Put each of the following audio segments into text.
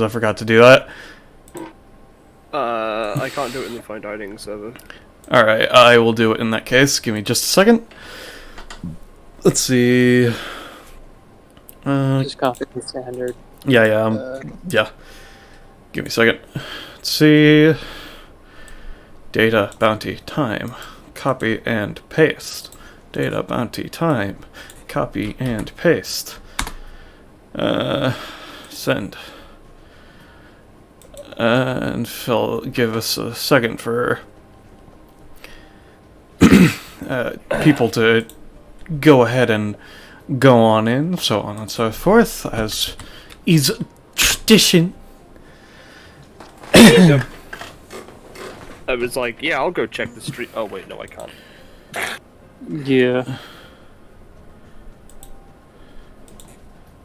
I forgot to do that. I can't do it in the fine dining server. Alright, I will do it in that case. Give me just a second. Let's see. Just copy the standard. Yeah. Give me a second. Let's see. Data, bounty, time. Copy and paste. Data, bounty, time. Copy and paste. Send. And Phil, give us a second for people to go ahead and go on in, so on and so forth, as is tradition. I was like, yeah, I'll go check the street. Oh wait, no, I can't. Yeah.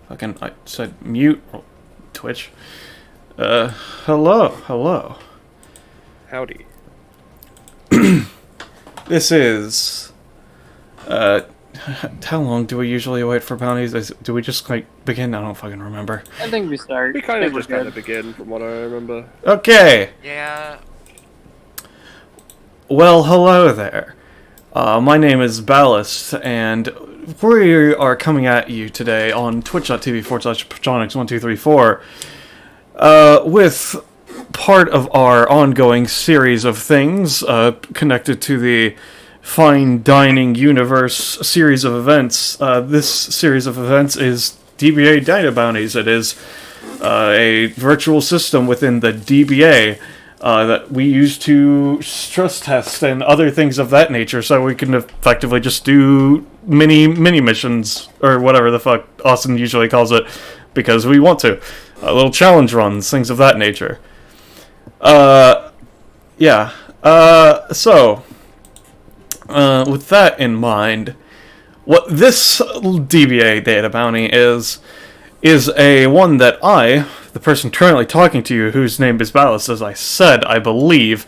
Fucking, I said mute. Twitch. Hello. Howdy. This is, how long do we usually wait for bounties? Do we just, like, begin? I don't fucking remember. I think we start. We kind of just kind of begin, from what I remember. Okay. Yeah. Well, hello there. My name is Ballast, and we are coming at you today on twitch.tv/Projonics1234, with part of our ongoing series of things connected to the Fine Dining Universe series of events. This series of events is DBA Data Bounties. It is a virtual system within the DBA that we use to stress test and other things of that nature, so we can effectively just do mini missions, or whatever the fuck Austin usually calls it, because we want to. Little challenge runs, things of that nature. With that in mind, what this DBA data bounty is a one that I, the person currently talking to you, whose name is Ballast, as I said, I believe,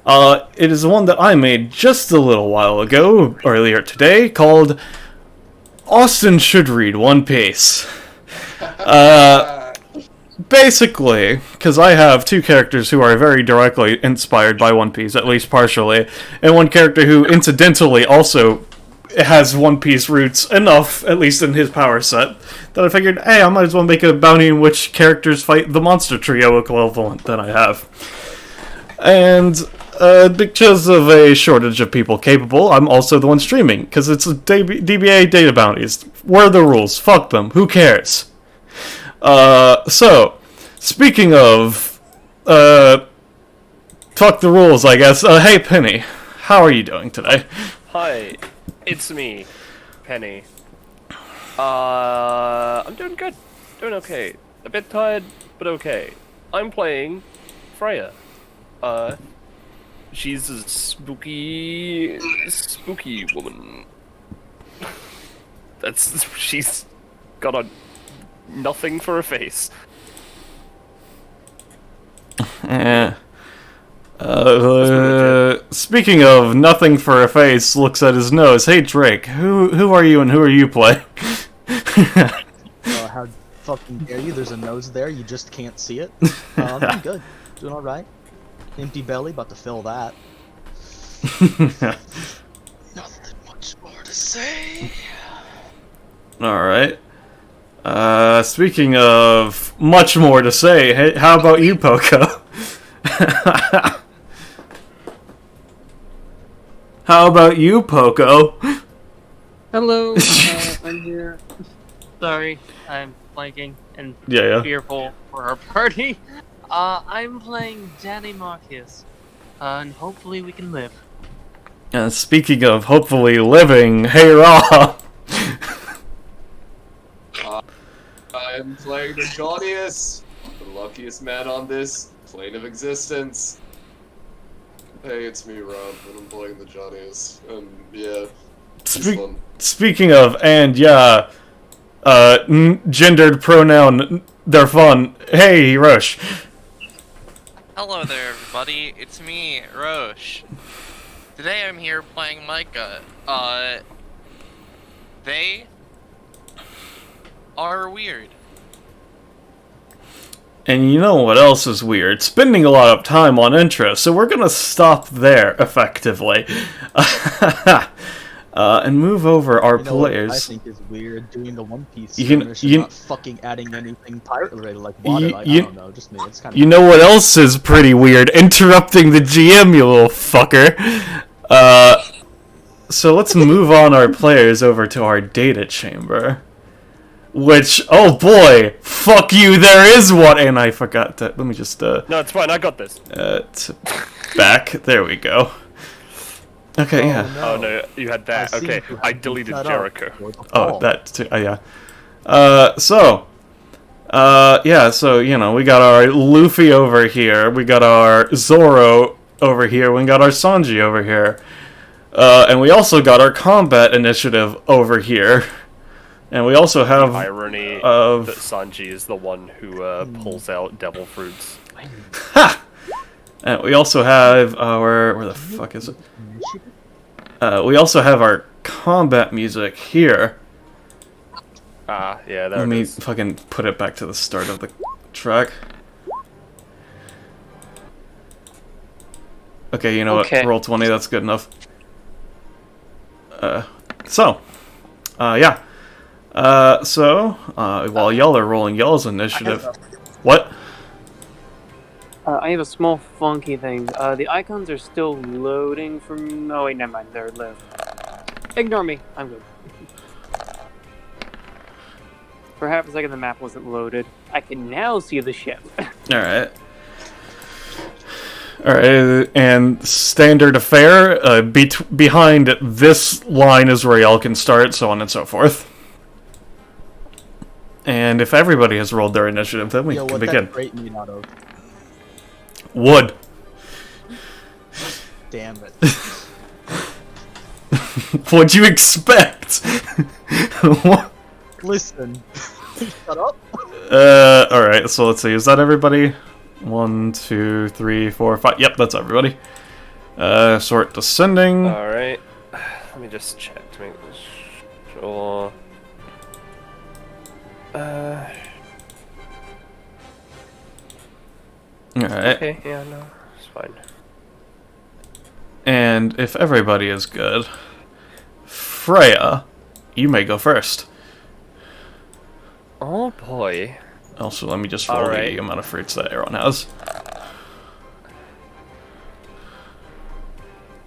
it is one that I made just a little while ago, earlier today, called Austin Should Read One Piece. Basically, because I have two characters who are very directly inspired by One Piece, at least partially, and one character who incidentally also has One Piece roots enough, at least in his power set, that I figured, hey, I might as well make a bounty in which characters fight the monster trio equivalent that I have. And because of a shortage of people capable, I'm also the one streaming, because it's a DBA data bounties. What are the rules? Fuck them. Who cares? So, speaking of, fuck the rules, I guess. Hey, Penny, how are you doing today? Hi, it's me, Penny. I'm doing good. Doing okay. A bit tired, but okay. I'm playing Freya. She's a spooky woman. She's got a nothing for a face. Speaking of nothing for a face, looks at his nose. Hey Drake, who are you and who are you playing? How fucking dare you? There's a nose there, you just can't see it. I'm doing good. Doing alright. Empty belly, about to fill that. Nothing much more to say. Alright. Speaking of much more to say, hey, how about you, Poco? How about you, Poco? Hello, I'm here. Sorry, I'm blanking and fearful for our party. I'm playing Danny Marcus, and hopefully we can live. Speaking of hopefully living, hey Raw! I'm playing the Johnniest, the luckiest man on this plane of existence. Hey, it's me, Rob, and I'm playing the Johnniest, and yeah, it's fun. Speaking of, and yeah, gendered pronoun, they're fun. Hey, Rush. Hello there, everybody. It's me, Roche. Today I'm here playing Micah. They are weird. And you know what else is weird? Spending a lot of time on intro, so we're gonna stop there, effectively. And move over our players. What I think is weird, doing the One Piece not fucking adding anything pirate-related, like water, I don't know, just me, it's kind of... You know what else is pretty weird? Interrupting the GM, you little fucker. So let's move on our players over to our data chamber. Which, oh boy, fuck you, there is one, and I forgot to, let me just, No, it's fine, I got this. Back, there we go. Okay, yeah. No. Oh no, you had that, okay, I deleted Jericho. Oh, that too, yeah. So, you know, we got our Luffy over here, we got our Zoro over here, we got our Sanji over here. And we also got our combat initiative over here. And we also have the irony that Sanji is the one who pulls out devil fruits. Ha! And we also have our... Where the fuck is it? We also have our combat music here. Ah, yeah, there Let it me is. fucking put it back to the start of the track. Okay, you know what? Roll 20, that's good enough. While y'all are rolling y'all's initiative... What? I have a small funky thing. The icons are still loading from... Oh wait, never mind, they're live. Ignore me, I'm good. For half a second the map wasn't loaded. I can now see the ship. Alright. Alright, and standard affair, behind this line is where y'all can start, so on and so forth. And if everybody has rolled their initiative, then we can begin. That crate made out of? Wood. Damn it. What'd you expect? What? Listen. Shut up. Alright, so let's see, is that everybody? 1, 2, 3, 4, 5. Yep, that's everybody. Sort descending. Alright. Let me just check to make this sure. Alright. Okay, yeah, no, it's fine. And if everybody is good, Freya, you may go first. Oh boy. Also, let me just roll the amount of fruits that Aaron has.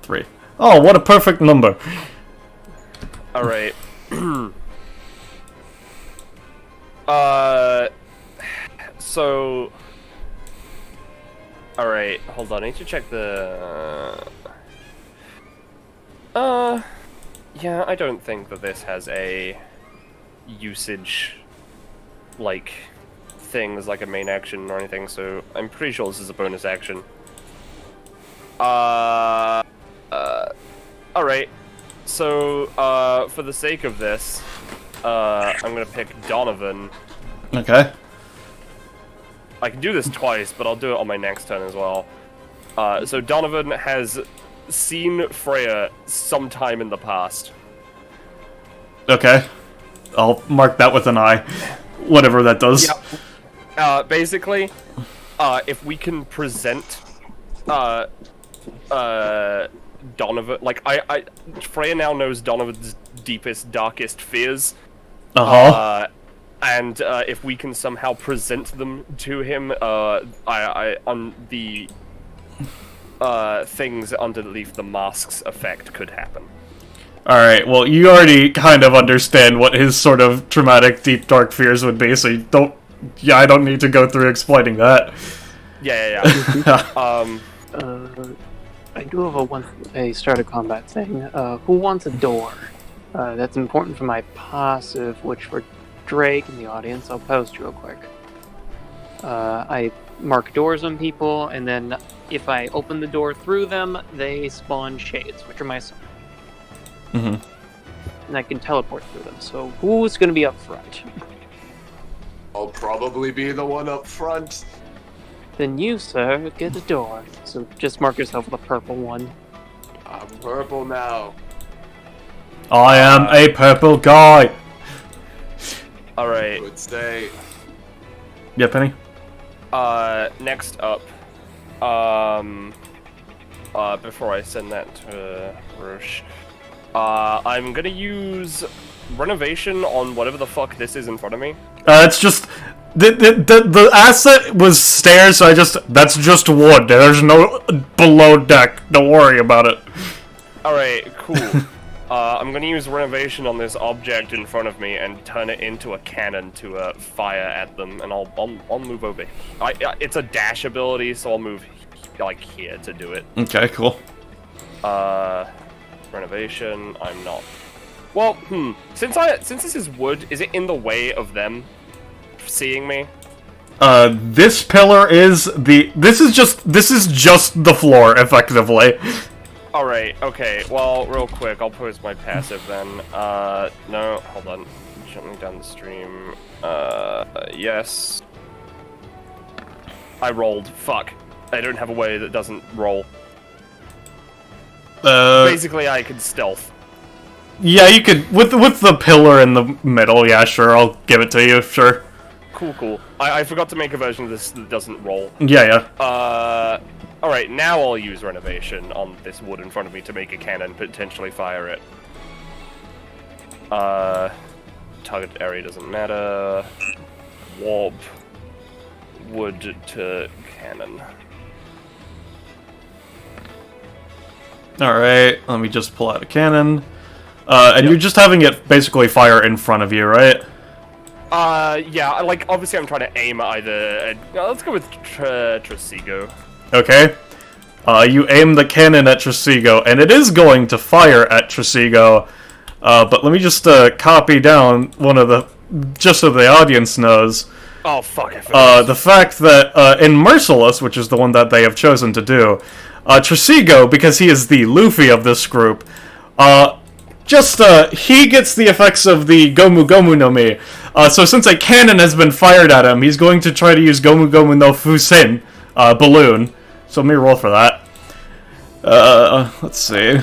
3. Oh, what a perfect number! Alright. So... Alright, hold on, I need to check the... Yeah, I don't think that this has a usage, like, thing as like a main action or anything, so I'm pretty sure this is a bonus action. Alright. So, for the sake of this, I'm gonna pick Donovan. Okay. I can do this twice, but I'll do it on my next turn as well. So Donovan has seen Freya sometime in the past. Okay. I'll mark that with an I. Whatever that does. Yep. Basically, if we can present, Donovan, like, Freya now knows Donovan's deepest, darkest fears. And if we can somehow present them to him, on the things underneath the mask's effect could happen. Alright, well, you already kind of understand what his sort of traumatic, deep, dark fears would be, so you don't... Yeah, I don't need to go through explaining that. Yeah. I do have a start of combat thing. Who wants a door? That's important for my passive, which for Drake in the audience, I'll post real quick. I mark doors on people, and then if I open the door through them, they spawn shades, which are my summon. And I can teleport through them. So who's going to be up front? I'll probably be the one up front. Then you, sir, get the door. So just mark yourself with a purple one. I'm purple now. I am a purple guy! Alright. I would say... Yeah, Penny? Next up, before I send that to Roche, I'm gonna use renovation on whatever the fuck this is in front of me. It's just the asset was stairs, so that's just wood. There's no below deck. Don't worry about it. Alright, cool. I'm gonna use renovation on this object in front of me and turn it into a cannon to fire at them, and I'll move over. It's a dash ability, so I'll move like here to do it. Okay, cool. Renovation. I'm not. Well, since this is wood, is it in the way of them seeing me? This pillar is this is just the floor, effectively. Alright, okay, well, real quick, I'll post my passive then. No, hold on. Jumping down the stream. Yes. I rolled. Fuck. I don't have a way that doesn't roll. Basically, I can stealth. Yeah, you could, with the pillar in the middle, yeah, sure, I'll give it to you, sure. Cool. I forgot to make a version of this that doesn't roll. Yeah. Alright, now I'll use renovation on this wood in front of me to make a cannon, potentially fire it. Target area doesn't matter. Warp. Wood to cannon. Alright, let me just pull out a cannon. And you're just having it basically fire in front of you, right? Yeah, like, obviously I'm trying to aim at either... let's go with Trasigo. Okay. You aim the cannon at Trasigo, and it is going to fire at Trasigo. But let me just copy down one of the... just so the audience knows. Oh, fuck, I forgot. The fact that in Merciless, which is the one that they have chosen to do, Trasigo, because he is the Luffy of this group, he gets the effects of the Gomu Gomu no Mi. So since a cannon has been fired at him, he's going to try to use Gomu Gomu no Fusen, balloon. So let me roll for that. Let's see.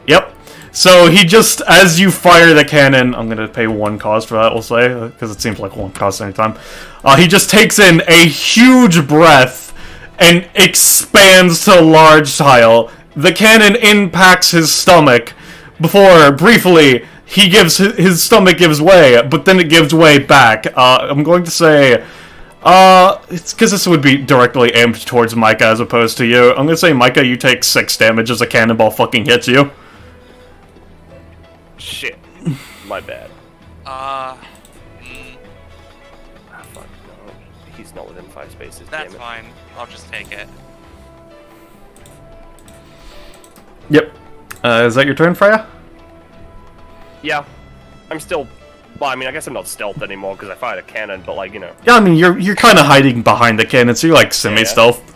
Yep. So he just, as you fire the cannon, I'm gonna pay 1 cost for that, we'll say, because it seems like 1 cost anytime. He just takes in a huge breath and expands to a large tile. The cannon impacts his stomach before, briefly, his stomach gives way, but then it gives way back. I'm going to say, it's because this would be directly aimed towards Micah as opposed to you. I'm going to say, Micah, you take 6 damage as a cannonball fucking hits you. Shit. My bad. Fuck, no. He's not within 5 spaces, That's damn it. fine. I'll just take it. Yep. Is that your turn, Freya? Yeah. I'm still... Well, I mean, I guess I'm not stealth anymore because I fired a cannon, but, like, you know. Yeah, I mean, you're kind of hiding behind the cannon, so you're, like, semi-stealth. Yeah.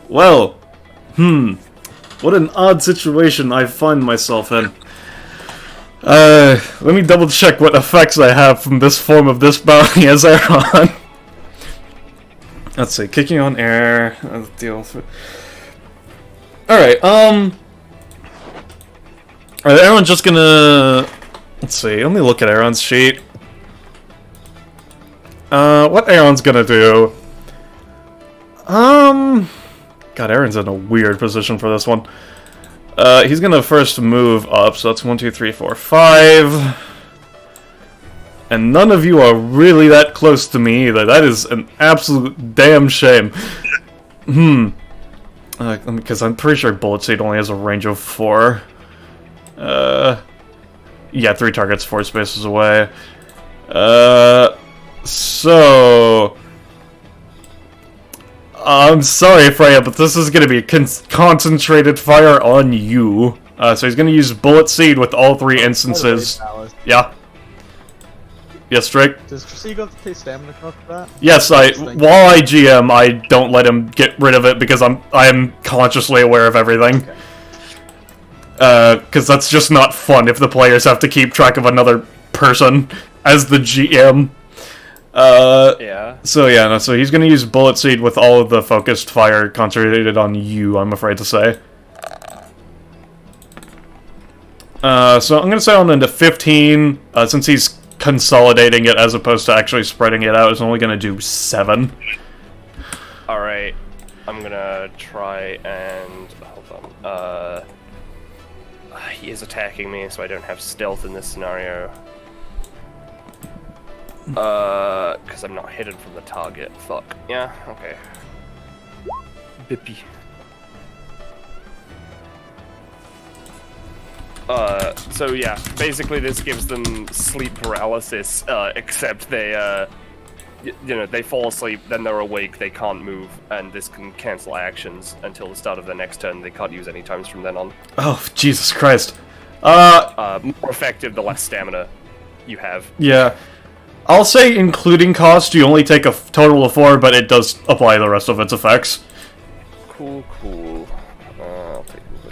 Well, what an odd situation I find myself in. Let me double-check what effects I have from this form of this bounty as Aaron. Let's see, kicking on air, deal with... Alright, Aaron's just gonna... Let's see, let me look at Aaron's sheet. What Aaron's gonna do... God, Aaron's in a weird position for this one. He's gonna first move up, so that's 1, 2, 3, 4, 5... And none of you are really that close to me either. That is an absolute damn shame. Because I'm pretty sure Bullet Seed only has a range of 4. Yeah, 3 targets 4 spaces away. So... I'm sorry, Freya, but this is going to be concentrated fire on you. So he's going to use Bullet Seed with all 3 instances. Yeah. Yes, Drake? Does Trasigo have to pay stamina cost for that? Yes, while I GM, I don't let him get rid of it because I'm consciously aware of everything. Because that's just not fun if the players have to keep track of another person as the GM. Yeah. So yeah, so he's gonna use Bullet Seed with all of the focused fire concentrated on you, I'm afraid to say. So I'm gonna say on into 15, since he's consolidating it as opposed to actually spreading it out is only going to do 7. Alright, I'm gonna try and... hold on. He is attacking me, so I don't have stealth in this scenario. Because I'm not hidden from the target. Fuck. Yeah, okay. Bippy. So yeah, basically this gives them sleep paralysis, except they, you know, they fall asleep, then they're awake, they can't move, and this can cancel actions until the start of their next turn. They can't use any times from then on. Oh, Jesus Christ. More effective the less stamina you have. Yeah. I'll say including cost, you only take a total of 4, but it does apply the rest of its effects. Cool, cool. I'll take the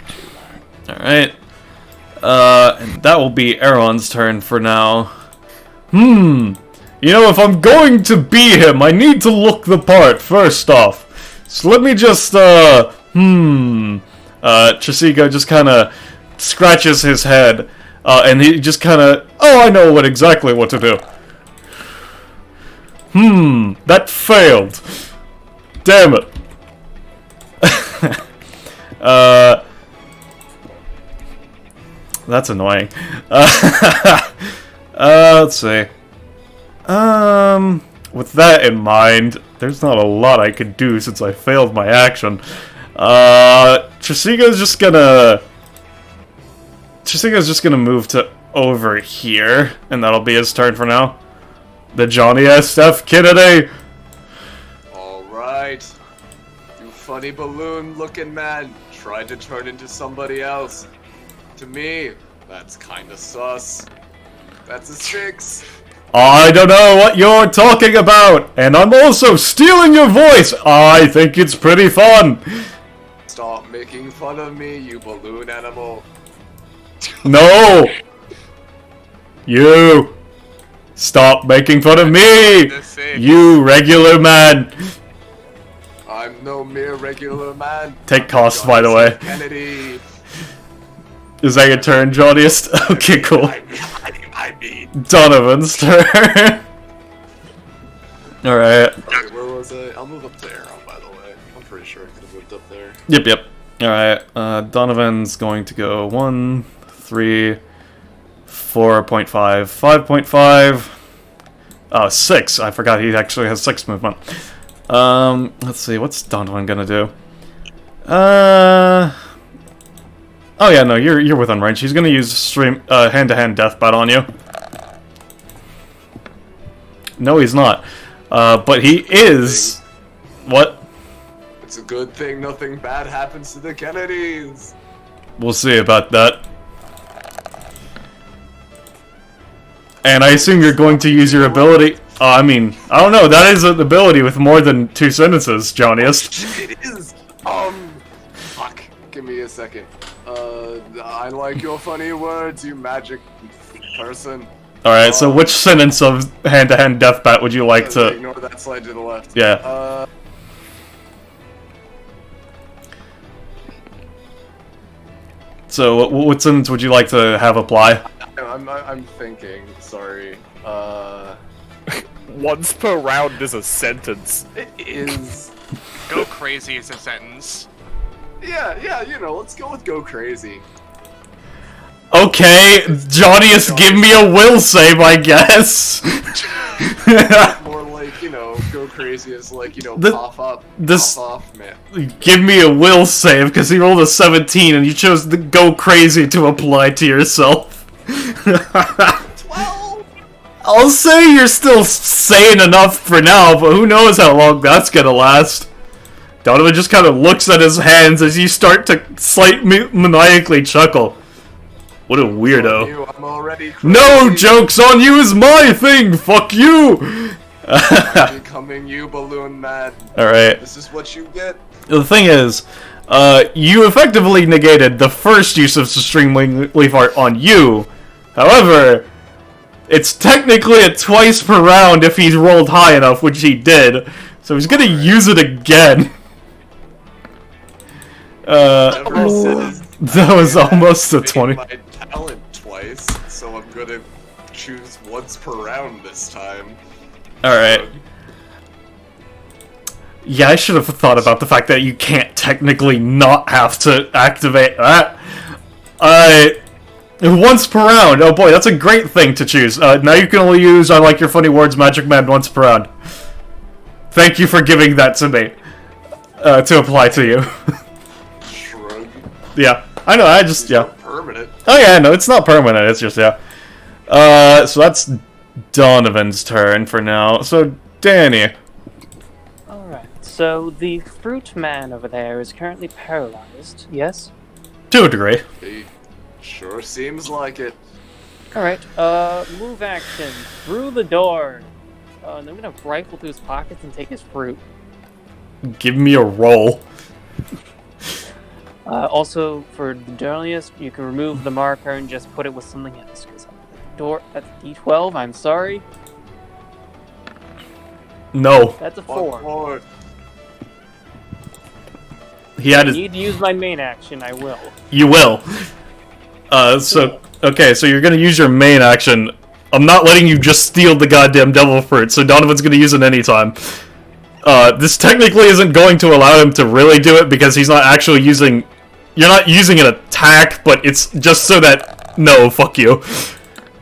2. Alright. And that will be Aaron's turn for now. You know, if I'm going to be him, I need to look the part, first off. So let me just, Trisigo just kinda scratches his head, and he just kinda, oh, I know exactly what to do. That failed. Damn it. That's annoying. Let's see. With that in mind, there's not a lot I could do since I failed my action. Trisigo's just gonna move to over here, and that'll be his turn for now. The Johnny S.F. Kennedy! Alright. You funny balloon-looking man tried to turn into somebody else. To me, that's kinda sus. That's a 6. I don't know what you're talking about, and I'm also stealing your voice! I think it's pretty fun! Stop making fun of me, you balloon animal. No! You! Stop making fun of me! You regular man! I'm no mere regular man. Take cost, by the way. Kennedy. Is that your turn, Johnniest? Okay, cool. I mean... Donovan's turn. Alright. Okay, where was I? I'll move up to Aaron, by the way. I'm pretty sure I could have moved up there. Yep. Alright, Donovan's going to go 1, 3, 4.5, 5.5. Oh, 6. I forgot he actually has 6 movement. Let's see, what's Donovan gonna do? Oh yeah, no, you're within range. He's gonna use hand-to-hand deathbat on you. No, he's not. But he is... What? It's a good thing nothing bad happens to the Kennedys. We'll see about that. And I assume you're going to use your ability... I mean, I don't know, that is an ability with more than 2 sentences, Johnniest. It is! Fuck. Give me a second. I like your funny words, you magic person. Alright, so which sentence of hand-to-hand deathbat would you like to... Ignore that slide to the left. Yeah. So, what sentence would you like to have apply? I'm thinking, sorry. Once per round is a sentence. It is... Go crazy is a sentence. Yeah, you know, let's go with go crazy. Okay, Johnniest, give me a will save, I guess. More like, you know, go crazy is like, you know, pop up, this, pop off, man. Give me a will save, because he rolled a 17 and you chose the go crazy to apply to yourself. 12! I'll say you're still sane enough for now, but who knows how long that's gonna last. Donovan just kind of looks at his hands as you start to slightly maniacally chuckle. What a weirdo. I'm already crazy. No joke's on you is my thing, fuck you! I'm becoming you, balloon man. Alright. This is what you get. The thing is, you effectively negated the first use of Stream Leaf Art on you. However, it's technically a twice per round if he's rolled high enough, which he did. So he's gonna use it again. That was almost a 20. My talent twice, so I'm gonna choose once per round this time. Alright. Yeah, I should have thought about the fact that you can't technically not have to activate that. Once per round. Oh boy, that's a great thing to choose. Now you can only use I Like Your Funny Words Magic Man once per round. Thank you for giving that to me. To apply to you. Shrug. Yeah, I know, I just, It's yeah. not permanent. Oh yeah, no, it's not permanent, it's just, yeah. So that's Donovan's turn for now. So, Danny. Alright, so the fruit man over there is currently paralyzed, yes? To a degree. He sure seems like it. Alright, move action through the door. And I'm gonna rifle through his pockets and take his fruit. Give me a roll. Also, for the journalist, you can remove the marker and just put it with something else. Because door, that's D12, I'm sorry. No. That's a One 4. more. He had I his... need to use my main action, I will. You will. Okay, so you're gonna use your main action. I'm not letting you just steal the goddamn devil fruit, so Donovan's gonna use it anytime. This technically isn't going to allow him to really do it because he's not actually using... You're not using an attack, but it's just so that... No, fuck you.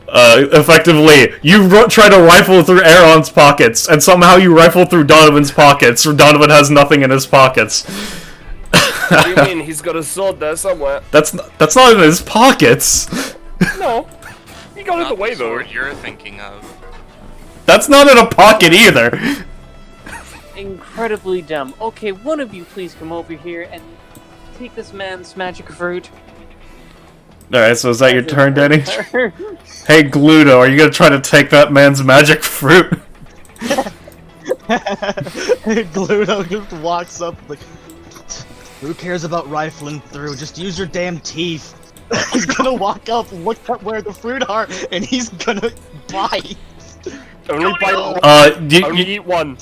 Effectively, you try to rifle through Aaron's pockets, and somehow you rifle through Donovan's pockets, or Donovan has nothing in his pockets. What do you mean? He's got a sword there somewhere. That's not in his pockets. No. He got it Not away the though. sword you're thinking of. That's not in a pocket either. Incredibly dumb. Okay, one of you please come over here and take this man's magic fruit. Alright, so is that your turn, Danny? Hey, Gluto, are you gonna try to take that man's magic fruit? Gluto just walks up like, who cares about rifling through? Just use your damn teeth. He's gonna walk up, look at where the fruit are, and he's gonna bite. Only bite one. Only eat one.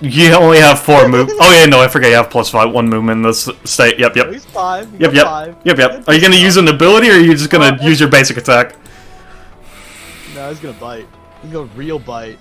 You only have 4 move. Oh yeah, no, I forget you have +1 movement in this state. Yep. He's 5. Yep. Five. Are you gonna use an ability, or are you just gonna use your basic attack? No, he's gonna bite. He's gonna real bite.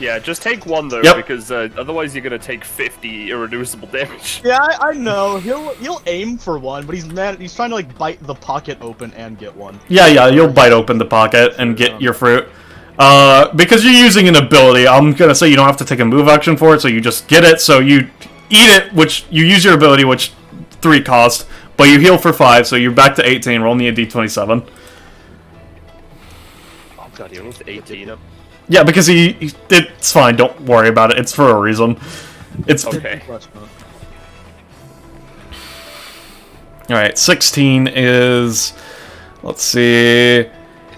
Yeah, just take one though, Yep. because otherwise you're gonna take 50 irreducible damage. Yeah, I know. He'll aim for one, but he's mad. He's trying to like bite the pocket open and get one. Yeah, you'll bite open the pocket and get your fruit. Because you're using an ability, I'm gonna say you don't have to take a move action for it, so you just get it, so you eat it, which you use your ability, which 3 cost, but you heal for 5, so you're back to 18, roll me a d27. Oh god, he only has 18 up. Yeah, because it's fine, don't worry about it, it's for a reason. It's Okay. Alright, 16 is... Let's see... Is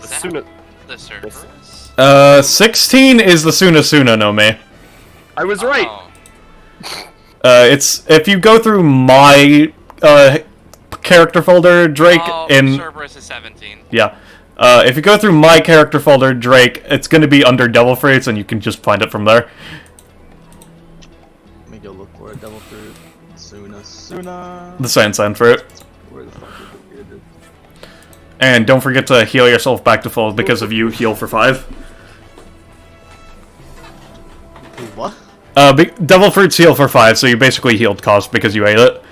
that Suna- the Cerberus? 16 is the Suna no Me. I was right! Oh. It's... If you go through my, character folder, Drake, in... Cerberus is 17. Yeah. If you go through my character folder, Drake, it's gonna be under Devil Fruits, and you can just find it from there. Let me go look for a devil fruit. Suna. The Sand Fruit. Where the fuck is it? Here it is. And don't forget to heal yourself back to full, because of you heal for 5. What? Devil Fruits heal for 5, so you basically healed cost because you ate it.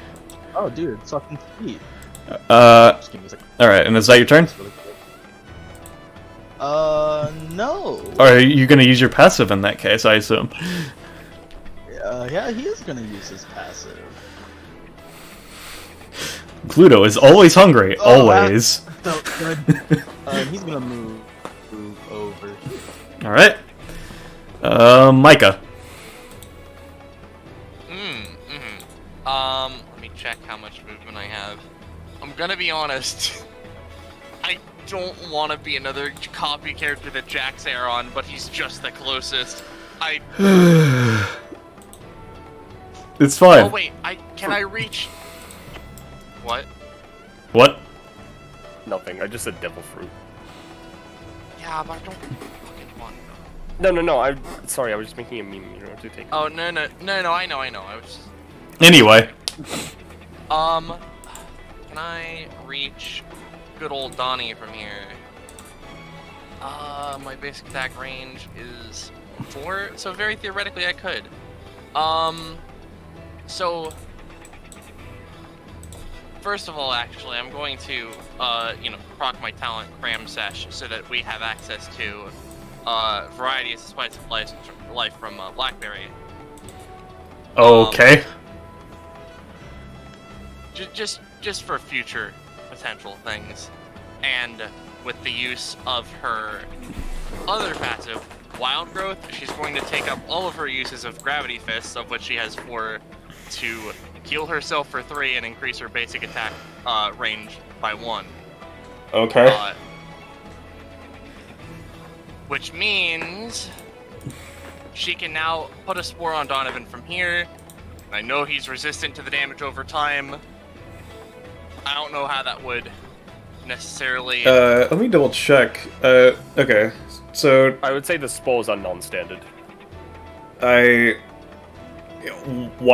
Oh, dude, it's fucking sweet. Alright, Just give me a second. and is that your turn? It's really cool. No. Or are you gonna use your passive in that case, I assume? Yeah, he is gonna use his passive. Gluto is always hungry, Oh, always. So good. He's gonna move over here. Alright. Micah. Let me check how much movement I have. I'm gonna be honest. I don't want to be another copy character that Jack's Aaron, but he's just the closest. It's fine. Oh wait, can I reach? What? What? Nothing, I just said devil fruit. Yeah, but I don't fucking want. No, I'm sorry, I was just making a meme, you know, to take. Oh no, I know. I was. Anyway. Can I reach good old Donnie from here? My basic attack range is 4, so very theoretically I could. So first of all, actually, I'm going to, proc my talent Cram Sesh so that we have access to variety of spice of life from Blackberry. Okay. Just for future potential things, and with the use of her other passive, Wild Growth, she's going to take up all of her uses of Gravity Fists, of which she has 4, to heal herself for 3 and increase her basic attack range by 1. Okay. Which means she can now put a Spore on Donovan from here. I know he's resistant to the damage over time. I don't know how that would necessarily... let me double check. Okay. So... I would say the spores are non-standard. Why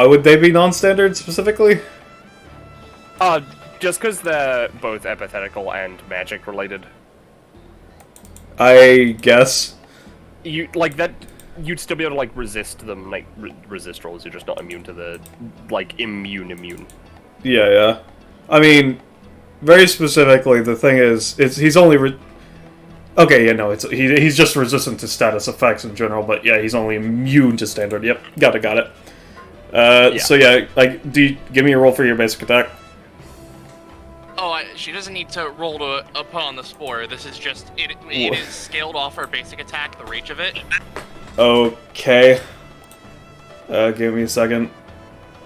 would they be non-standard, specifically? Just because they're both epithetical and magic-related. I guess. You'd still be able to, like, resist them, like, resist rolls, you're just not immune to the, like, immune. Yeah. I mean, very specifically, the thing is, he's only okay, yeah, no, he's just resistant to status effects in general, but yeah, he's only immune to standard. Yep, got it. Yeah. So yeah, like, give me a roll for your basic attack. Oh, she doesn't need to roll to put on the Spore. This is just, it is scaled off her basic attack, the reach of it. Okay. Give me a second.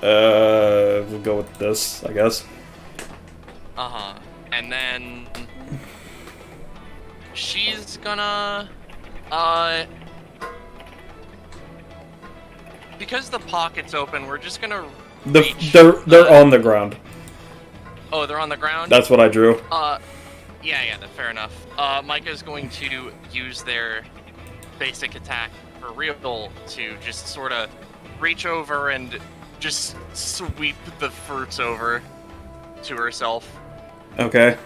We'll go with this, I guess. And then she's gonna because the pocket's open, we're just gonna they're on the ground. Oh, they're on the ground? That's what I drew. Yeah, fair enough. Micah's going to use their basic attack for real to just sort of reach over and just sweep the fruits over to herself. Okay.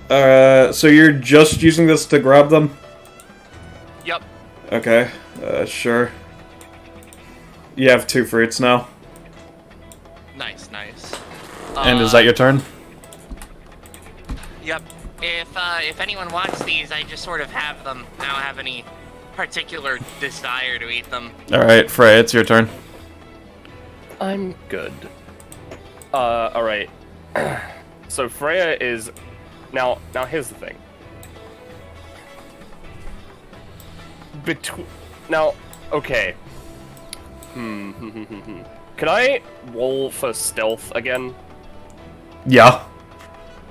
So you're just using this to grab them? Yep. Okay, sure. You have 2 fruits now. Nice. And is that your turn? Yep. If anyone wants these, I just sort of have them. I don't have any particular desire to eat them. Alright, Frey, it's your turn. I'm good. Alright. So Freya is... Now here's the thing. Now, okay. Can I roll for stealth again? Yeah.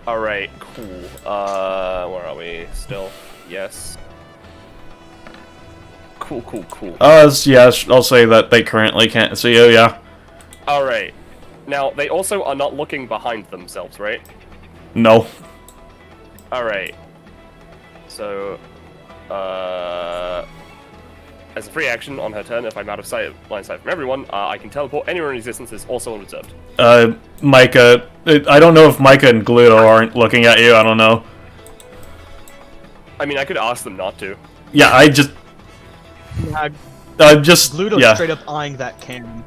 Alright, cool. Where are we? Stealth, yes. Cool. Yeah, I'll say that they currently can't see you, yeah. Alright. Now, they also are not looking behind themselves, right? No. Alright. So, as a free action on her turn, if I'm out of line of sight from everyone, I can teleport anywhere in existence is also unreserved. Micah, I don't know if Micah and Gluto aren't looking at you, I don't know. I mean, I could ask them not to. Yeah, Gluto's straight up eyeing that cannon.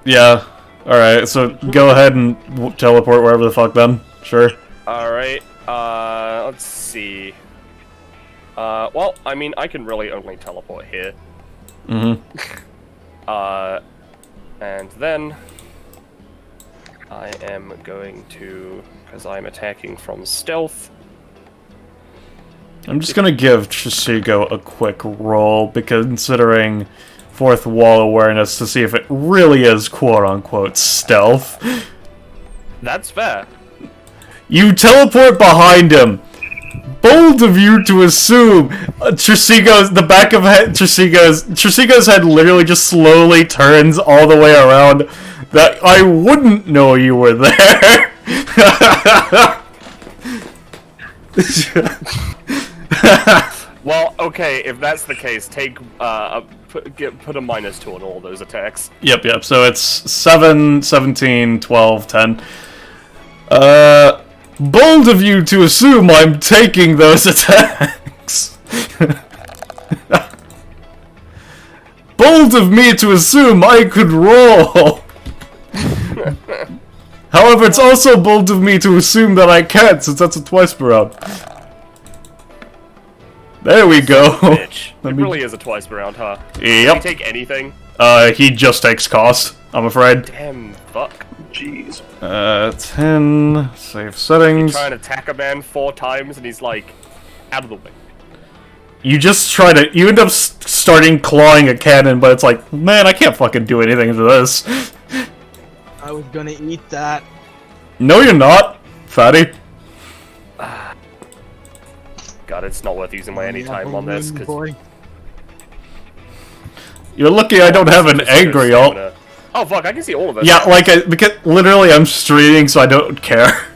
Yeah. Alright, so go ahead and teleport wherever the fuck then. Sure. Alright, let's see. Well, I mean, I can really only teleport here. Mm-hmm. And then I am going to, because I'm attacking from stealth. I'm just gonna give Chishigo a quick roll, because considering 4th wall awareness to see if it really is quote-unquote stealth. That's fair. You teleport behind him. Bold of you to assume Trisigo's head literally just slowly turns all the way around, that I wouldn't know you were there. Well, okay, if that's the case, take put a -2 on all those attacks. Yep, so it's 7, 17, 12, 10. Bold of you to assume I'm taking those attacks. Bold of me to assume I could roll. However, it's also bold of me to assume that I can't, since that's a twice per round. There we go. Bitch. It really is a twice per round, huh? Yep. Can he take anything? He just takes cost, I'm afraid. Damn, fuck. Jeez. 10, save settings. You try and attack a man 4 times and he's like, out of the way. You just try to, you end up starting clawing a cannon, but it's like, man, I can't fucking do anything to this. I was gonna eat that. No, you're not, fatty. God, it's not worth using my any time on this, because... You're lucky I don't have an angry ult. Oh fuck, I can see all of it. Yeah, like, because literally I'm streaming, so I don't care.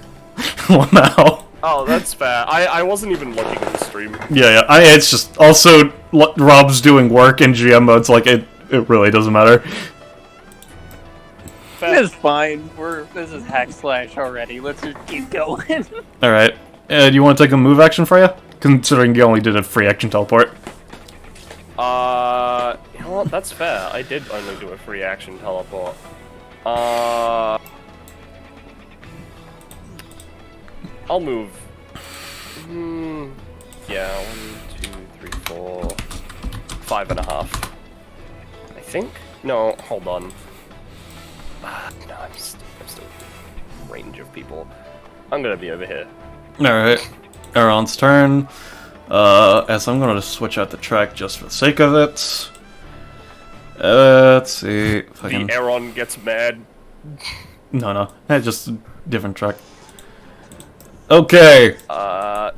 Well, now. Oh, that's fair. I wasn't even looking at the stream. Yeah, it's just, also, Rob's doing work in GM mode, so, like, it really doesn't matter. It's fine. This is hack slash already. Let's just keep going. Alright. Do you want to take a move action for you? Considering you only did a free action teleport. You know what? That's fair. I did only do a free action teleport. I'll move. Yeah, 1, 2, 3, 4, 5.5. I think? No, hold on. No, I'm still in range of people. I'm gonna be over here. Alright. Aaron's turn. As I'm gonna switch out the track just for the sake of it. Let's see. The Aaron gets mad. No. It's just a different track. Okay. Yeah,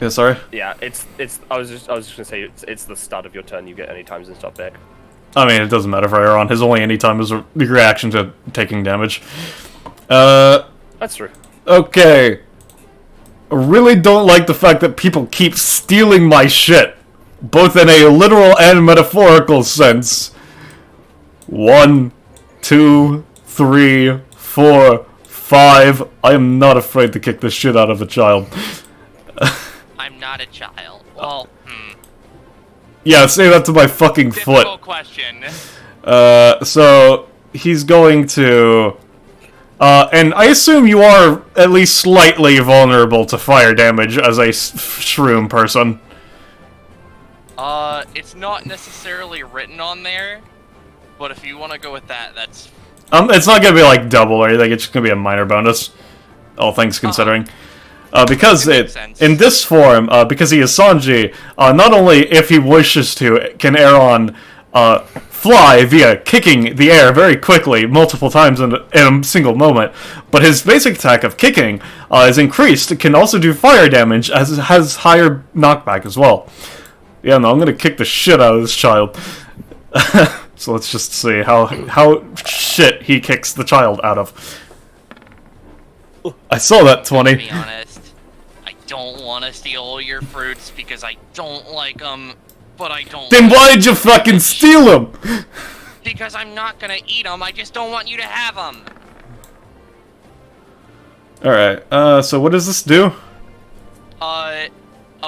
sorry? Yeah, it's I was just gonna say it's the start of your turn, you get any times and stuff back. I mean, it doesn't matter for Aaron. His only any time is a reaction to taking damage. That's true. Okay. I really don't like the fact that people keep stealing my shit. Both in a literal and metaphorical sense. 1, 2, 3, 4, 5. I am not afraid to kick the shit out of a child. I'm not a child. Well, Yeah, say that to my fucking foot. difficult question. So he's going to... and I assume you are at least slightly vulnerable to fire damage as a shroom person. It's not necessarily written on there, but if you want to go with that, that's... It's not gonna be like double or anything, it's just gonna be a minor bonus. All things considering. Because in this form, because he is Sanji, not only if he wishes to, can Aaron fly via kicking the air very quickly, multiple times in a single moment, but his basic attack of kicking is increased. It can also do fire damage, as it has higher knockback as well. Yeah, no, I'm gonna kick the shit out of this child. So let's just see how shit he kicks the child out of. I saw that 20. To be honest, I don't want to steal your fruits because I don't like them, but I don't... Then why'd you fucking steal them? Because I'm not gonna eat them, I just don't want you to have them! Alright, so what does this do? A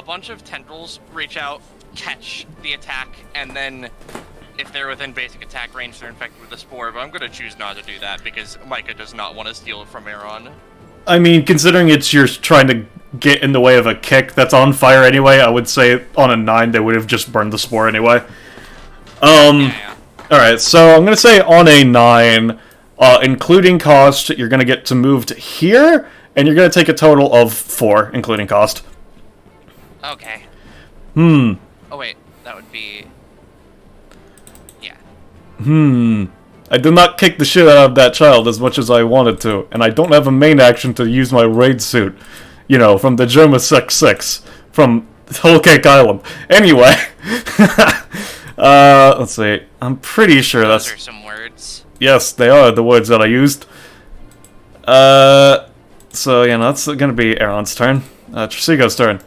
bunch of tendrils reach out, catch the attack, and then if they're within basic attack range, they're infected with the spore, but I'm gonna choose not to do that because Micah does not want to steal it from Aaron. I mean, considering you're trying to get in the way of a kick that's on fire anyway, I would say on a 9 they would have just burned the spore anyway. Yeah. Alright, so I'm gonna say on a 9, including cost, you're gonna get to move to here, and you're gonna take a total of 4, including cost. Okay. Oh wait, that would be... Yeah. I did not kick the shit out of that child as much as I wanted to, and I don't have a main action to use my raid suit. You know, from the Germa 6 from Whole Cake Island. Anyway. Let's see. I'm pretty sure Those are some words. Yes, they are the words that I used. So, yeah, no, that's gonna be Aaron's turn. Trisigo's turn.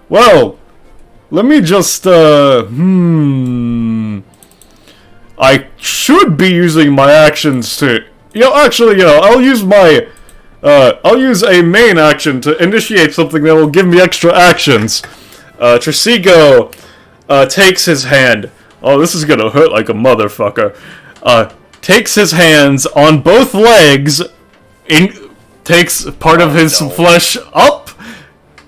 Well, let me just, I should be using my actions to... actually, I'll use my I'll use a main action to initiate something that will give me extra actions. Trisigo takes his hand. Oh, this is gonna hurt like a motherfucker. Takes his hands on both legs, takes part of his flesh up,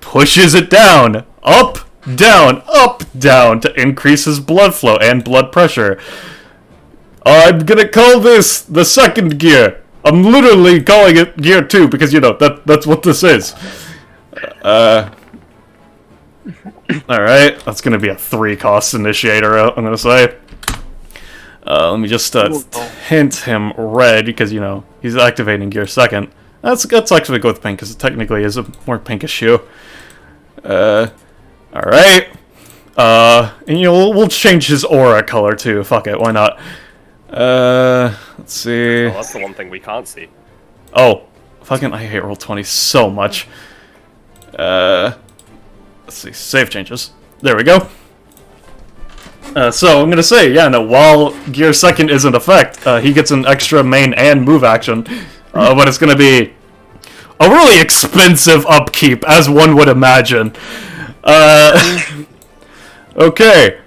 pushes it down, up, down to increase his blood flow and blood pressure. I'm gonna call this the second gear. I'm literally calling it gear 2 because, you know, that's what this is. Alright, that's gonna be a 3-cost initiator, I'm gonna say. Let me just hint him red because, you know, he's activating gear 2nd. Let's actually go with pink because it technically is a more pinkish hue. Alright. And, you know, we'll change his aura color too. Fuck it, why not? Let's see. Oh, that's the one thing we can't see. Oh, fucking I hate Roll20 so much. Let's see, save changes. There we go. So I'm gonna say, yeah, no, while Gear 2nd is in effect, he gets an extra main and move action, but it's gonna be a really expensive upkeep, as one would imagine. Okay.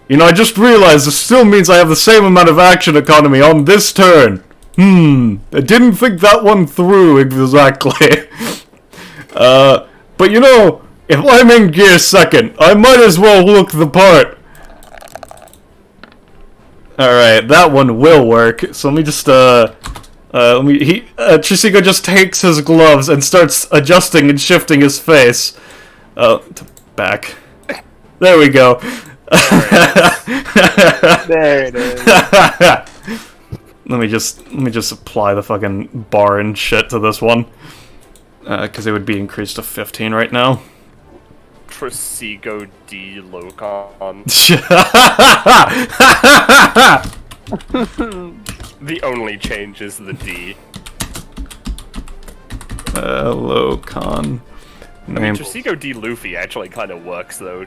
You know, I just realized this still means I have the same amount of action economy on this turn. I didn't think that one through exactly. But you know, if I'm in Gear 2nd, I might as well look the part. Alright, that one will work. So let me just, Trisigo just takes his gloves and starts adjusting and shifting his face. To back. There we go. There it is. Let me just apply the fucking bar and shit to this one. Because it would be increased to 15 right now. Trisigo D Locon. The only change is the D. Locon. I mean, Trisigo D Luffy actually kind of works though.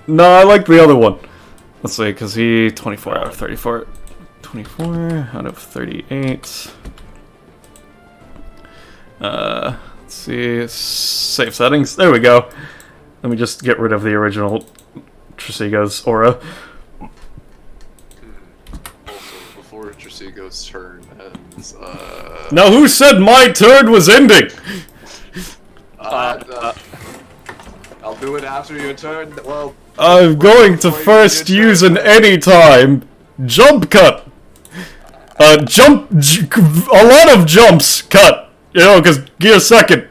No, I like the other one. Let's see, because he 24 out of 34. 24 out of 38. Let's see, save settings. There we go. Let me just get rid of the original Trisigo's aura. Also, before Trisigo's turn ends, Now, who said my turn was ending? I'll do it after your turn. Well, I'm going to first use an anytime jump cut. A lot of jumps cut. You know, because Gear 2nd,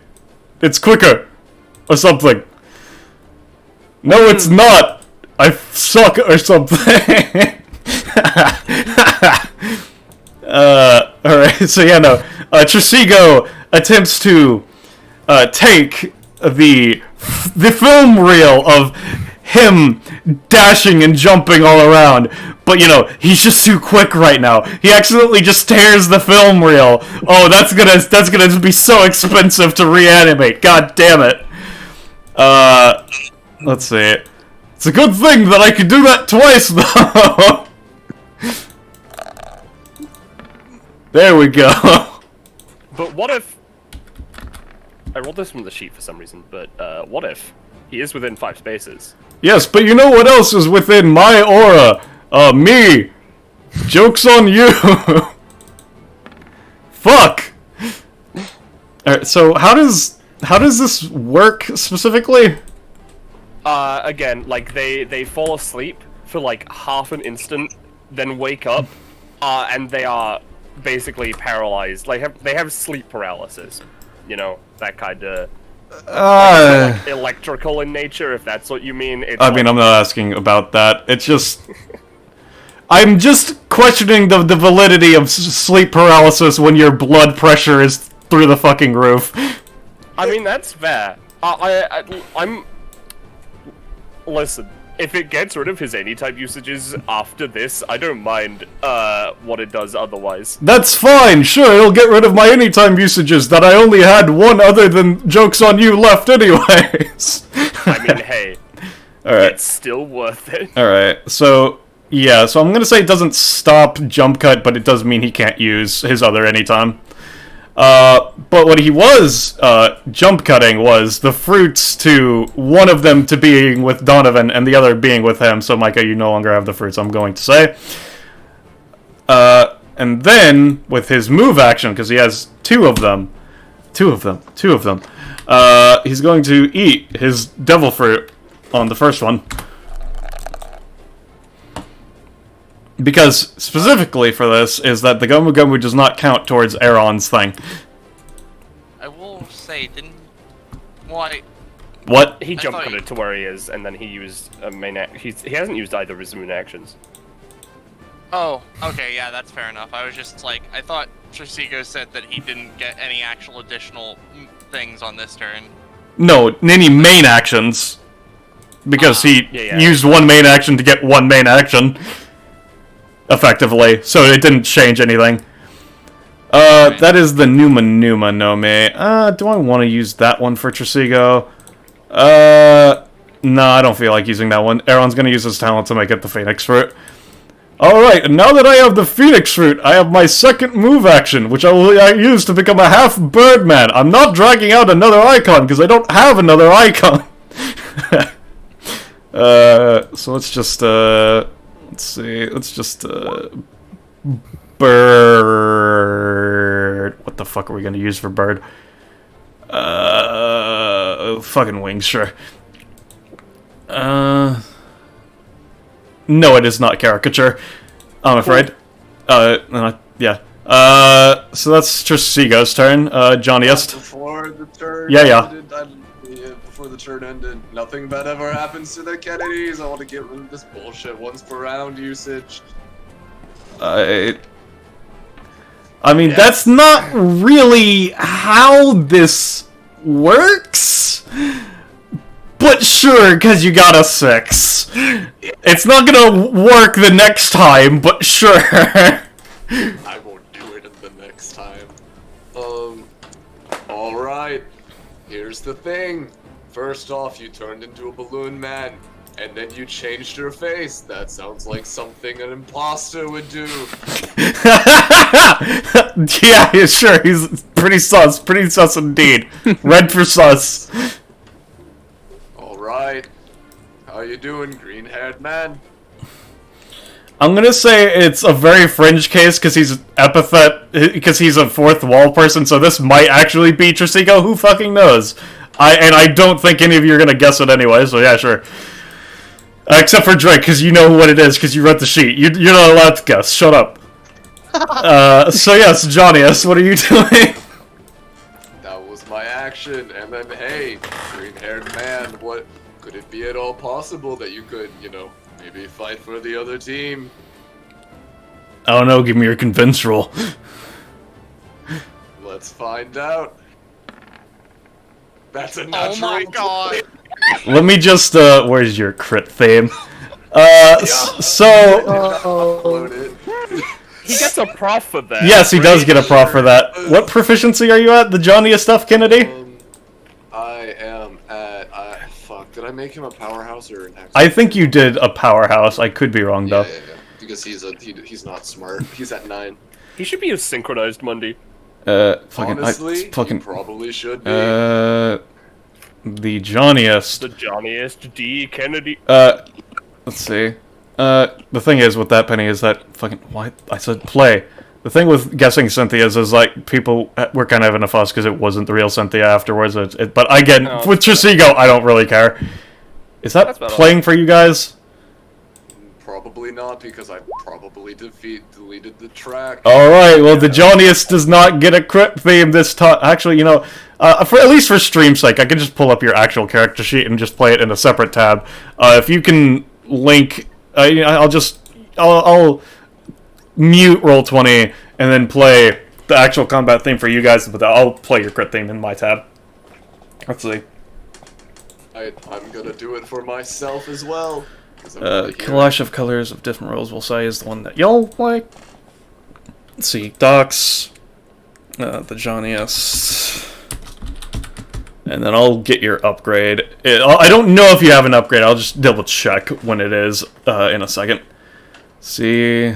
it's quicker. Or something. No, it's not. I suck or something. Alright, so yeah, no. Trisigo attempts to take the film reel of him dashing and jumping all around, but you know, he's just too quick right now. He accidentally just tears the film reel. Oh, that's gonna be so expensive to reanimate. God damn it. Let's see. It's a good thing that I could do that twice, though. There we go. But what if... I rolled this from the sheet for some reason, but what if he is within 5 spaces? Yes, but you know what else is within my aura? Me. Joke's on you. Fuck. Alright, so how does this work specifically? Again, like they fall asleep for like half an instant, then wake up, and they are basically paralyzed. Like they have sleep paralysis. You know, that kind of like electrical in nature, if that's what you mean. I mean, I'm not asking about that. It's just... I'm just questioning the validity of sleep paralysis when your blood pressure is through the fucking roof. I mean, that's fair. I'm... Listen, if it gets rid of his any-type usages after this, I don't mind what it does otherwise. That's fine, sure, it'll get rid of my anytime usages that I only had one other than Joke's on You left anyways. I mean, hey, alright. It's still worth it. Alright, so, yeah, so I'm gonna say it doesn't stop jump cut, but it does mean he can't use his other anytime. But what he was jump cutting was the fruits to one of them to being with Donovan and the other being with him. So Micah, you no longer have the fruits, I'm going to say. And then with his move action, because he has two of them, he's going to eat his devil fruit on the first one. Because, specifically for this, is that the Gomu Gomu does not count towards Aaron's thing. I will say, didn't... Why? What? He jump cutted to where he is, and then he used a main... He hasn't used either of his moon actions. Oh, okay, yeah, that's fair enough. I was just like, I thought Trisigo said that he didn't get any actual additional things on this turn. No, any main actions. Because he used one main action to get one main action. Effectively, so it didn't change anything. That is the Numa Numa no Me. Do I want to use that one for Trisigo? No, I don't feel like using that one. Aaron's gonna use his talent to make it the Phoenix Fruit. Alright, now that I have the Phoenix Fruit, I have my second move action, which I will use to become a half Birdman. I'm not dragging out another icon, because I don't have another icon. So let's just, let's see, let's just, bird. What the fuck are we gonna use for bird? Fucking wings, sure. No, it is not caricature. I'm afraid. Yeah. So that's Trisigo's turn. Johnnyest. Before the turn before the turn ended, nothing bad ever happens to the Kennedys. I want to get rid of this bullshit once per round usage. I mean, that's not really how this works. But sure, because you got a 6. It's not gonna work the next time, but sure. I won't do it the next time. Alright. Here's the thing. First off, you turned into a balloon man, and then you changed your face. That sounds like something an imposter would do. Yeah, sure, he's pretty sus indeed. Red for sus. Alright. How you doing, green-haired man? I'm gonna say it's a very fringe case because he's epithet, because he's a fourth wall person, so this might actually be Trisigo, who fucking knows? I don't think any of you are gonna guess it anyway, so yeah, sure. Except for Drake, because you know what it is, because you read the sheet. You're not allowed to guess, shut up. So yes, Johnnyest, what are you doing? That was my action, and then hey, green-haired man, what could it be at all possible that you could, you know, maybe fight for the other team? I don't know, give me your convince roll. Let's find out. That's a natural. Oh my god! Let me just, where's your crit theme? He gets a prof for that. Yes, he does get a prof for that. What proficiency are you at? The Johnnyest stuff, Kennedy? I am at, fuck, did I make him a powerhouse or an X? I think you did a powerhouse. I could be wrong, though. Yeah. Because he's not smart. He's at 9. He should be a synchronized Monday. Honestly, he probably should be. The Johnnyest. The Johnnyest D. Kennedy. Let's see. The thing is with that, Penny, is that fucking... Why? I said play. The thing with guessing Cynthia's is, like, people were kind of having a fuss because it wasn't the real Cynthia afterwards. But again, with Trisigo, I don't really care. Is that playing for you guys? Probably not, because I probably deleted the track. Alright, well, the Johnnyest does not get a crit theme this time. Actually, you know, at least for stream's sake, I can just pull up your actual character sheet and just play it in a separate tab. If you can link... I'll mute Roll20 and then play the actual combat theme for you guys, but I'll play your crit theme in my tab. Let's see. I'm gonna do it for myself as well. Collage of colors of different roles, we'll say, is the one that y'all like. Let's see. Docs. The Johnnyest. And then I'll get your upgrade. I don't know if you have an upgrade. I'll just double check when it is in a second. See.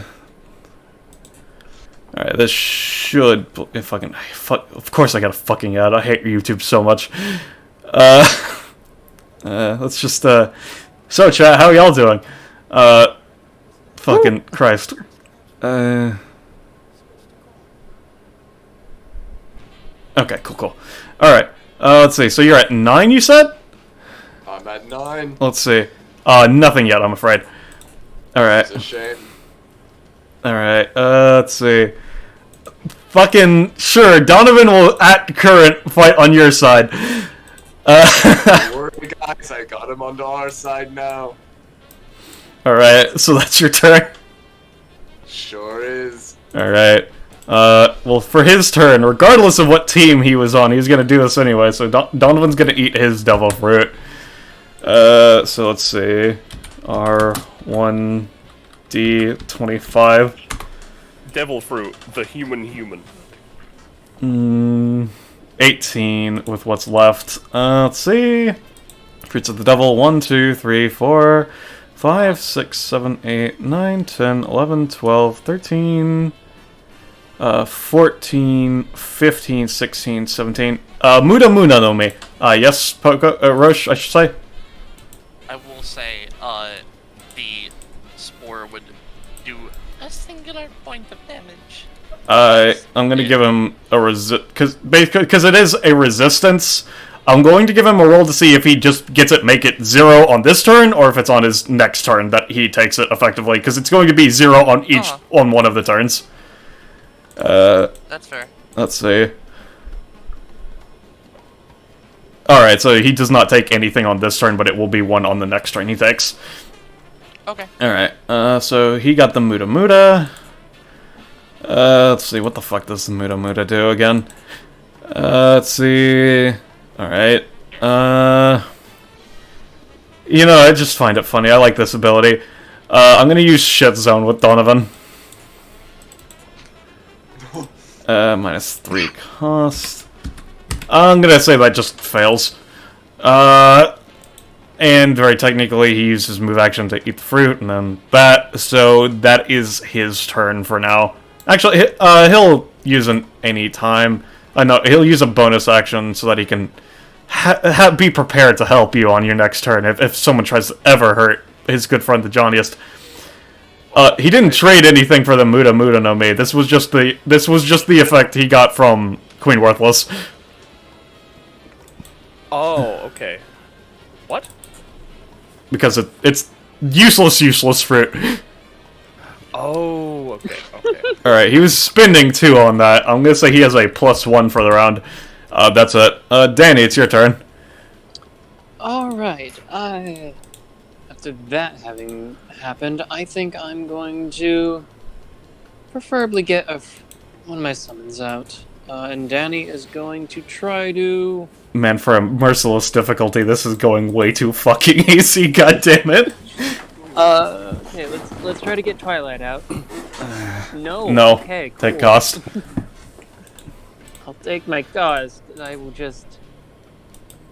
Alright, this should... fucking... of course I got a fucking ad. I hate YouTube so much. Let's just, So, chat, how y'all doing? Fucking Christ. Okay, cool. Alright, let's see. So you're at 9, you said? I'm at 9. Let's see. Nothing yet, I'm afraid. Alright. It's a shame. Alright, let's see. Fucking sure, Donovan will at current fight on your side. Don't worry, guys, I got him onto our side now. Alright, so that's your turn? Sure is. Alright. Well, for his turn, regardless of what team he was on, he's gonna do this anyway, so Donovan's gonna eat his devil fruit. So let's see. R1D25. Devil fruit, the human. 18 with what's left. Let's see. Fruits of the devil. 1, 2, 3, 4, 5, 6, 7, 8, 9, 10, 11, 12, 13, 14, 15, 16, 17. Muda Muna no me. Yes, Roche, I should say. I will say, the spore would do a singular point of damage. I'm gonna give him a because it is a resistance. I'm going to give him a roll to see if he just gets it, make it 0 on this turn, or if it's on his next turn that he takes it effectively, because it's going to be 0 on each on one of the turns. That's fair. Let's see. Alright, so he does not take anything on this turn, but it will be 1 on the next turn he takes. Okay. Alright, so he got the Muda Muda. Let's see, what the fuck does the Muda Muda do again? Let's see... Alright, you know, I just find it funny, I like this ability. I'm gonna use Shit Zone with Donovan. -3 cost. I'm gonna say that just fails. And very technically, he uses move action to eat the fruit, and then that, so that is his turn for now. Actually, he'll use an any time. No, he'll use a bonus action so that he can be prepared to help you on your next turn if someone tries to ever hurt his good friend the Johnniest. He didn't trade anything for the Muda Muda no Me. This was just the effect he got from Queen Worthless. Oh, okay. What? Because it's useless fruit. Oh, okay. Alright, he was spending 2 on that. I'm gonna say he has a +1 for the round. That's it. Danny, it's your turn. Alright, after that having happened, I think I'm going to preferably get one of my summons out. And Danny is going to try to... Man, for a merciless difficulty, this is going way too fucking easy, goddammit. Okay, let's try to get Twilight out. No. Okay, cool. Take cost. I'll take my cost. I will just...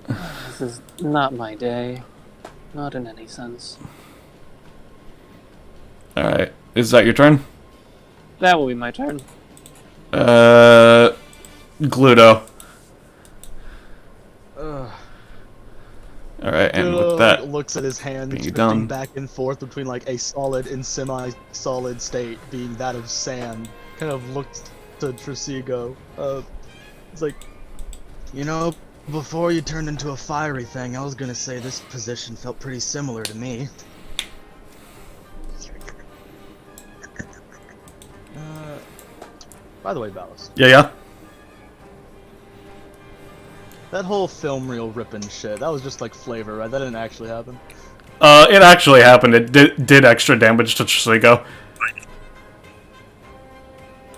This is not my day. Not in any sense. Alright, is that your turn? That will be my turn. Gluto. Alright, and with that, looks at his hand, being drifting done. back and forth between like a solid and semi-solid state, being that of sand. Kind of looks to Trisigo. It's like, you know, before you turned into a fiery thing, I was gonna say this position felt pretty similar to me. By the way, Ballas. Yeah? That whole film reel ripping shit, that was just like flavor, right? That didn't actually happen. It actually happened. It did extra damage to Trisigo.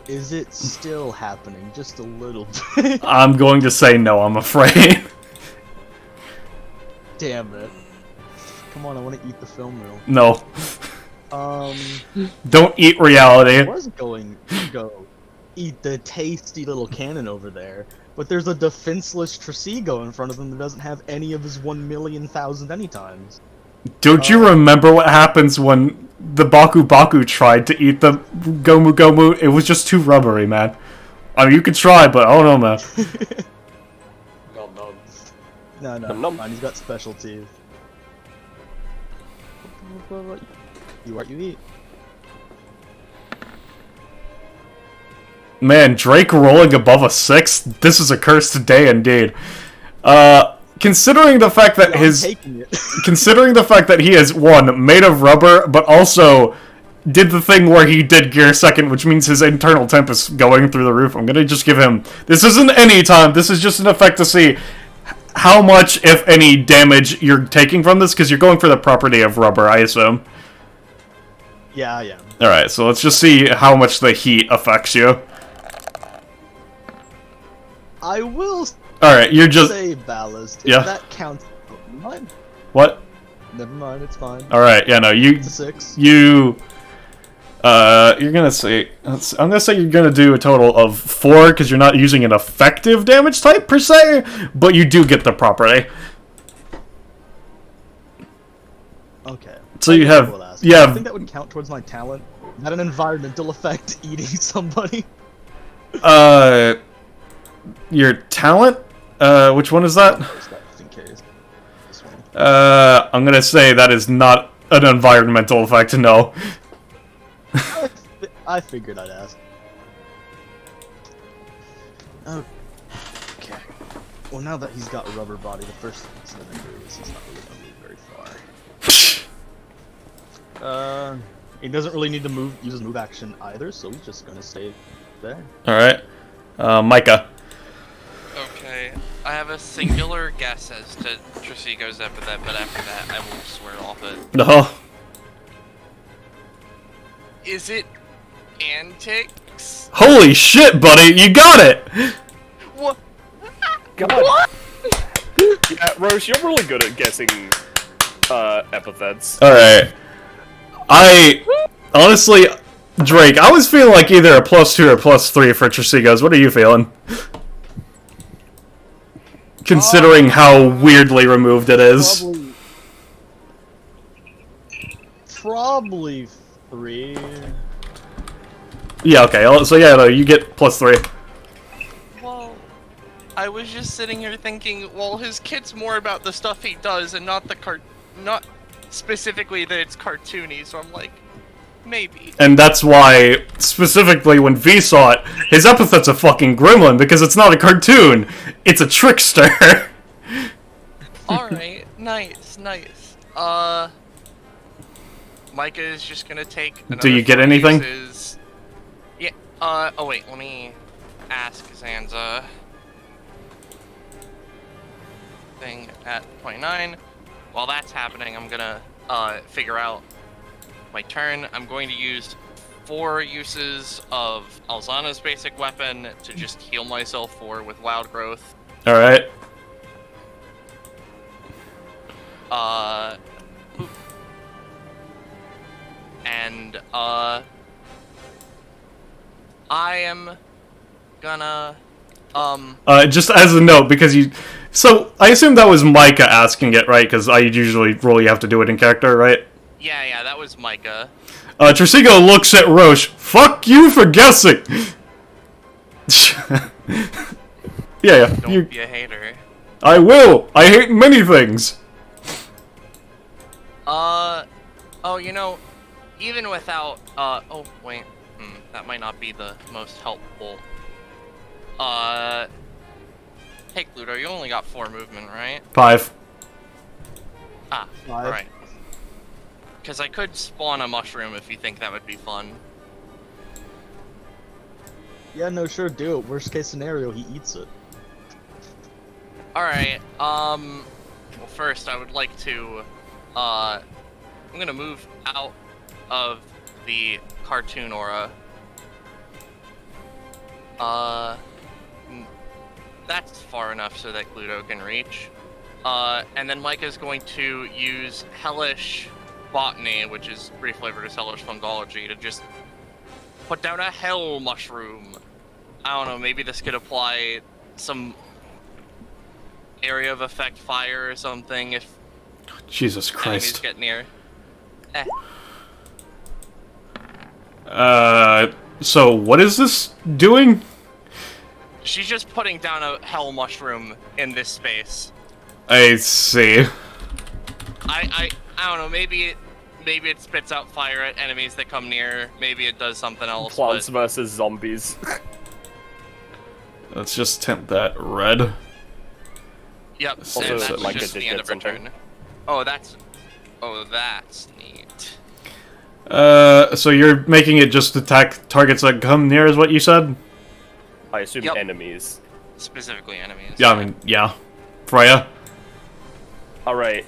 Is it still happening? Just a little bit? I'm going to say no, I'm afraid. Damn it. Come on, I want to eat the film reel. No. Don't eat I reality. was going to go eat the tasty little cannon over there, but there's a defenseless Trisigo in front of him that doesn't have any of his 1,000,000 anytimes. Don't you remember what happens when the Baku Baku tried to eat the Gomu Gomu, it was just too rubbery, man. I mean, you could try, but I don't know, man. Nom nom. No, Nom nom. fine, he's got special teeth. You what you eat. Man, Drake rolling above a 6? This is a cursed day indeed. Considering the fact that considering the fact that he is, one, made of rubber, but also did the thing where he did gear second, which means his internal temp is going through the roof. I'm gonna just give him... This isn't any time, this is just an effect to see how much, if any, damage you're taking from this, because you're going for the property of rubber, I assume. Yeah, yeah. Alright, so let's just see how much the heat affects you. I will Alright, you're just... say ballast. If Yeah. that counts. Oh, never mind. What? Never mind, it's fine. Alright, yeah, no, you... It's a 6. You're gonna say... I'm gonna say you're gonna do a total of 4, because you're not using an effective damage type, per se, but you do get the property. Okay. So you have... I Yeah, think that would count towards my talent. Is that an environmental effect, eating somebody? your talent? Which one is that? Just in case. This one. I'm gonna say that is not an environmental effect, no. I figured I'd ask. Okay. Well, now that he's got a rubber body, the first thing he's gonna do is he's not really gonna move very far. He doesn't really need to use his move action either, so he's just gonna stay there. Alright. Micah. Okay, I have a singular guess as to Trisico's epithet, but after that I will swear off it. No. Is it antics? Holy shit, buddy, you got it! What? God. What? Yeah, Roche, you're really good at guessing epithets. Alright. Honestly, Drake, I was feeling like either a +2 or +3 for Trisico's. What are you feeling? Considering how weirdly removed it is. Probably 3. Yeah, okay, so yeah, no, you get +3. Well, I was just sitting here thinking, well, his kit's more about the stuff he does and not not specifically that it's cartoony, so I'm like, maybe. And that's why, specifically when V saw it, his epithet's a fucking gremlin, because it's not a cartoon, it's a trickster. Alright, nice. Micah is just gonna take another Do you get 4 anything? uses. Yeah, oh wait, let me ask Zanza. Thing at 29. While that's happening, I'm gonna, figure out my turn. I'm going to use 4 uses of Alzana's basic weapon to just heal myself with Wild Growth. Alright. And, I am gonna, just as a note, because you... So, I assume that was Micah asking it, right? Because I usually roll you have to do it in character, right? yeah, that was Micah. Trisico looks at Roche. Fuck you for guessing! yeah. Don't be a hater. I will! I hate many things! Oh, you know, even without, oh, wait, that might not be the most helpful. Hey, Pluto, you only got 4 movement, right? 5. Ah, 5. alright. Because I could spawn a mushroom if you think that would be fun. Yeah, no, sure, do it. Worst case scenario, he eats it. Alright, well, first I would like to, I'm gonna move out of the cartoon aura. That's far enough so that Gluto can reach. And then Micah's going to use Hellish Botany, which is reflavored as Hellish Fungology, to just put down a Hell Mushroom. I don't know, maybe this could apply some area of effect fire or something if Jesus enemies Christ. get near. So what is this doing? She's just putting down a hell mushroom in this space. I see. I don't know, maybe it spits out fire at enemies that come near, maybe it does something else. Plants versus zombies. Let's just tint that red. Yep, Also, and that's Micah just did the end get of her something. turn. Oh, that's neat. So you're making it just attack targets that come near, is what you said? I assume Yep. enemies. Specifically enemies. Yeah, I mean, yeah. Freya? Alright.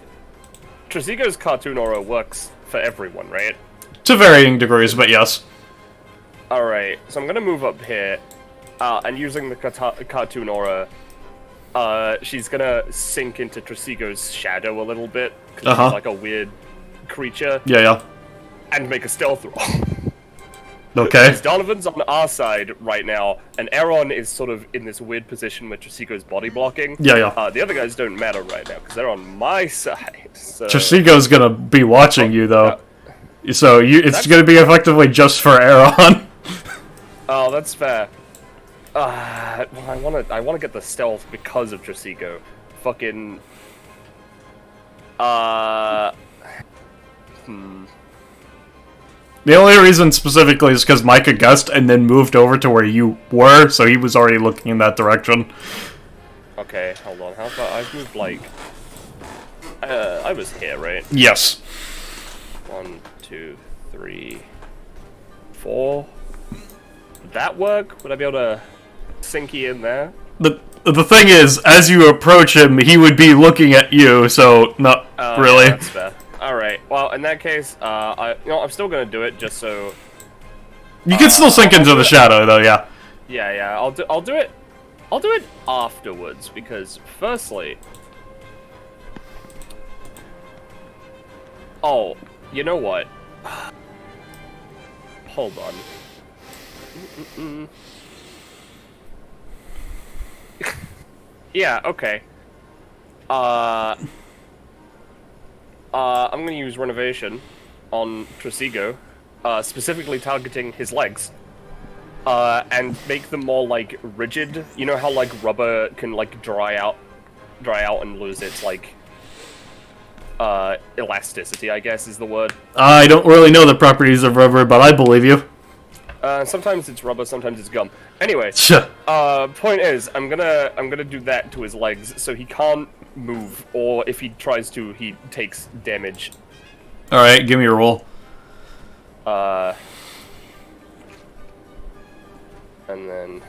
Trisigo's cartoon aura works for everyone, right? To varying degrees, but yes. Alright, so I'm gonna move up here, and using the cartoon aura, she's gonna sink into Trisigo's shadow a little bit, because he's like a weird creature, Yeah. and make a stealth roll. Okay. Because Donovan's on our side right now, and Aaron is sort of in this weird position with Trisigo's body blocking. Yeah. The other guys don't matter right now, because they're on my side, so... Trisigo's gonna be watching you, though. So it's gonna be effectively just for Aaron. Oh, that's fair. Well, I wanna get the stealth because of Trisigo. Fucking... The only reason specifically is because Micah guessed and then moved over to where you were, so he was already looking in that direction. Okay, hold on. How far? I've moved, like... I was here, right? Yes. 1, 2, 3, 4. Would that work? Would I be able to sinky in there? The thing is, as you approach him, he would be looking at you, so not really. Yeah, that's fair. Alright, well, in that case, I'm still gonna do it just so... You can still sink into the shadow, though, yeah. Yeah, I'll do it afterwards, because firstly... Oh, you know what? Hold on. Yeah, okay. I'm gonna use Renovation on Trisigo, specifically targeting his legs, and make them more, like, rigid. You know how, like, rubber can, like, dry out and lose its, like, elasticity, I guess is the word. I don't really know the properties of rubber, but I believe you. Sometimes it's rubber, sometimes it's gum. Anyway, Sure. point is, I'm gonna do that to his legs, so he can't move, or if he tries to, he takes damage. Alright, give me a roll. And then...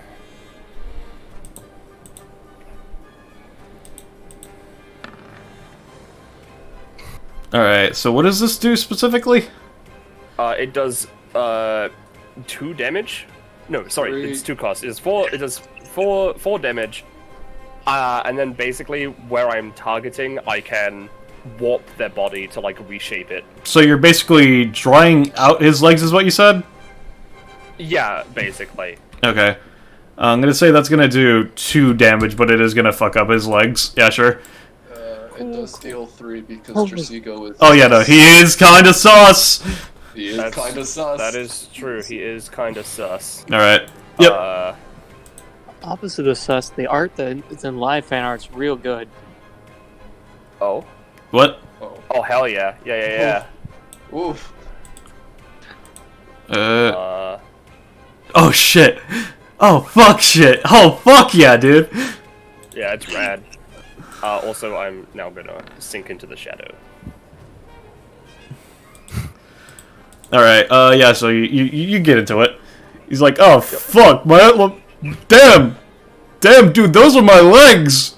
Alright, so what does this do specifically? It does, 2 damage? No, sorry, 3. it's 2 costs. It does 4 damage. And then basically, where I'm targeting, I can warp their body to, like, reshape it. So you're basically drying out his legs, is what you said? Yeah, basically. Okay. I'm gonna say that's gonna do 2 damage, but it is gonna fuck up his legs. Yeah, sure. It does deal 3 because Trisigo is... Oh yeah, no, he is kinda sus! He is kinda sus. That is true, he is kinda sus. Alright. Yep. Opposite of sus, the art that is in live fan art's real good. Oh? What? Oh, hell yeah. Yeah. Oof. Oh shit. Oh fuck shit. Oh fuck yeah, dude. Yeah, it's rad. Also, I'm now gonna sink into the shadow. Alright, yeah, so you get into it. He's like, oh fuck, damn, dude, those are my legs!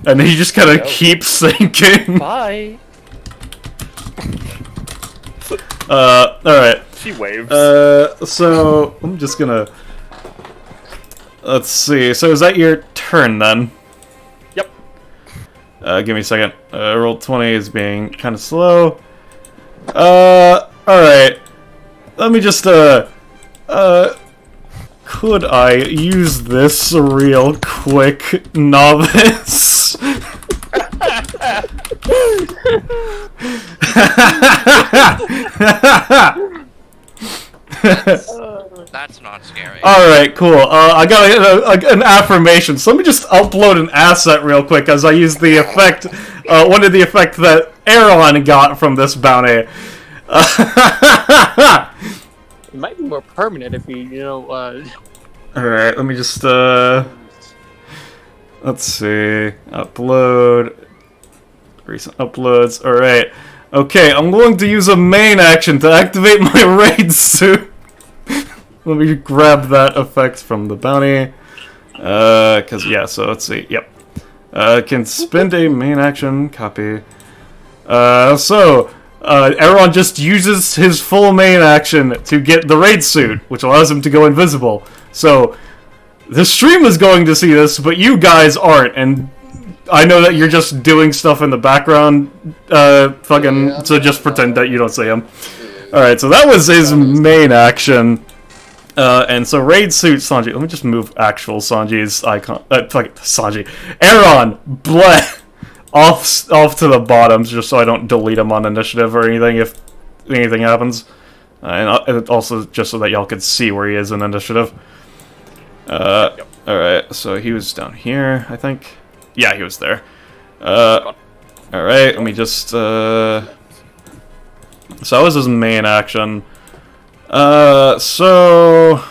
And he just kinda keeps sinking. Bye! Alright. She waves. So, I'm just gonna... Let's see, so is that your turn then? Yep. Give me a second. Roll 20 is being kinda slow. Alright. Let me just, could I use this real quick, novice? That's not scary. Alright, cool. I got an affirmation. So let me just upload an asset real quick as I use the effect, one of the effects that Aaron got from this bounty. It might be more permanent if you know, Alright, let me just, let's see. Upload. Recent uploads. Alright. Okay, I'm going to use a main action to activate my raid suit. Let me grab that effect from the bounty. So let's see. Yep. Can spend a main action. Copy. Aaron just uses his full main action to get the raid suit, which allows him to go invisible. So, the stream is going to see this, but you guys aren't, and I know that you're just doing stuff in the background, so just pretend that you don't see him. Alright, so that was his main action. And so raid suit Sanji. Let me just move actual Sanji's icon. Sanji. Aaron, bleh, off to the bottom, just so I don't delete him on initiative or anything if anything happens. And also just so that y'all could see where he is in initiative. Alright, so he was down here, I think. Yeah, he was there. Alright, let me just, so that was his main action. So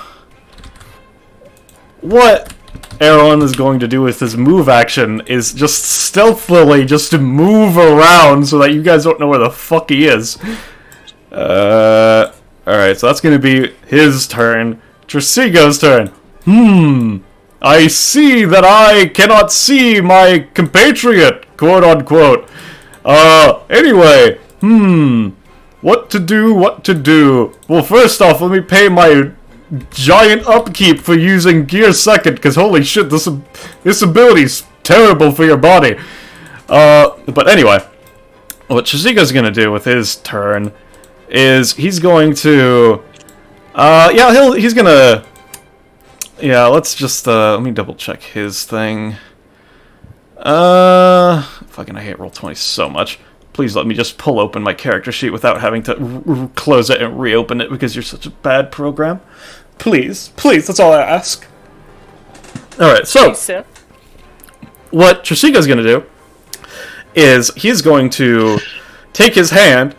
what Aaron is going to do with his move action is just stealthily just to move around so that you guys don't know where the fuck he is. Alright, so that's gonna be his turn. Tresigo's turn. I see that I cannot see my compatriot, quote unquote. Anyway, what to do? Well, first off, let me pay my giant upkeep for using Gear Second, because holy shit, this ability's terrible for your body. But anyway, what Tresigo's gonna do with his turn is he's going to, he's gonna, let's just, let me double check his thing. Fucking I hate Roll20 so much. Please let me just pull open my character sheet without having to close it and reopen it because you're such a bad program. Please, that's all I ask. Alright, so, what Tresigo's gonna do is he's going to take his hand,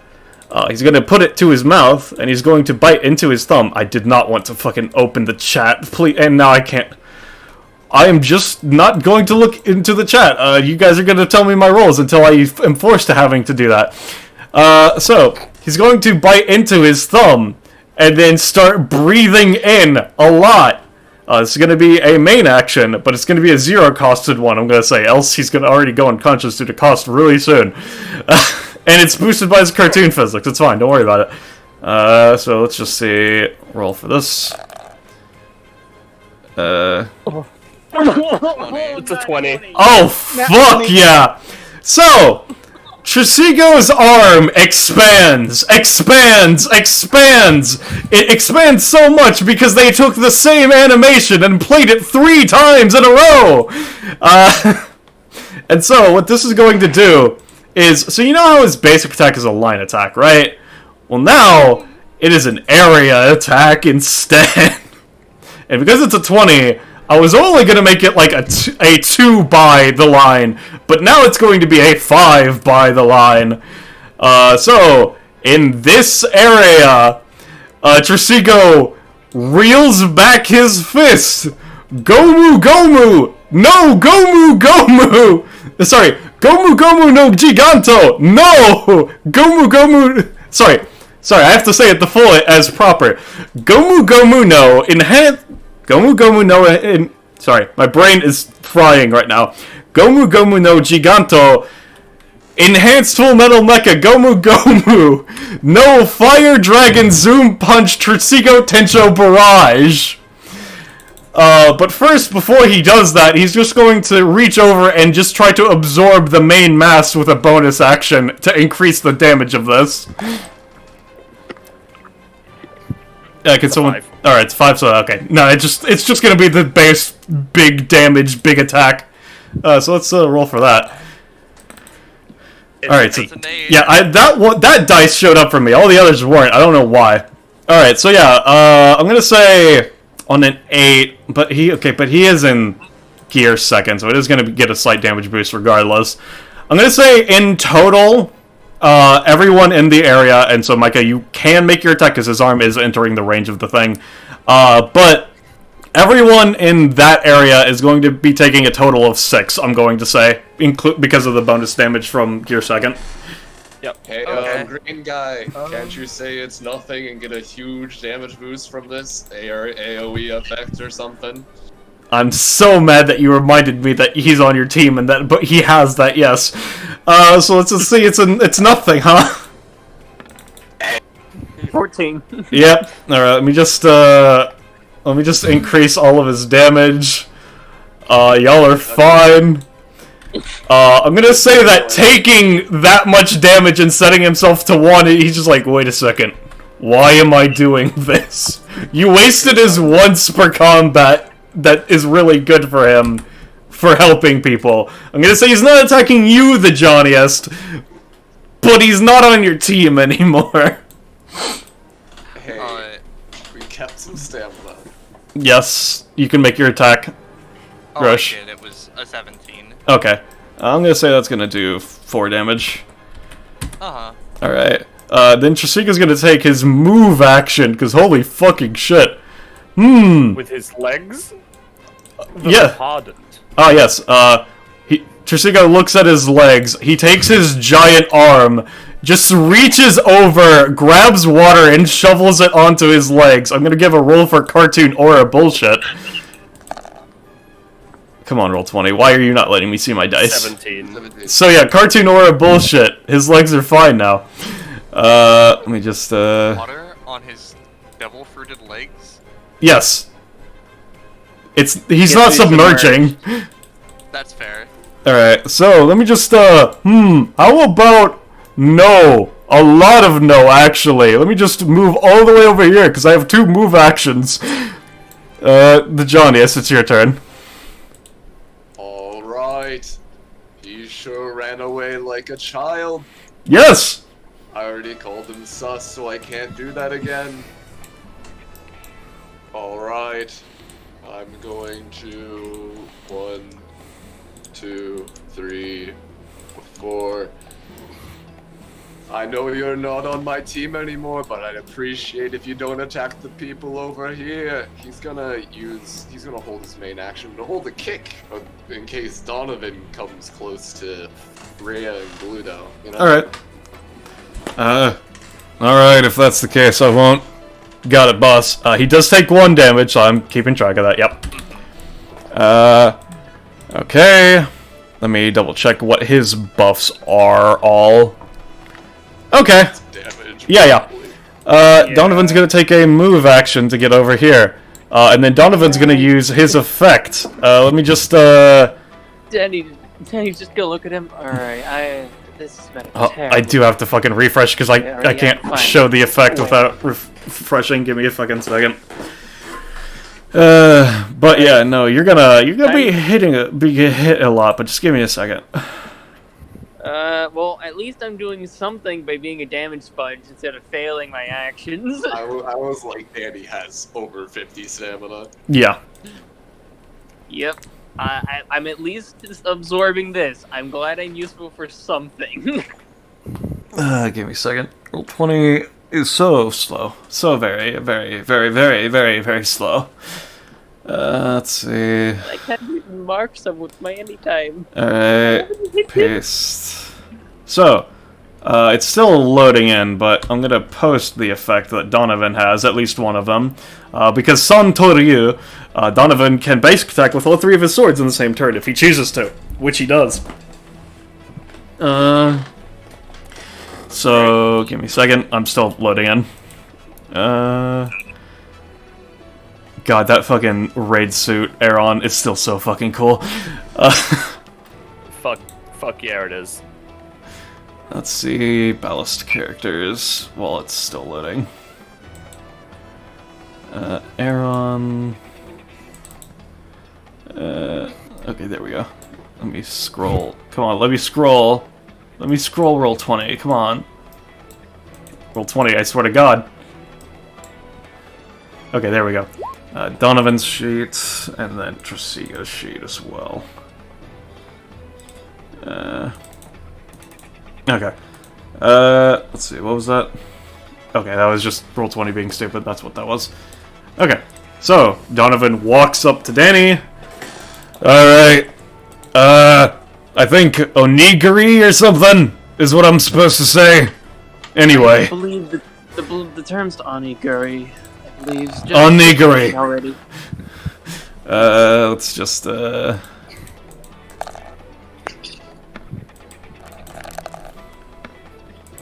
he's going to put it to his mouth, and he's going to bite into his thumb. I did not want to fucking open the chat, please, and now I can't. I am just not going to look into the chat. You guys are going to tell me my rolls until I am forced to having to do that. So, he's going to bite into his thumb, and then start breathing in a lot. This is going to be a main action, but it's going to be a 0-costed one, I'm going to say, else he's going to already go unconscious due to cost really soon. And it's boosted by his cartoon physics, it's fine, don't worry about it. So let's just see, roll for this. It's a 20. Oh, fuck yeah! So, Tresigo's arm expands! It expands so much because they took the same animation and played it 3 times in a row! And so, what this is going to do is, so you know how his basic attack is a line attack, right? Well now, it is an area attack instead. And because it's a 20, I was only going to make it like a 2 by the line, but now it's going to be a 5 by the line. So, in this area, Tresigo reels back his fist. Gomu Gomu! No! Gomu Gomu! Sorry, Gomu Gomu no Giganto! No! Gomu Gomu... Sorry, I have to say it the full as proper. Gomu Gomu no enhance... Gomu Gomu no... Sorry, my brain is frying right now. Gomu Gomu no Giganto... Enhanced Full Metal Mecha Gomu Gomu! No Fire Dragon Zoom Punch Tresigo Tencho Barrage! But first, before he does that, he's just going to reach over and just try to absorb the main mass with a bonus action to increase the damage of this. Yeah, can someone... Alright, it's 5, so okay. No, it's just gonna be the base big damage, big attack. So let's roll for that. Alright, so... Yeah, that dice showed up for me. All the others weren't. I don't know why. Alright, so yeah, I'm gonna say on an 8, but he is in gear second, so it is gonna get a slight damage boost regardless. I'm gonna say in total, everyone in the area, and so Micah, you can make your attack because his arm is entering the range of the thing, but everyone in that area is going to be taking a total of 6, I'm going to say, because of the bonus damage from gear second. Yep. Hey, Okay. green guy, can't you say it's nothing and get a huge damage boost from this AoE effect or something? I'm so mad that you reminded me that he's on your team, and that, but he has that, yes. So let's just see, it's nothing, huh? 14. Yep. Alright, let me just increase all of his damage. Y'all are fine. I'm gonna say that taking that much damage and setting himself to 1, he's just like, wait a second. Why am I doing this? You wasted his once per combat that is really good for him for helping people. I'm gonna say he's not attacking you, the Johnniest, but he's not on your team anymore. Hey, we kept some stamina. Yes, you can make your attack. Oh, Rush. I did. It was a 17. Okay. I'm gonna say that's gonna do 4 damage. Uh-huh. Alright. Then Trishika's gonna take his move action, because holy fucking shit. With his legs? Yeah. Pardoned. Oh, yes. Trishika looks at his legs, he takes his giant arm, just reaches over, grabs water, and shovels it onto his legs. I'm gonna give a roll for cartoon aura bullshit. Come on, roll 20. Why are you not letting me see my dice? 17. So yeah, cartoon aura bullshit. His legs are fine now. Let me just, Water on his devil-fruited legs? Yes. He's not submerging. That's fair. Alright, so let me just, how about no? A lot of no, actually. Let me just move all the way over here, because I have 2 move actions. The Johnniest, it's your turn. Alright. He sure ran away like a child. Yes! I already called him sus, so I can't do that again. Alright. I'm going to 1, 2, 3, 4. I know you're not on my team anymore, but I'd appreciate if you don't attack the people over here. He's gonna hold his main action to hold a kick in case Donovan comes close to Rhea and Gludo, you know? Alright, if that's the case, I won't. Got it, boss. He does take 1 damage, so I'm keeping track of that, yep. Okay. Let me double check what his buffs are all. Okay. Damage. Yeah. Donovan's gonna take a move action to get over here. And then Donovan's gonna use his effect. Let me just, Danny, just go look at him. Alright, this has been terrible. I do have to fucking refresh, because I can't show the effect without refreshing. Give me a fucking second. But yeah, no, you're gonna be hit a lot, but just give me a second. Well, at least I'm doing something by being a damage sponge instead of failing my actions. I was like, Danny has over 50 stamina. Yeah. Yep. I'm at least absorbing this. I'm glad I'm useful for something. Give me a second. Roll 20 is so slow. So very, very, very, very, very, very slow. Let's see. I can't mark some with my anytime. Alright. Paste. So, it's still loading in, but I'm gonna post the effect that Donovan has, at least one of them. Because Santoryu, Donovan can basic attack with all 3 of his swords in the same turn if he chooses to, which he does. So, give me a second. I'm still loading in. God, that fucking raid suit, Aaron, is still so fucking cool. Fuck yeah, it is. Let's see, ballast characters, while it's still loading. Aaron... okay, there we go. Let me scroll. Come on, let me scroll. Let me scroll roll 20, come on. Roll 20, I swear to God. Okay, there we go. Donovan's sheet, and then Trasiga's sheet as well. Okay. Let's see, what was that? Okay, that was just Roll20 being stupid, that's what that was. Okay, so, Donovan walks up to Danny. Alright. I think onigiri or something is what I'm supposed to say. Anyway. I believe the term's onigiri. I believe just onigiri. Already. Let's just,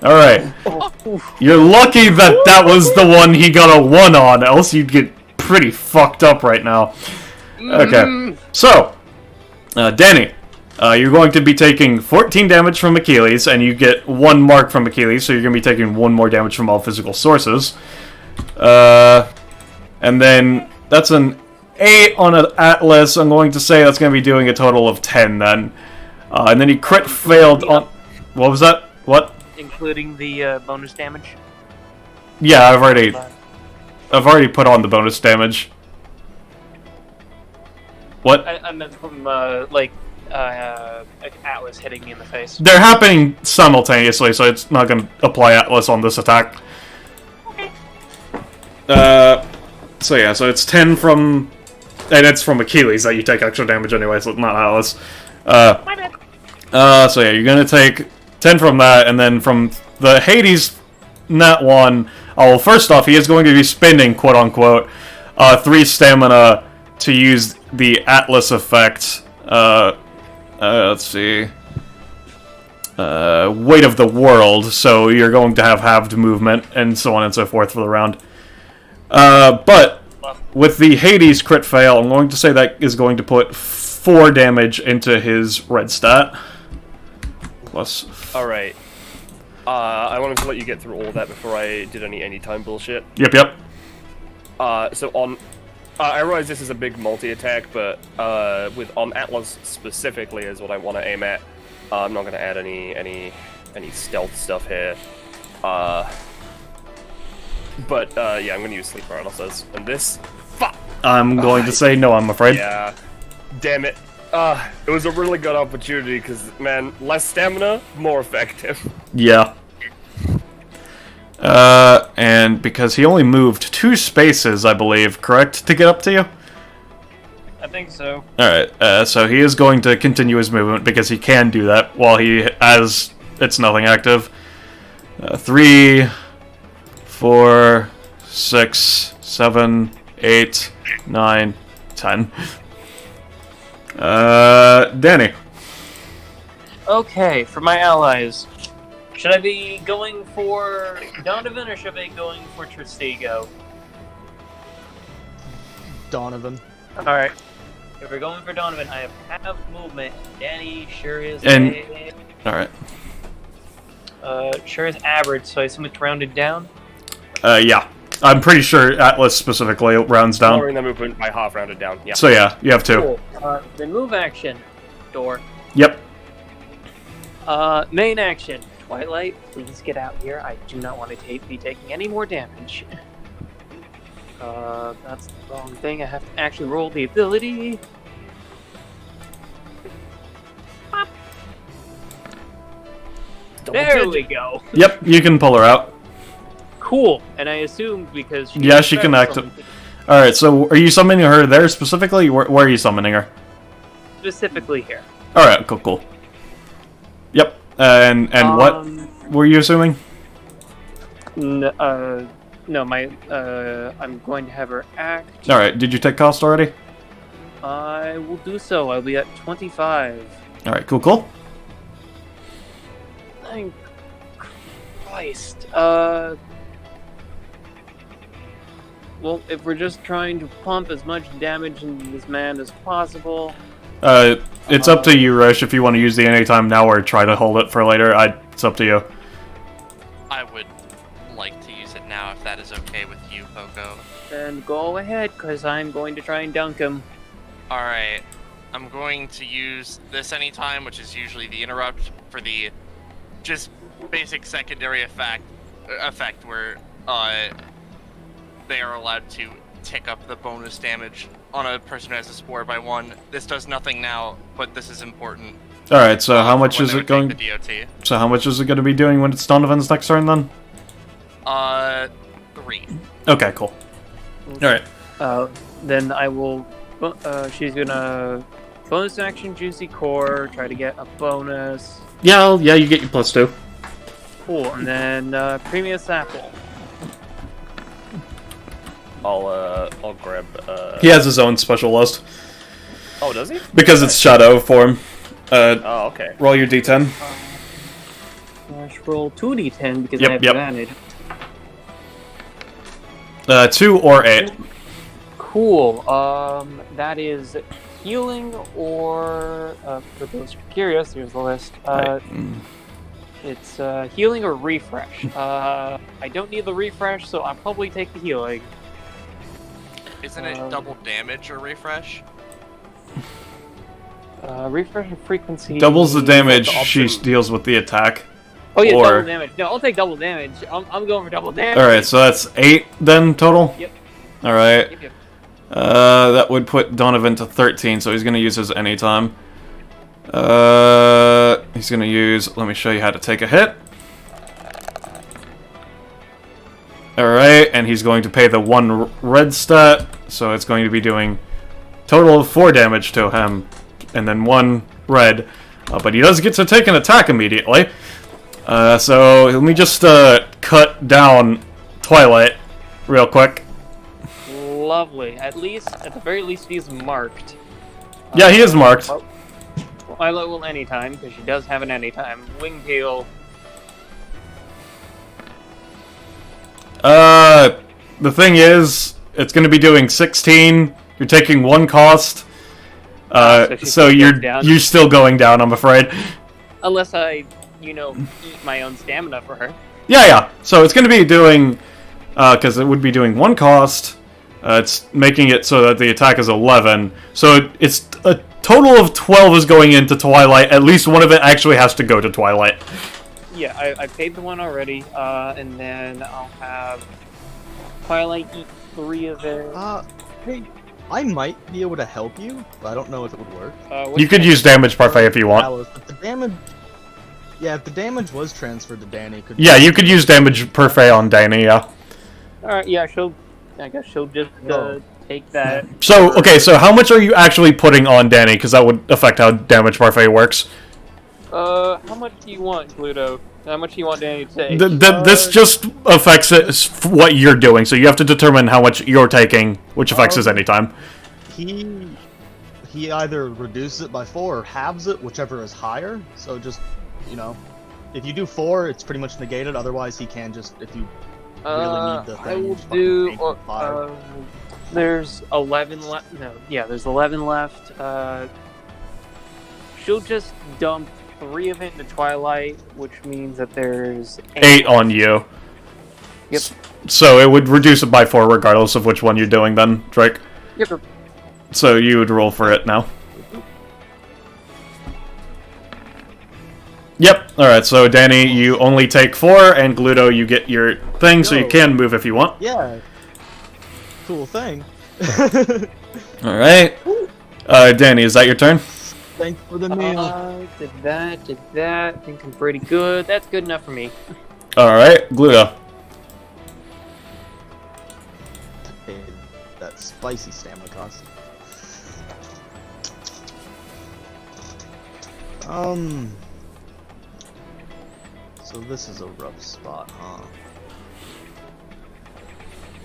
Alright. You're lucky that that was the one he got a 1 on, else you'd get pretty fucked up right now. Okay. So, Danny, you're going to be taking 14 damage from Achilles, and you get 1 mark from Achilles, so you're going to be taking 1 more damage from all physical sources. And then, that's an 8 on an Atlas. I'm going to say that's going to be doing a total of 10 then. And then he crit failed on... What was that? What? Including the bonus damage? Yeah, I've already put on the bonus damage. What? I meant from, Atlas hitting me in the face. They're happening simultaneously, so it's not going to apply Atlas on this attack. Okay. So yeah, so it's 10 from... And it's from Achilles that you take extra damage anyway, so it's not Atlas. My bad. So yeah, you're going to take 10 from that, and then from the Hades nat 1... Oh, first off, he is going to be spending, quote-unquote, 3 stamina to use the Atlas effect. Let's see. Weight of the world, so you're going to have halved movement, and so on and so forth for the round. But with the Hades crit fail, I'm going to say that is going to put 4 damage into his red stat. Plus... Alright. I wanted to let you get through all that before I did any time bullshit. Yep. So on... I realize this is a big multi-attack, but on Atlas specifically is what I want to aim at. I'm not going to add any stealth stuff here. Yeah, I'm going to use sleep paralysis. And this... Fuck! I'm going to say no, I'm afraid. Yeah. Damn it. It was a really good opportunity, because, man, less stamina, more effective. Yeah. And because he only moved 2 spaces, I believe, correct, to get up to you? I think so. Alright, so he is going to continue his movement, because he can do that while he has It's Nothing active. 3, 4, 6, 7, 8, 9, 10. Danny. Okay, for my allies, should I be going for Donovan or should I be going for Tristigo? Donovan. Alright. If we're going for Donovan, I have half movement. Danny sure is Alright. Sure is average, so I assume it's rounded down? Yeah. I'm pretty sure Atlas specifically rounds down. Lowering the movement by half rounded down, yeah. So yeah, you have 2. Cool. The move action, door. Yep. Main action, Twilight, please get out here. I do not want to be taking any more damage. That's the wrong thing. I have to actually roll the ability. Pop. There we go. Yep, you can pull her out. Cool. And I assumed because she yeah, she can act. Alright, so are you summoning her there specifically? Where are you summoning her? Specifically here. Alright, cool. Yep. And what were you assuming? No, I'm going to have her act. Alright, did you take cost already? I will do so. I'll be at 25. Alright, cool. Thank Christ. Well, if we're just trying to pump as much damage into this man as possible... It's up to you, Rush, if you want to use the anytime now or try to hold it for later. It's up to you. I would like to use it now if that is okay with you, Poco. Then go ahead, because I'm going to try and dunk him. Alright, I'm going to use this anytime, which is usually the interrupt, for the just basic secondary effect where they are allowed to tick up the bonus damage on a person who has a spore by 1. This does nothing now, but this is important. All right. So how much is it going? The DOT. So how much is it going to be doing when it's Donovan's next turn then? 3. Okay. Cool. All right. Then I will. She's gonna bonus action Juicy Core. Try to get a bonus. Yeah. Yeah. You get your +2. Cool. And then Premium Apple. I'll grab. He has his own special list. Oh, does he? Because it's Shadow form. Oh, okay. Roll your D10. Roll 2d10 because Yep, I have yep. advantage. 2 or 8. Cool. That is healing or for those who are curious, here's the list. It's healing or refresh. I don't need the refresh, so I'll probably take the healing. Isn't it double damage or refresh? Refresh and frequency. Doubles the damage she deals with the attack. Oh yeah, or... double damage. No, I'll take double damage. I'm going for double damage. Alright, so that's 8 then total? Yep. Alright. Yep. That would put Donovan to 13, so he's going to use his anytime. He's going to use... Let me show you how to take a hit. Alright, and he's going to pay the 1 red stat, so it's going to be doing total of 4 damage to him, and then 1 red. But he does get to take an attack immediately. So let me just cut down Twilight real quick. Lovely. At the very least, he's marked. Yeah, he is marked. Twilight will anytime, because she does have an anytime. Wing Peel. The thing is, it's going to be doing 16. You're taking 1 cost. So you're still going down, I'm afraid. Unless I, eat my own stamina for her. Yeah. So it's going to be doing, because it would be doing 1 cost. It's making it so that the attack is 11. So it's a total of 12 is going into Twilight. At least one of it actually has to go to Twilight. Yeah, I paid the 1 already, and then I'll have Twilight eat 3 of it. Hey, I might be able to help you, but I don't know if it would work. You could use damage parfait if you want. If the damage was transferred to Danny, yeah, you could use damage parfait on Danny, yeah. Alright, yeah, I guess she'll just take that. So, okay, so how much are you actually putting on Danny? Because that would affect how damage parfait works. How much do you want, Pluto? How much do you want Danny to take? This just affects what you're doing, so you have to determine how much you're taking, which affects his anytime. He either reduces it by 4 or halves it, whichever is higher. So just, if you do 4, it's pretty much negated. Otherwise, he can just, if you really need the thing, I will just do. 5. There's 11 left. No, yeah, there's 11 left. She'll just dump 3 of it into Twilight, which means that there's 8 on you. Yep. So it would reduce it by 4 regardless of which one you're doing then, Drake? Yep. So you would roll for it now. Yep, alright, so Danny, you only take 4, and Gluto, you get your thing, so you can move if you want. Yeah. Cool thing. Alright. Danny, is that your turn? Thanks for the meal. Did that. I think I'm pretty good. That's good enough for me. Alright, Gluto. That spicy stamina cost. So this is a rough spot, huh?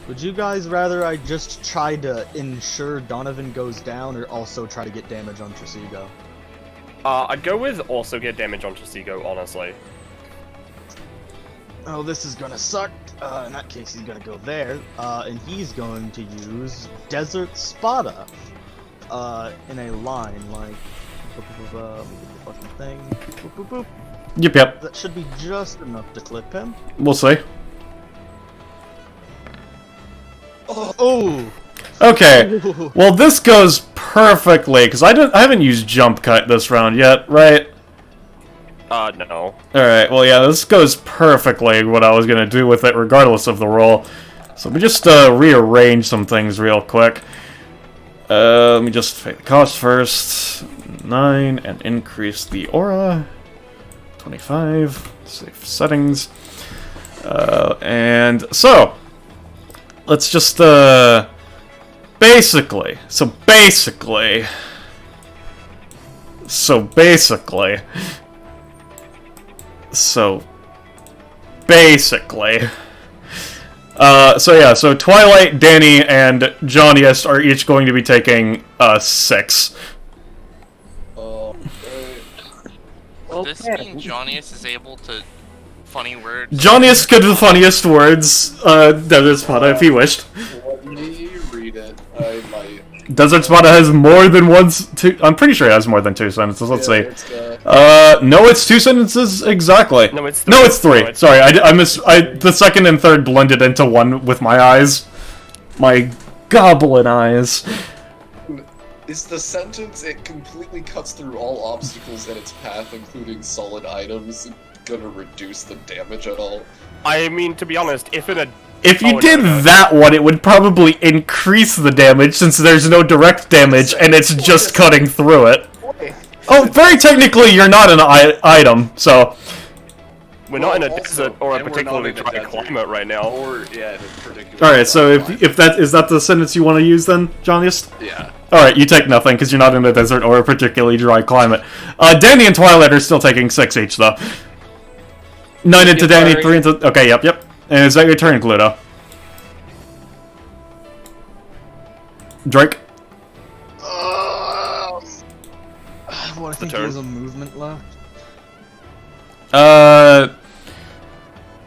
Would you guys rather I just try to ensure Donovan goes down, or also try to get damage on Tresigo? I'd go with also get damage on Tresigo, honestly. Oh, this is gonna suck. In that case, he's gonna go there, and he's going to use Desert Spada, in a line, like, let me get the fucking thing, boop, boop, boop. Yep. That should be just enough to clip him. We'll see. Oh! Okay, well this goes perfectly, because I haven't used jump cut this round yet, right? No. Alright, well yeah, this goes perfectly what I was going to do with it regardless of the roll. So let me just rearrange some things real quick. Let me just fade the cost first. 9, and increase the aura. 25. Save settings. And so, let's just, basically, so Twilight, Danny, and Johnniest are each going to be taking 6. Does this mean Johnniest is able to funny words? Johnniest could the funniest words, Desert Spada, if he wished. Let me read it. I might. Desert Spada has more than two. I'm pretty sure it has more than 2 sentences. Let's see. No, it's 2 sentences exactly. No, it's 3. No, it's 3. Sorry, the second and third blended into one with my eyes. My goblin eyes. Is the sentence, it completely cuts through all obstacles in its path, including solid items, gonna reduce the damage at all? I mean, to be honest, if you did that one, it would probably increase the damage, since there's no direct damage, and it's just cutting through it. Oh, very technically, you're not an item, so... We're not in a desert or a particularly dry climate right now. Alright, so if that is that the sentence you want to use then, Johnniest? Yeah. Alright, you take nothing, because you're not in a desert or a particularly dry climate. Danny and Twilight are still taking 6 each, though. 9 into Danny, 3 into... Okay, yep. And is that your turn, Gluto? Drake? I think there was a movement left.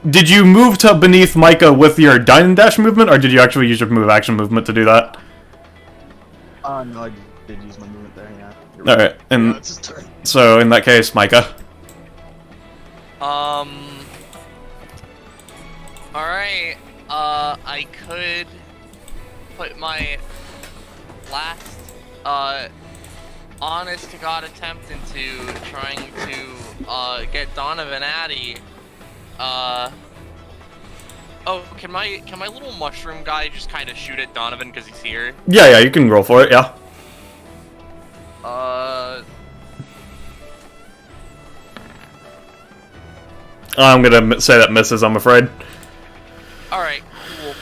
Did you move to beneath Micah with your dine and dash movement, or did you actually use your move action movement to do that? No, I did use my movement there, yeah. Alright, and it's his turn. So in that case, Micah. Alright, I could put my last, honest to God attempt into trying to, get Donovan Addy. Oh, can my little mushroom guy just kind of shoot at Donovan because he's here? Yeah, you can roll for it, yeah. I'm gonna say that misses, I'm afraid. Alright, cool.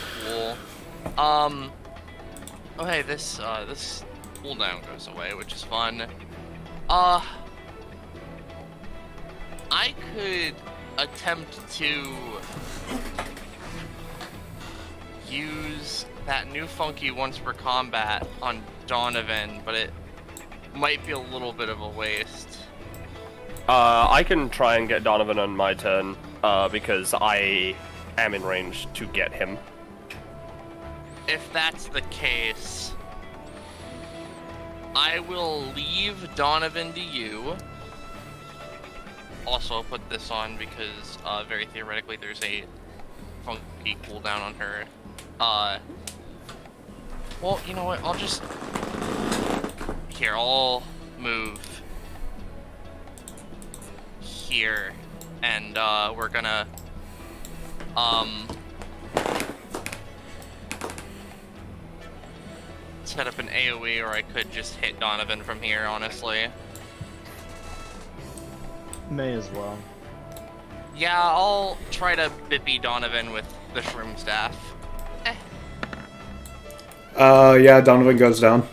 Okay, this cooldown goes away, which is fun. I could attempt to use that new funky once per combat on Donovan, but it might be a little bit of a waste. I can try and get Donovan on my turn, because I am in range to get him. If that's the case, I will leave Donovan to you. Also, I'll put this on because, very theoretically, there's a funky cooldown on her. Well, you know what, I'll just... Here, I'll move here, and, we're gonna, set up an AoE, or I could just hit Donovan from here, honestly. May as well. Yeah, I'll try to bippy Donovan with the shroom staff. Yeah, Donovan goes down.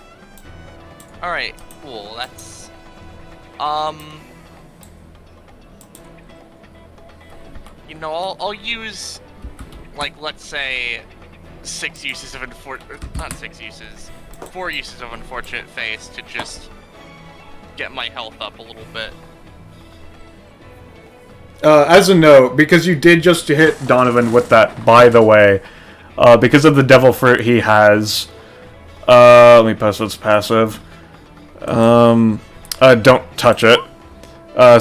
Alright, cool, that's... You know, I'll use, like, let's say, 4 uses of Unfortunate Face to just get my health up a little bit. As a note, because you did just hit Donovan with that, by the way, because of the Devil Fruit he has, let me post what's passive. Don't touch it.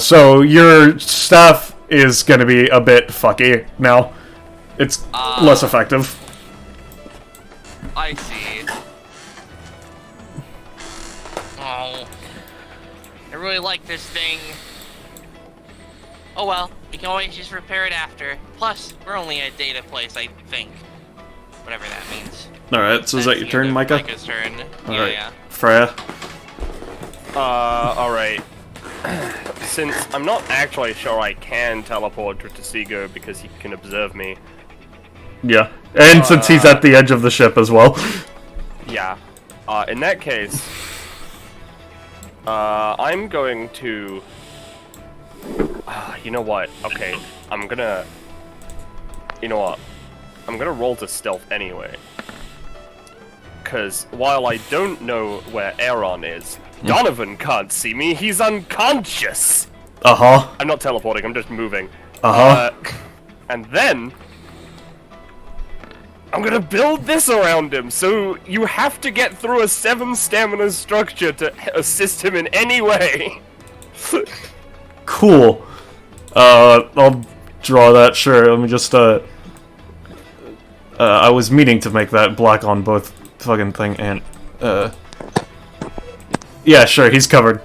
So your staff is gonna be a bit fucky now. It's less effective. I see. Oh. I really like this thing. Oh well, we can always just repair it after. Plus, we're only a data place, I think. whatever that means. Alright, so is that your turn, Micah? Micah's turn. Alright. Yeah. Freya? Alright. Since I'm not actually sure I can teleport to Tsugo because he can observe me. Yeah. And since he's at the edge of the ship as well. Yeah. In that case, I'm going to... you know what? Okay, I'm gonna... You know what? I'm gonna roll to stealth anyway. Because while I don't know where Aaron is, Donovan can't see me, he's unconscious! Uh-huh. I'm not teleporting, I'm just moving. Uh-huh. And then... I'm gonna build this around him, so you have to get through a 7 stamina structure to assist him in any way! Cool. I'll draw that, sure. Let me just, I was meaning to make that black on both fucking thing and, yeah, sure, he's covered.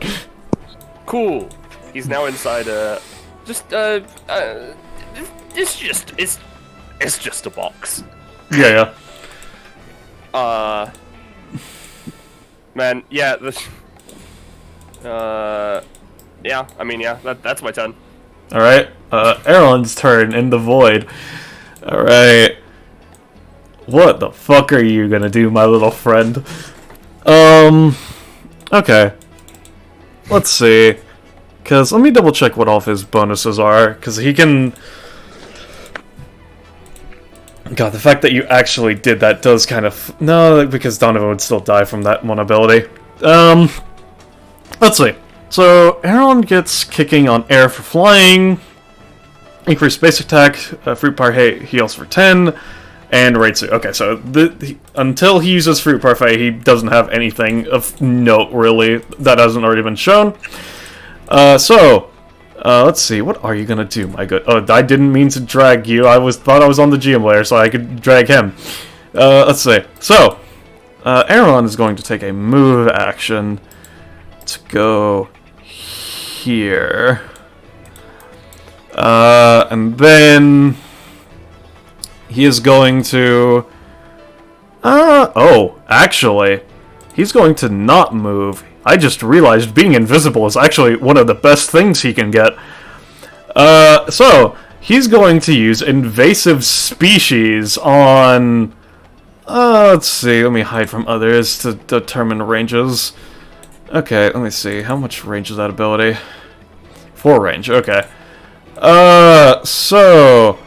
Cool. He's now inside, it's just a box. Yeah. Man, yeah, yeah, I mean, yeah, that's my turn. Alright, Aaron's turn in the void. Alright. What the fuck are you gonna do, my little friend? Okay. Let's see. Cause, let me double check what all of his bonuses are, cause he can... God, the fact that you actually did that does kind of... No, because Donovan would still die from that one ability. Let's see. So, Aaron gets kicking on air for flying, increased base attack, fruit parfait heals for 10, and Raitsu. Okay, so until he uses fruit parfait, he doesn't have anything of note, really, that hasn't already been shown. Let's see, what are you gonna do, my good... Oh, I didn't mean to drag you, thought I was on the GM layer, so I could drag him. Let's see. So, Aaron is going to take a move action to go here. And then... he is going to... oh, actually, he's going to not move. I just realized being invisible is actually one of the best things he can get. So, he's going to use invasive species on... let's see, let me hide from others to determine ranges. Okay, let me see, how much range is that ability? 4 range, okay. So...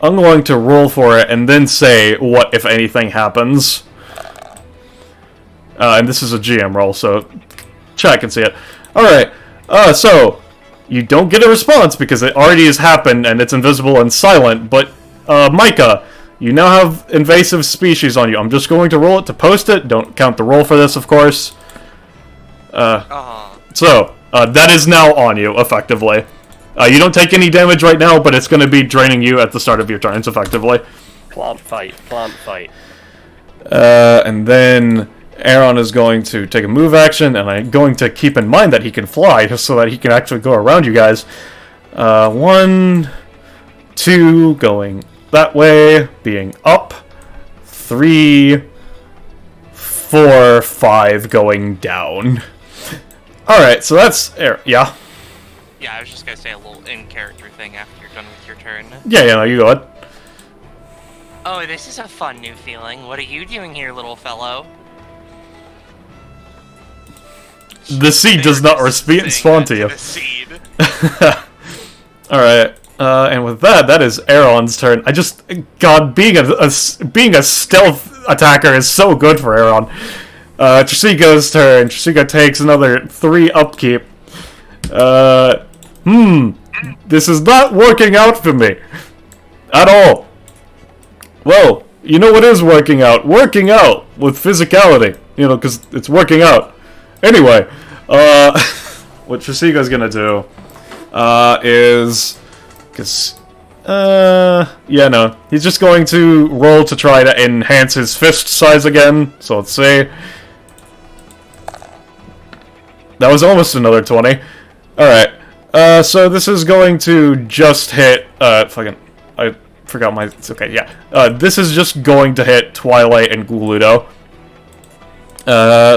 I'm going to roll for it and then say what, if anything, happens. And this is a GM roll, so chat can see it. Alright, so, you don't get a response because it already has happened and it's invisible and silent, but, Micah, you now have invasive species on you. I'm just going to roll it to post it. Don't count the roll for this, of course. So, that is now on you, effectively. You don't take any damage right now, but it's going to be draining you at the start of your turns, effectively. Plant fight, plant fight. And then Aaron is going to take a move action, and I'm going to keep in mind that he can fly, so that he can actually go around you guys. 1, 2, going that way, being up. 3, 4, 5, going down. Alright, so that's... yeah? Yeah, I was just gonna say a little in-character thing after you're done with your turn. Yeah, no, you go ahead. Oh, this is a fun new feeling. What are you doing here, little fellow? The seed does not spawn to you. The seed. Alright, and with that is Aaron's turn. God, being a stealth attacker is so good for Aaron. Trisigo's turn. Trisigo takes another 3 upkeep. This is not working out for me. At all. Well, you know what is working out? Working out with physicality. You know, because it's working out. Anyway, what Trisigo's gonna do, is... yeah, no. He's just going to roll to try to enhance his fist size again. So let's see. That was almost another 20. Alright. So this is going to just hit, forgot my... It's okay, yeah. This is just going to hit Twilight and Gluto.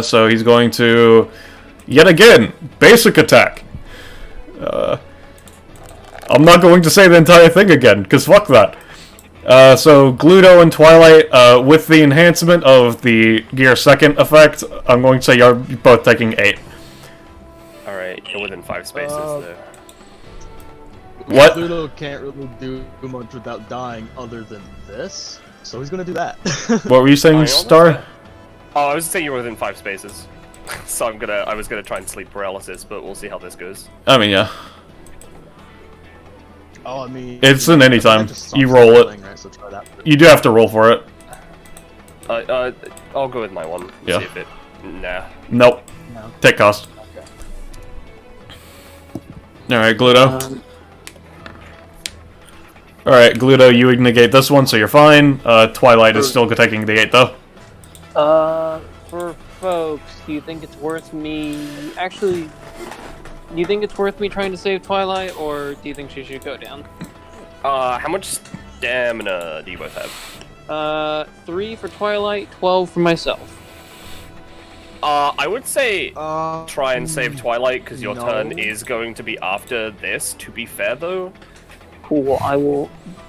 So he's going to... Yet again, basic attack. I'm not going to say the entire thing again, because fuck that. So Gluto and Twilight, with the enhancement of the Gear Second effect, I'm going to say you're both taking 8. Alright, you're within 5 spaces there. What? Gluto can't really do much without dying other than this, so he's gonna do that. What were you saying, Star? Oh, I was saying you're within 5 spaces. So I was gonna try and sleep paralysis, but we'll see how this goes. I mean, yeah. Oh, I mean... It's an anytime. You roll it. Right, so try that. You do have to roll for it. I'll go with my one. Yeah. See if it... Nah. Nope. No. Take cost. Okay. Alright, Gluto. Alright, Gluto, you negate this one, so you're fine. Twilight is still taking the 8, though. For folks, do you think it's worth me... Actually, do you think it's worth me trying to save Twilight, or do you think she should go down? How much stamina do you both have? 3 for Twilight, 12 for myself. I would say try and save Twilight, because your turn is going to be after this, to be fair, though. Cool,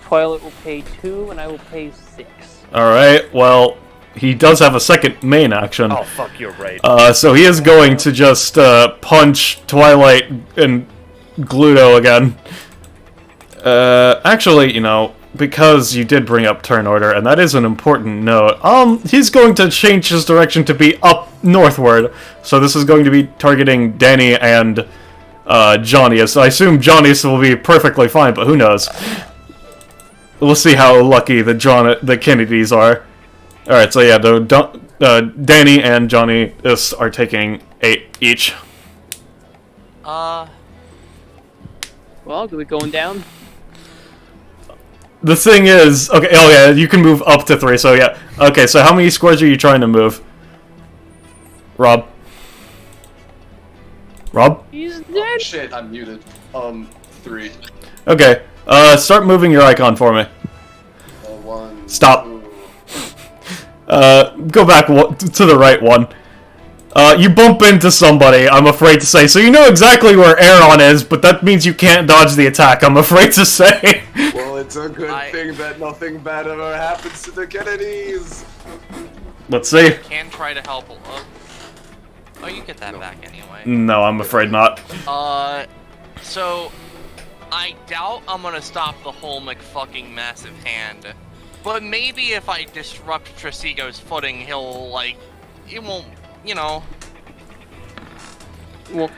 Twilight will pay 2, and I will pay 6. Alright, well, he does have a second main action. Oh, fuck, you're right. So he is going to just, punch Twilight and Gluto again. Actually, you know, because you did bring up turn order, and that is an important note, he's going to change his direction to be up northward. So this is going to be targeting Danny and, Johnnyus. I assume Johnnyus will be perfectly fine, but who knows? We'll see how lucky the Kennedys are. Alright, so yeah, Danny and Johnny are taking 8 each. Well, are we going down? The thing is... Okay, oh yeah, you can move up to 3, so yeah. Okay, so how many squares are you trying to move? Rob? Rob? He's dead! Oh, shit, I'm muted. 3. Okay, start moving your icon for me. 1. Stop. 2. Go back to the right one. You bump into somebody, I'm afraid to say. So you know exactly where Aaron is, but that means you can't dodge the attack, I'm afraid to say. Well, it's a good thing that nothing bad ever happens to the Kennedys. Let's see. Can try to help. Oh, you get that back anyway. No, I'm afraid not. So I doubt I'm gonna stop the whole McFucking massive hand. But maybe if I disrupt Tresigo's footing, he'll, like, it won't, you know. Well,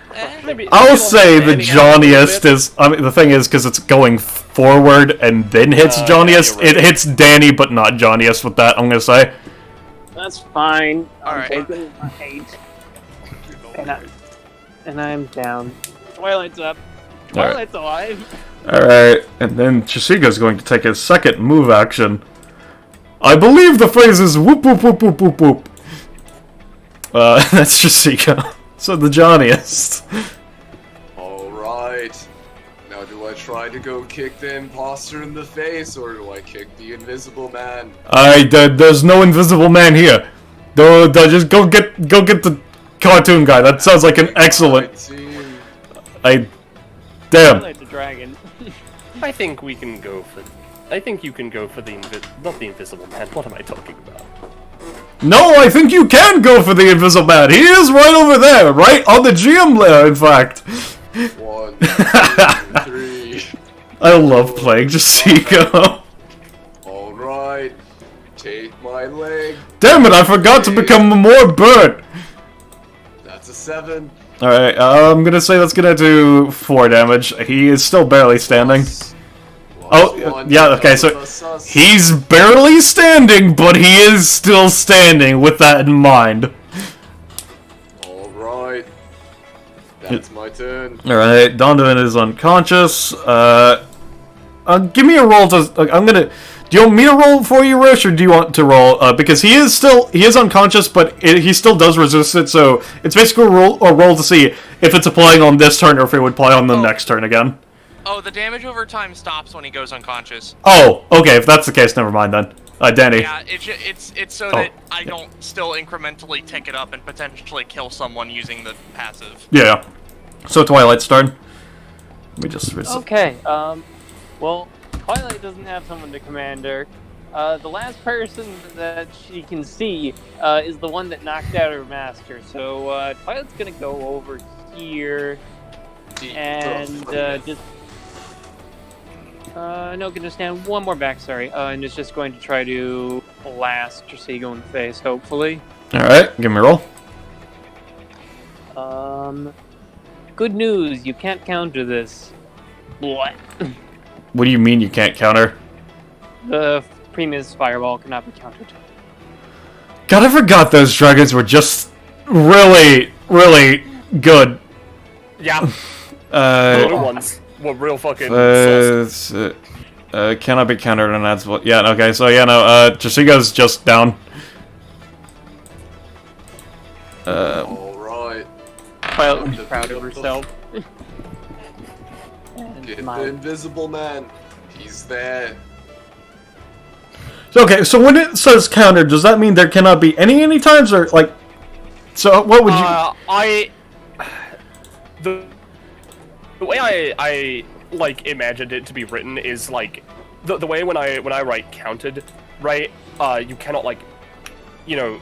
I'll say the Johnniest is... I mean, the thing is, because it's going forward and then hits Johnniest, yeah, right. it hits Danny, but not Johnniest with that, I'm gonna say. that's fine. Alright. I'm taking 8. And I'm down. Twilight's up. Twilight's alive. Alright, and then Tresigo's going to take his second move action. I believe the phrase is whoop whoop whoop whoop whoop whoop. That's Tresigo. So the Johnniest. Alright. Now do I try to go kick the imposter in the face, or do I kick the invisible man? There's no invisible man here. Just go get the cartoon guy. That sounds like an excellent... Damn. Twilight's a dragon. I think we can go for... I think you can go for the not the invisible man. What am I talking about? No, I think you can go for the invisible man. He is right over there, right on the GM layer, in fact. 1, 2, 3. I love playing Tresigo. Alright. Take my leg. Damn it, I forgot to become more bird. That's a 7. Alright, I'm gonna say that's gonna do 4 damage. He is still barely standing. Oh, yeah, okay, so he's barely standing, but he is still standing with that in mind. Alright. That's my turn. Alright, Donovan is unconscious. Give me a roll to... Do you want me to roll for you, Roche, or do you want to roll? Because he is unconscious, but he still does resist it, so it's basically a roll to see if it's applying on this turn or if it would apply on the next turn again. Oh, the damage over time stops when he goes unconscious. Oh, okay. If that's the case, never mind then. Danny. Yeah, it's so that I don't still incrementally tick it up and potentially kill someone using the passive. Yeah. So Twilight's turn. Let me just reset. Okay, well, Twilight doesn't have someone to command her. The last person that she can see is the one that knocked out her master. So Twilight's gonna go over here and just gonna stand one more back. Sorry, and it's just going to try to blast Trasigo in the face. Hopefully. All right, give me a roll. Good news. You can't counter this. What? What do you mean you can't counter? The Primus Fireball cannot be countered. God, I forgot those dragons were just really, really good. Yeah. The little ones were real fucking saucy. Cannot be countered and adds... Yeah, okay, so yeah, no, Trasigo's just down. Alright. Well, proud of herself. Get the invisible man. He's there. Okay, so when it says countered, does that mean there cannot be any times, or, like... So, what would you... The way I like imagined it to be written is like the way when I write counted, right? You cannot like, you know,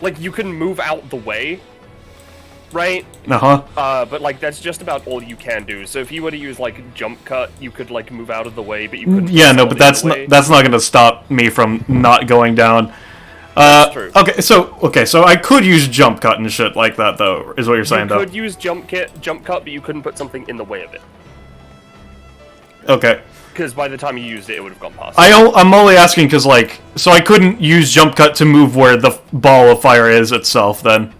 like you can move out the way, right? But like that's just about all you can do. So if you were to use like jump cut, you could like move out of the way, but you couldn't. Yeah, no, but that's not going to stop me from not going down. That's true. Okay, so I could use jump cut and shit like that, though, is what you're saying, though. You could use jump cut, but you couldn't put something in the way of it. Okay. Because by the time you used it, it would have gone past. I'm only asking because, like, so I couldn't use jump cut to move where the ball of fire is itself, then.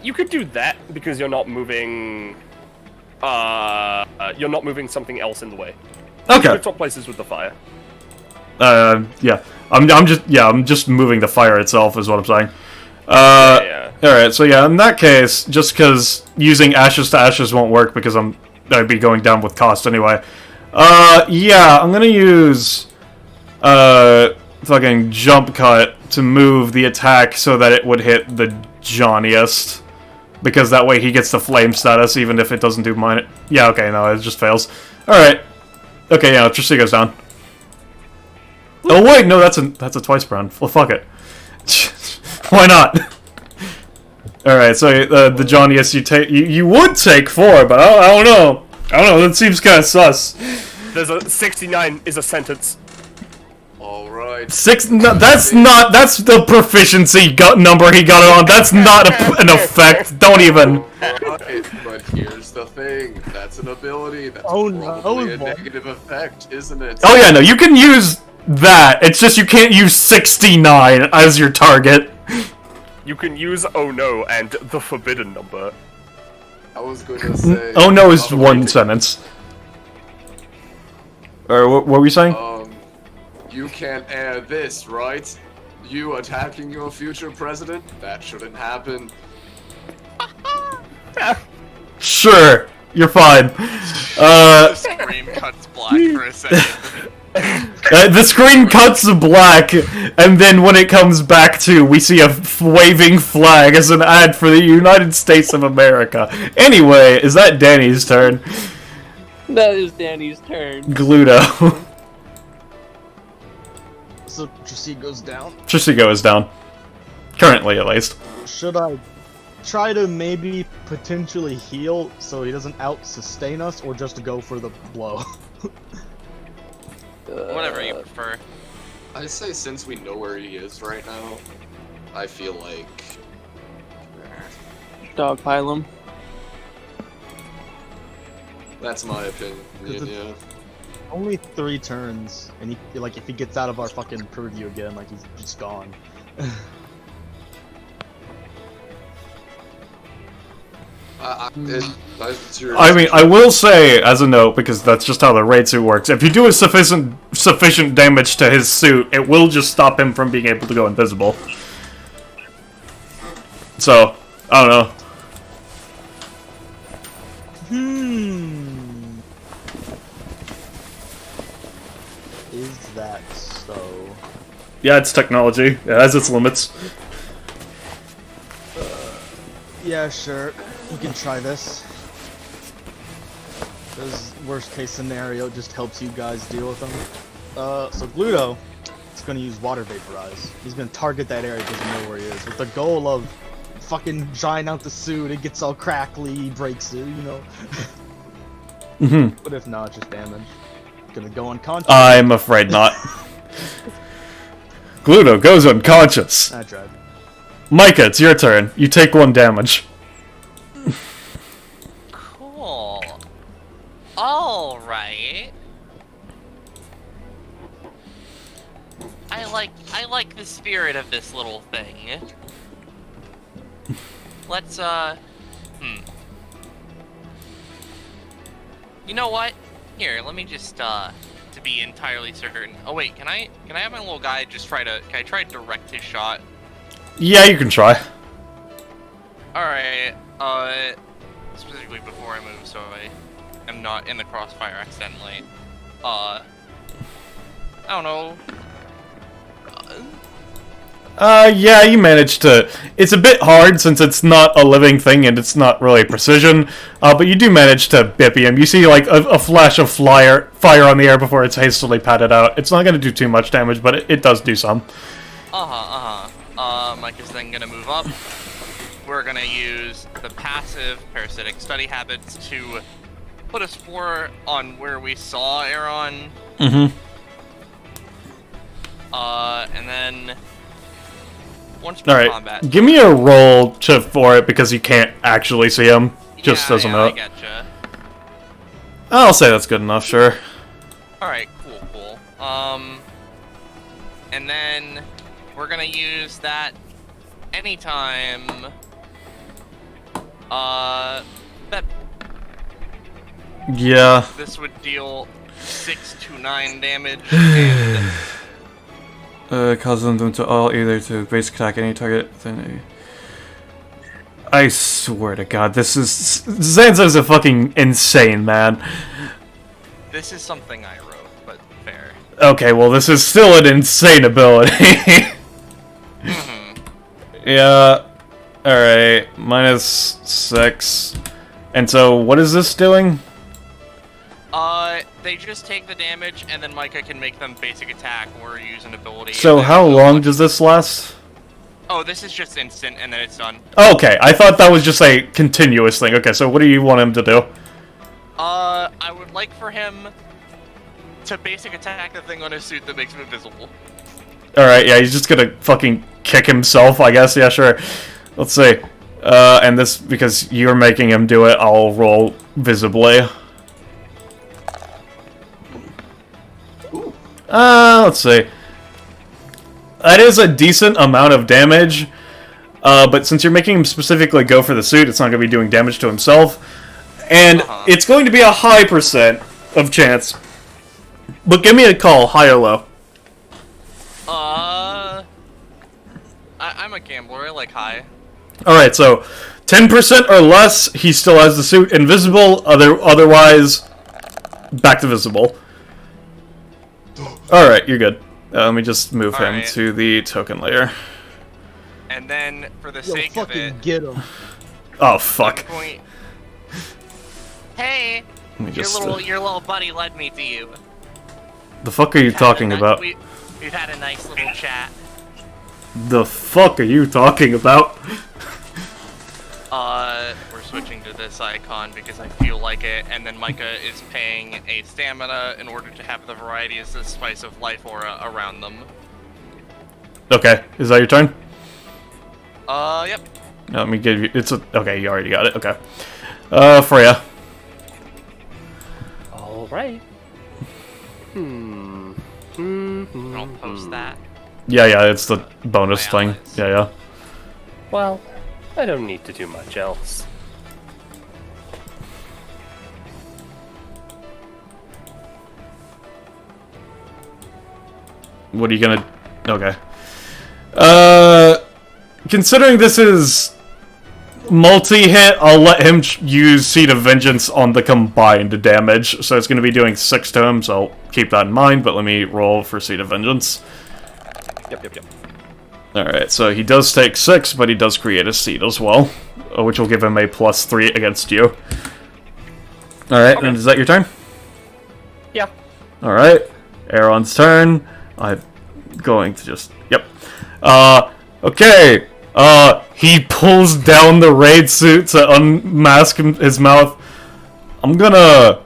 You could do that because you're not moving. You're not moving something else in the way. Okay. You could swap places with the fire. Yeah. I'm just moving the fire itself, is what I'm saying. Yeah. Alright, so yeah, in that case, just because using ashes to ashes won't work because I'd be going down with cost anyway. Yeah, I'm gonna use, fucking jump cut to move the attack so that it would hit the Johnniest. Because that way he gets the flame status even if it doesn't do mine. Yeah, okay, no, it just fails. Alright. Okay, yeah, Trasigo's down. Oh wait, no, that's a twice round. Well, fuck it. Why not? All right, so the Johnniest you would take 4, but I don't know. That seems kind of sus. There's a 69 is a sentence. All right. 6. No, that's the proficiency number he got it on. That's not an effect. Don't even. Right, but here's the thing. That's an ability. That's probably a negative effect, isn't it? Oh yeah, no, you can use that. It's just you can't use 69 as your target. You can use oh no and the forbidden number. I was going to say. Oh no is one sentence. Or what were you saying? You can't air this, right? You attacking your future president? That shouldn't happen. Sure, you're fine. The screen cuts black for a second. The screen cuts black, and then when it comes back to, we see a waving flag as an ad for the United States of America. Anyway, is that Danny's turn? That is Danny's turn. Gluto. So Trasigo's down. Trasigo is down. Currently, at least. Should I try to maybe potentially heal so he doesn't out-sustain us, or just to go for the blow? Whatever you prefer. I say since we know where he is right now, I feel like... Dogpile him. That's my opinion, yeah. Only 3 turns, and he, like, if he gets out of our fucking purview again, like, he's just gone. I mean, I will say, as a note, because that's just how the raid suit works, if you do a sufficient damage to his suit, it will just stop him from being able to go invisible. So, I don't know. Is that so? Yeah, it's technology. It has its limits. Yeah, sure. You can try this. This worst case scenario just helps you guys deal with them. So Gluto is gonna use water vaporize. He's gonna target that area, doesn't know where he is, with the goal of fucking drying out the suit. It gets all crackly, he breaks it, you know. But if not, just damage. Gonna go unconscious. I'm afraid not. Gluto goes unconscious. I tried. Micah, it's your turn. You take 1 damage. Cool. Alright. I like the spirit of this little thing. Let's You know what? Here, let me just to be entirely certain. Oh wait, can I have my little guy just can I try to direct his shot? Yeah, you can try. Alright, specifically before I move, so I am not in the crossfire accidentally. I don't know. Yeah, you managed to... It's a bit hard since it's not a living thing and it's not really precision, but you do manage to bip him. You see, like, a flash of fire on the air before it's hastily patted out. It's not going to do too much damage, but it does do some. Mike is then gonna move up. We're gonna use the passive parasitic study habits to put a spore on where we saw Aaron. And then once we're in combat. Give me a roll for it because you can't actually see him. Just as a note. I getcha. I'll say that's good enough, sure. Alright, cool. And then we're gonna use that anytime that this would deal 6 to 9 damage and causing them to all either to basic attack any target then I swear to God, this is Zanza's a fucking insane man. This is something I wrote, but fair. Okay, well this is still an insane ability. Yeah. Alright, -6. And so, what is this doing? They just take the damage, and then Micah can make them basic attack or use an ability. So how long does this last? Oh, this is just instant, and then it's done. Okay, I thought that was just a continuous thing. Okay, so what do you want him to do? I would like for him to basic attack the thing on his suit that makes him invisible. Alright, yeah, he's just gonna fucking kick himself, I guess. Yeah, sure. Let's see. And this, because you're making him do it, I'll roll visibly. Let's see. That is a decent amount of damage, but since you're making him specifically go for the suit, it's not going to be doing damage to himself. And it's going to be a high % of chance. But give me a call, high or low. I'm a gambler, I like high. Alright, so 10% or less, he still has the suit invisible, otherwise, back to visible. Alright, you're good. Let me just move him to the token layer. And then, for the sake of it... get him. Oh, fuck. Hey! Your little buddy led me to you. The fuck are you talking about? We've had a nice little chat. The fuck are you talking about? We're switching to this icon because I feel like it, and then Micah is paying a stamina in order to have the variety as the spice of life aura around them. Okay, is that your turn? Yep. Let me give you, okay, you already got it, okay. Freya. Alright. I'll post that. Yeah, it's the bonus thing. Yeah. Well, I don't need to do much else. What are you gonna... Okay. Considering this is multi-hit, I'll let him use Seed of Vengeance on the combined damage, so it's gonna be doing 6 to him, so keep that in mind, but let me roll for Seed of Vengeance. Yep. Alright, so he does take 6, but he does create a seed as well, which will give him a +3 against you. Alright, Okay. and is that your turn? Yeah. Alright, Aaron's turn. I'm going to just... Yep. Okay. He pulls down the raid suit to unmask his mouth. I'm gonna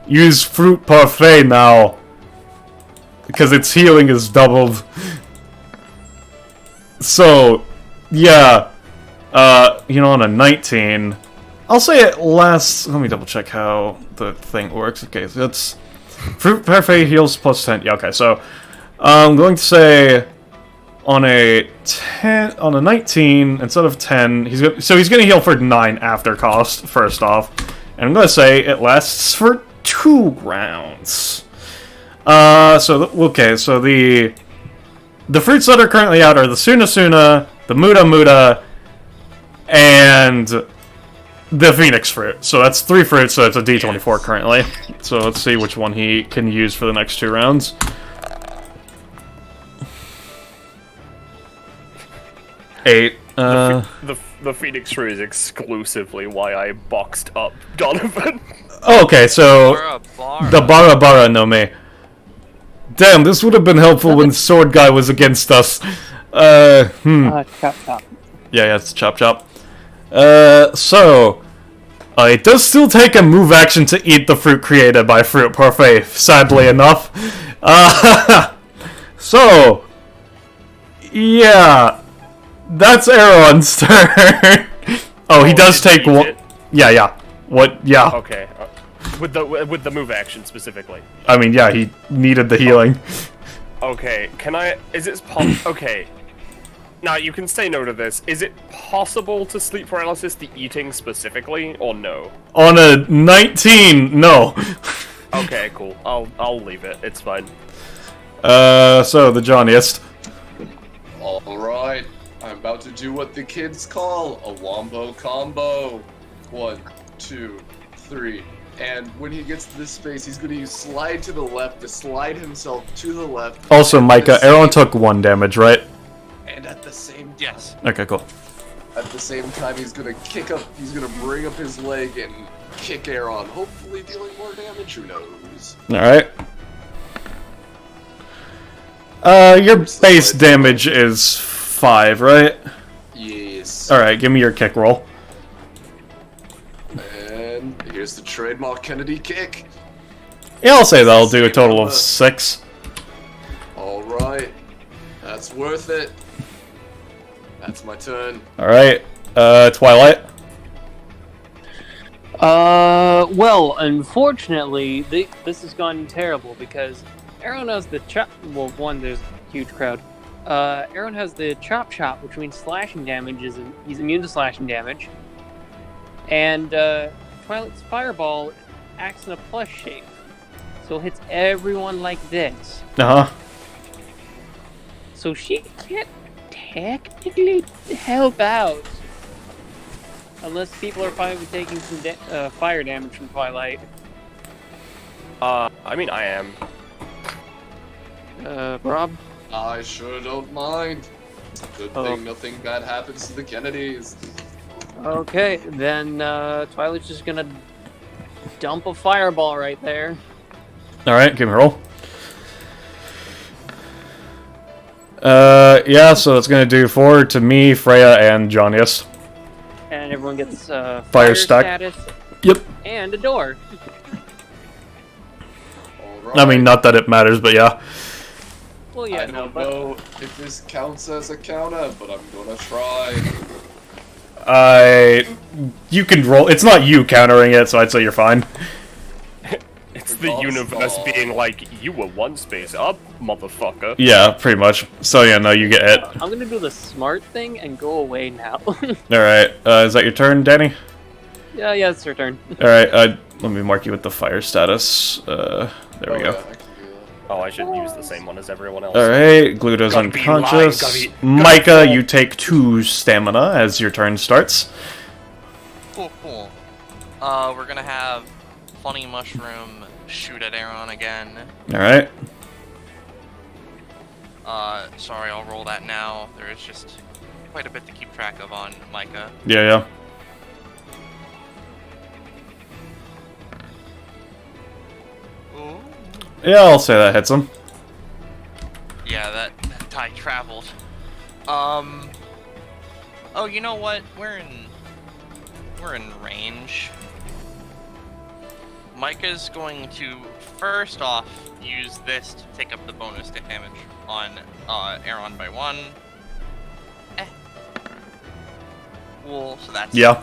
use fruit parfait now, because its healing is doubled. So, yeah. On a 19, I'll say it lasts... Let me double check how the thing works. Okay, so it's... Fruit parfait heals +10. Yeah, okay, so... I'm going to say... On a 19, instead of 10, he's gonna heal for 9 after cost, first off. And I'm gonna say it lasts for 2 rounds. So the fruits that are currently out are the Suna, the Muda, and the Phoenix fruit. So that's 3 fruits, so it's a D24 currently. So let's see which one he can use for the next 2 rounds. 8. The Phoenix fruit is exclusively why I boxed up Donovan. Okay, so the Bara no Me. Damn, this would have been helpful when Sword Guy was against us. Chop. Yeah, it's Chop. It does still take a move action to eat the fruit created by Fruit Parfait, sadly enough. Yeah, that's Aaron's turn. Oh, he does take one. Yeah. What? Yeah. Okay. With the move action specifically. I mean, yeah, he needed the healing. Okay, is it okay. Now, you can say no to this. Is it possible to sleep paralysis the eating specifically, or no? On a 19, no. Okay, cool. I'll leave it. It's fine. So, the Johnniest. Alright, I'm about to do what the kids call a wombo combo. 1, 2, 3. And when he gets to this space, he's going to use slide to the left to slide himself to the left. Also, Micah, Aaron took 1 damage, right? And at the same time, Yes. Okay, cool. At the same time, he's going to bring up his leg and kick Aaron, hopefully dealing more damage, who knows. Alright. Your base damage is 5, right? Yes. Alright, give me your kick roll. And here's the trademark Kennedy kick. Yeah, I'll say that'll do a total of 6. Alright. That's worth it. That's my turn. Alright, Twilight. Well, unfortunately, this has gone terrible because Aaron has the chop. Well, one, there's a huge crowd. Aaron has the chop, which means slashing damage he's immune to slashing damage. And Twilight's fireball acts in a plus shape, so it hits everyone like this. So she can't technically help out. Unless people are fine with taking some fire damage from Twilight. I mean, I am. Rob? I sure don't mind. Good thing nothing bad happens to the Kennedys. Okay, then Twilight's just gonna dump a fireball right there. Alright, give me a roll. Yeah, so it's gonna do 4 to me, Freya, and Johnniest. And everyone gets Fire stack. status. Yep. And a door. Alright. I mean, not that it matters, but yeah. Well, yeah, I don't know if this counts as a counter, but I'm gonna try. You can roll. It's not you countering it, so I'd say you're fine. It's the universe being like, you were 1 space up, motherfucker. Yeah, pretty much. So yeah, no, you get it. I'm gonna do the smart thing and go away now. Alright, is that your turn, Danny? yeah, it's your turn. Alright, let me mark you with the fire status. There we go. Yeah, I can do that. Oh, I should use the same one as everyone else. Alright, Gluto's Gotta be unconscious. lying, gotta be Micah, you take 2 stamina as your turn starts. Cool. We're gonna have funny mushroom, shoot at Aaron again. Alright. Sorry, I'll roll that now. There is just quite a bit to keep track of on Micah. Yeah. Ooh. Yeah, I'll say that hits him. Yeah, that die traveled. Oh, you know what? We're in range. Micah's going to first off use this to take up the bonus damage on Aaron by 1. Cool, so that's... Yeah.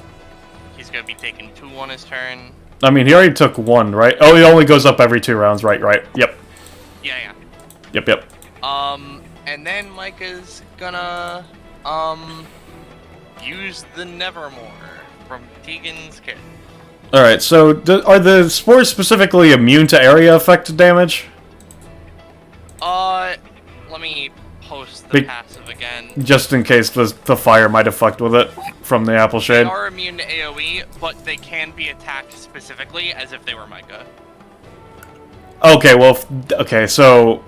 He's gonna be taking 2 on his turn. I mean, he already took 1, right? Oh, he only goes up every 2 rounds, right. Yep. Yeah. Yep. And then Micah's gonna, use the Nevermore from Tegan's kit. Alright, so are the spores specifically immune to area effect damage? Let me post the passive again. Just in case the fire might have fucked with it from the apple shade. They are immune to AoE, but they can be attacked specifically as if they were Micah. Okay, well, so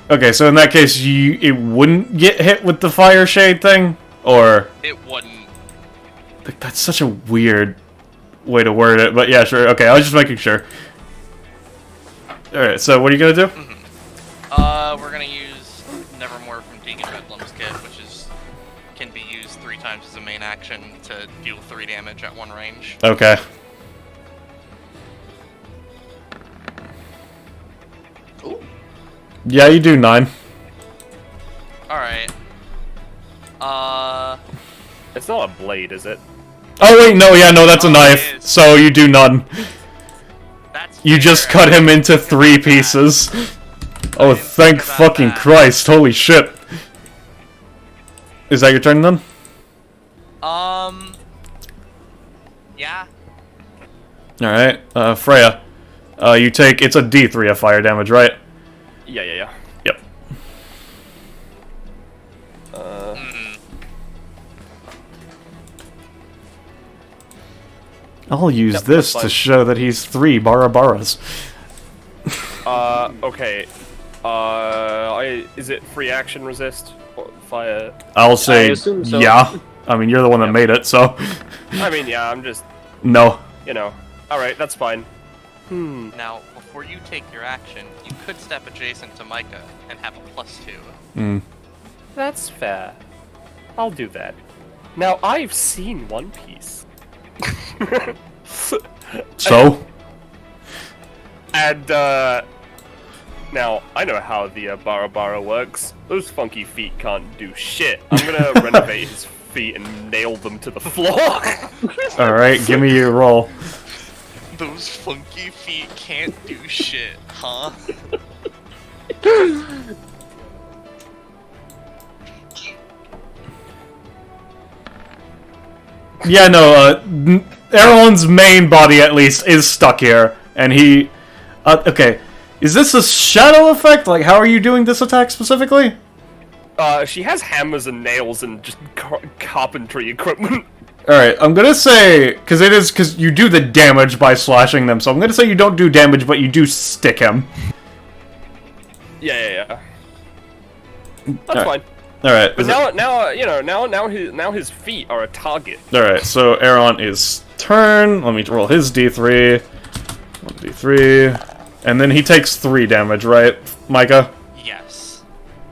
in that case, it wouldn't get hit with the fire shade thing? Or... It wouldn't. That's such a weird way to word it, but yeah, sure. Okay, I was just making sure. Alright, so what are you gonna do? We're gonna use Nevermore from Tegan Bedlam's kit, which can be used 3 times as a main action to deal 3 damage at 1 range. Okay. Ooh. Yeah, you do 9. Alright. It's not a blade, is it? Oh wait, no, that's a knife. So you do none. You just cut him into 3 pieces. Oh, thank fucking Christ! Holy shit! Is that your turn then? Yeah. All right, Freya. You take it's a D3 of fire damage, right? Yeah. Yep. I'll use this to show that he's 3 Barabaras. Okay. Is it free action resist? Or fire? I'll say, assume so. yeah. I mean, you're the one that made it, so... I mean, yeah, I'm just... No. You know. Alright, that's fine. Now, before you take your action, you could step adjacent to Micah and have a +2. That's fair. I'll do that. Now, I've seen One Piece. So? And, now, I know how the Barabara works. Those funky feet can't do shit. I'm gonna renovate his feet and nail them to the floor. Alright, give me your roll. Those funky feet can't do shit, huh? Yeah, no, Errol's main body, at least, is stuck here. And he... okay. Is this a shadow effect? Like, how are you doing this attack specifically? She has hammers and nails and just carpentry equipment. Alright, I'm gonna say... Because you do the damage by slashing them, so I'm gonna say you don't do damage, but you do stick him. Yeah. That's fine. Alright. But now his feet are a target. Alright, so Aaron is turn. Let me roll his D3. 1d3. And then he takes 3 damage, right, Micah? Yes.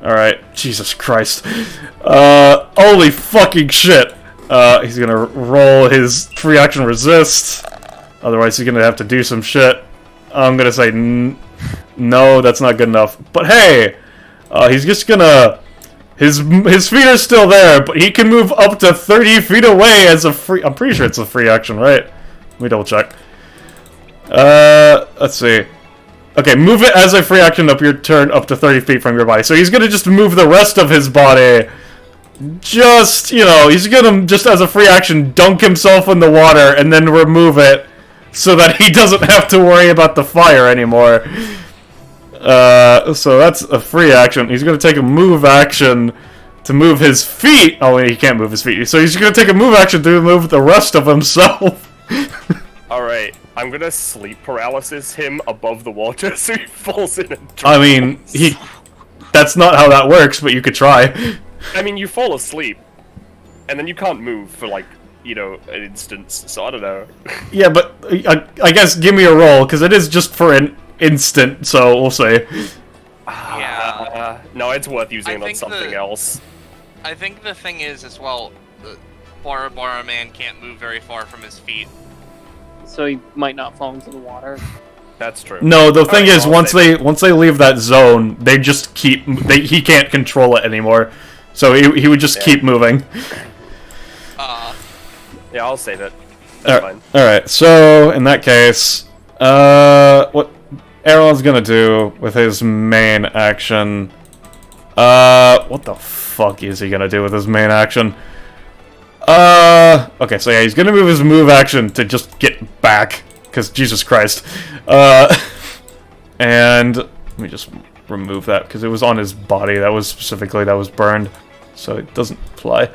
Alright, Jesus Christ. Holy fucking shit. He's gonna roll his free action resist. Otherwise he's gonna have to do some shit. I'm gonna say no, that's not good enough. But hey! He's just gonna... His feet are still there, but he can move up to 30 feet away as a free... I'm pretty sure it's a free action, right? Let me double check. Let's see. Okay, move it as a free action up your turn up to 30 feet from your body. So he's gonna just move the rest of his body. Just, he's gonna just as a free action dunk himself in the water and then remove it so that he doesn't have to worry about the fire anymore. So that's a free action. He's gonna take a move action to move his feet. Oh, wait, he can't move his feet. So he's gonna take a move action to move the rest of himself. Alright. I'm gonna sleep paralysis him above the water so he falls in and drowns. I mean, that's not how that works, but you could try. I mean, you fall asleep, and then you can't move for, like, you know, an instant, so I don't know. Yeah, but I guess give me a roll, because it is just for an instant, so we'll see. Yeah. No, it's worth using it on something else. I think the thing is, as well, Bora Man can't move very far from his feet. So he might not fall into the water. That's true. No, the thing is, once they leave that zone, they just keep... he can't control it anymore. So he would just keep moving. Yeah, I'll save it. Alright, so, in that case... what Aaron's gonna do with his main action... what the fuck is he gonna do with his main action? Okay, so yeah, he's gonna move his move action to just get back, because Jesus Christ. And let me just remove that, because it was on his body, that was burned, so it doesn't apply.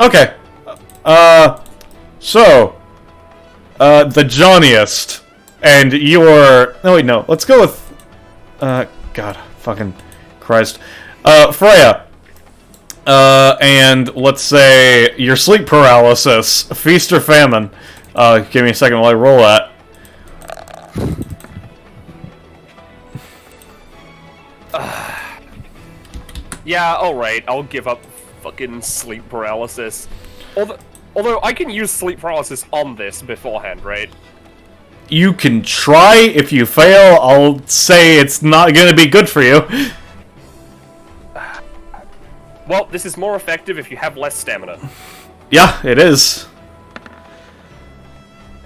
Okay. So, the Johnniest, and your... No, wait, no, let's go with... God, fucking Christ. Freya. And let's say your sleep paralysis, feast or famine. Give me a second while I roll that. Yeah, alright, I'll give up fucking sleep paralysis. Although I can use sleep paralysis on this beforehand, right? You can try. If you fail, I'll say it's not gonna be good for you. Well, this is more effective if you have less stamina. Yeah, it is.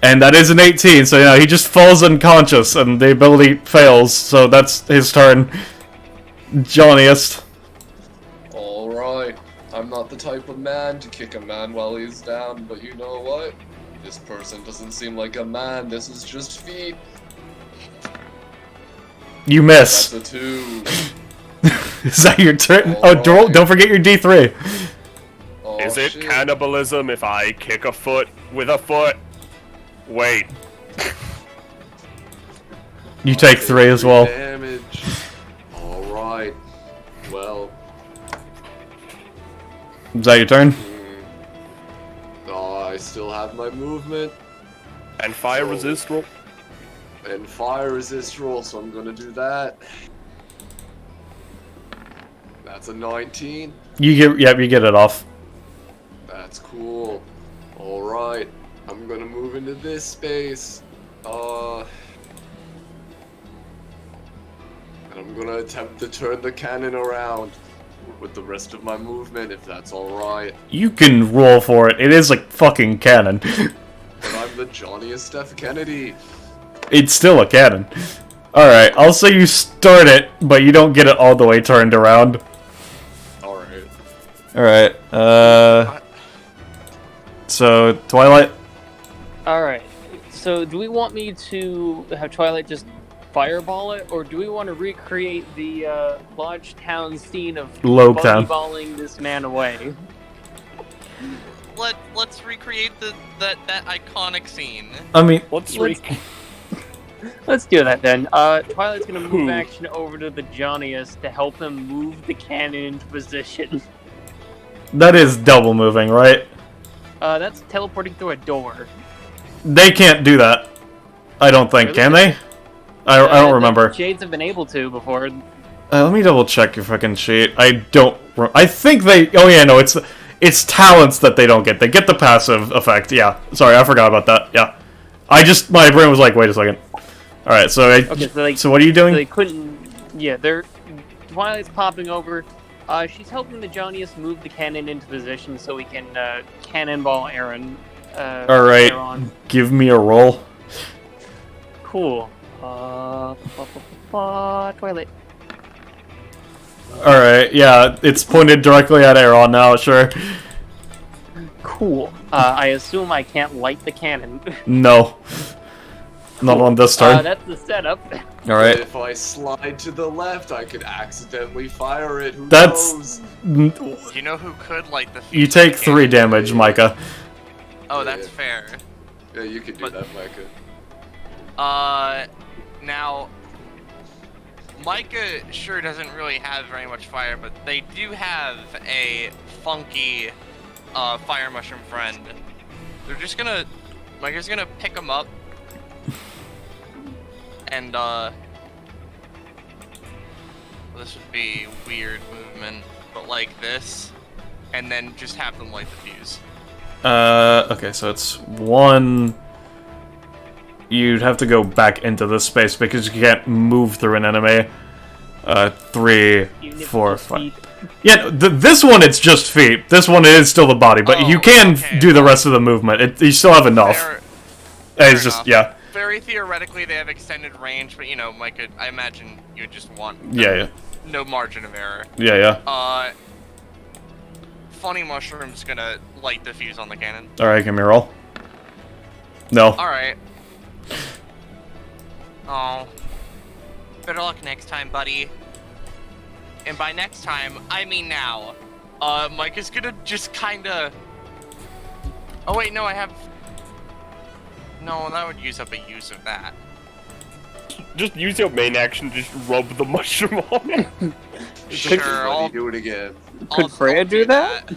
And that is an 18, so yeah, he just falls unconscious and the ability fails, so that's his turn. Johnniest. Alright, I'm not the type of man to kick a man while he's down, but you know what? This person doesn't seem like a man, this is just feet. You miss. That's a 2. Is that your turn? All Oh, right. don't forget your D3. Oh, Is it shit. cannibalism if I kick a foot with a foot? Wait. You take 3 as well. Damage. Alright. Well. Is that your turn? I still have my movement. And fire resist roll? And fire resist roll, so I'm gonna do that. That's a 19. You get it off. That's cool. Alright. I'm gonna move into this space. And I'm gonna attempt to turn the cannon around with the rest of my movement, if that's alright. You can roll for it. It is like fucking cannon. But I'm the Johnniest F. Kennedy. It's still a cannon. Alright, I'll say you start it, but you don't get it all the way turned around. Alright. Alright, so, Twilight? Alright, so do we want me to have Twilight just fireball it, or do we want to recreate the Lodge Town scene of Lobe Town. balling this man away? Let's recreate that iconic scene. I mean, Let's do that then. Twilight's gonna move action over to the Johnniest to help him move the cannon into position. that is double moving, right? That's teleporting through a door. They can't do that. I don't think, can they? I don't remember. Shades have been able to before. Let me double check your fucking sheet. I think they... Oh yeah, no, it's talents that they don't get. They get the passive effect, yeah. Sorry, I forgot about that, yeah. My brain was like, wait a second. Alright, so so what are you doing? So they couldn't... Yeah, Twilight's popping over. She's helping the Johnniest move the cannon into position so we can cannonball Aaron. Alright, give me a roll. Cool. Twilight. Alright, yeah, it's pointed directly at Aaron now, sure. Cool. I assume I can't light the cannon. No. Not on this turn. That's the setup. Alright. If I slide to the left, I could accidentally fire it. Who That's... knows? You know who could light the fuse? You take 3 damage, Micah. Oh, that's fair. Yeah, you could do that, Micah. Now, Micah sure doesn't really have very much fire, but they do have a funky fire mushroom friend. They're just gonna... Micah's gonna pick them up. And, this would be weird movement, but like this. And then just have them light the fuse. Okay, so it's 1... You'd have to go back into this space because you can't move through an enemy. 3, 4, 5. Yeah, this one it's just feet. This one is still the body, but you can do the rest of the movement. You still have enough. It's just, yeah. Very theoretically, they have extended range, but you know, Micah, I imagine you would just want no margin of error. Yeah. Funny Mushroom's gonna light the fuse on the cannon. Alright, give me a roll. No. Alright. Oh. Better luck next time, buddy. And by next time, I mean now. Micah's gonna just kinda... Oh wait, no, I have... No, that would use up a use of that. Just use your main action, just rub the mushroom on it. Sure, I'll do it again. Could Freya do that?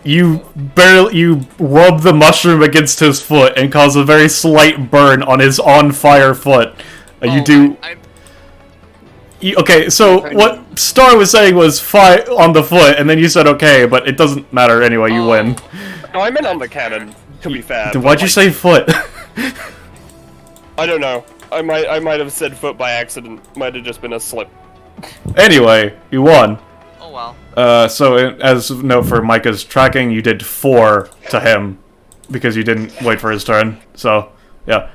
You rub the mushroom against his foot and cause a very slight burn on his on-fire foot. Okay, so what Star was saying was on the foot, and then you said okay, but it doesn't matter anyway, you win. No, I meant on the cannon, to be fair. Why'd you say foot? I don't know. I might have said foot by accident. Might have just been a slip. Anyway, you won. Oh well. So as note for Micah's tracking, you did 4 to him, because you didn't wait for his turn, so, yeah.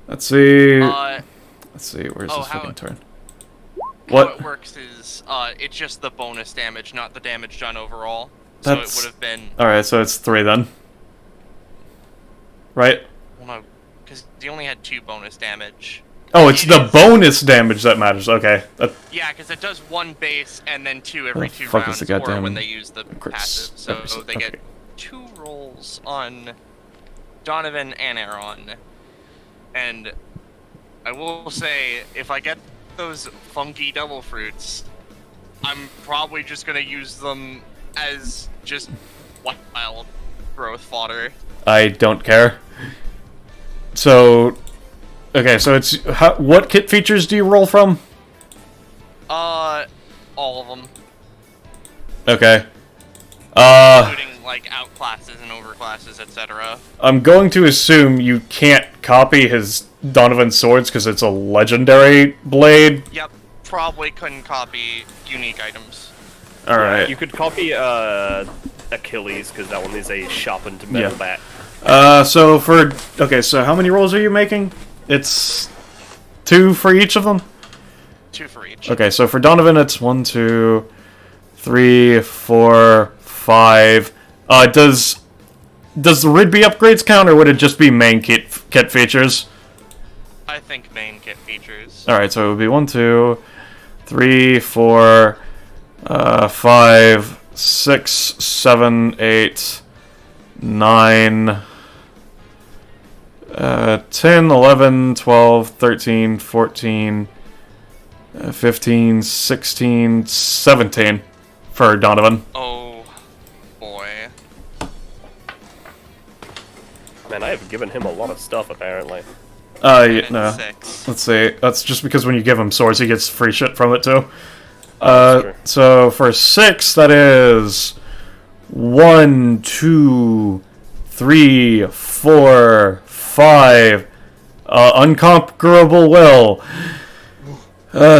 Let's see... where's his fucking turn? How it works is, it's just the bonus damage, not the damage done overall. So it would have been... Alright, so it's 3 then. Right? Well, no, because he only had 2 bonus damage. Oh, it's the bonus damage that matters, okay. Yeah, because it does 1 base and then 2 every 2 rounds, or when they use the passive. So they get 2 rolls on Donovan and Aaron. And I will say, if I get those funky devil fruits, I'm probably just gonna use them as just wild growth fodder. I don't care. So, okay, so it's what kit features do you roll from? All of them. Okay. Including like outclasses and overclasses, etc. I'm going to assume you can't copy his Donovan swords because it's a legendary blade. Yep, probably couldn't copy unique items. Alright. You could copy Achilles, because that one is a sharpened metal bat. Okay, so how many rolls are you making? It's 2 for each of them? 2 for each. Okay, so for Donovan it's 1, 2, 3, 4, 5. Does the Ridby upgrades count, or would it just be main kit features? I think main kit features. Alright, so it would be 1, 2, 3, 4, 5, 6, 7, 8, 9, 10, 11, 12, 13, 14, 15, 16, 17 for Donovan. Oh, boy. Man, I have given him a lot of stuff, apparently. Yeah, no. 6. Let's see. That's just because when you give him swords, he gets free shit from it, too. So for 6, that is 1, 2, 3, 4, 5. Unconquerable will.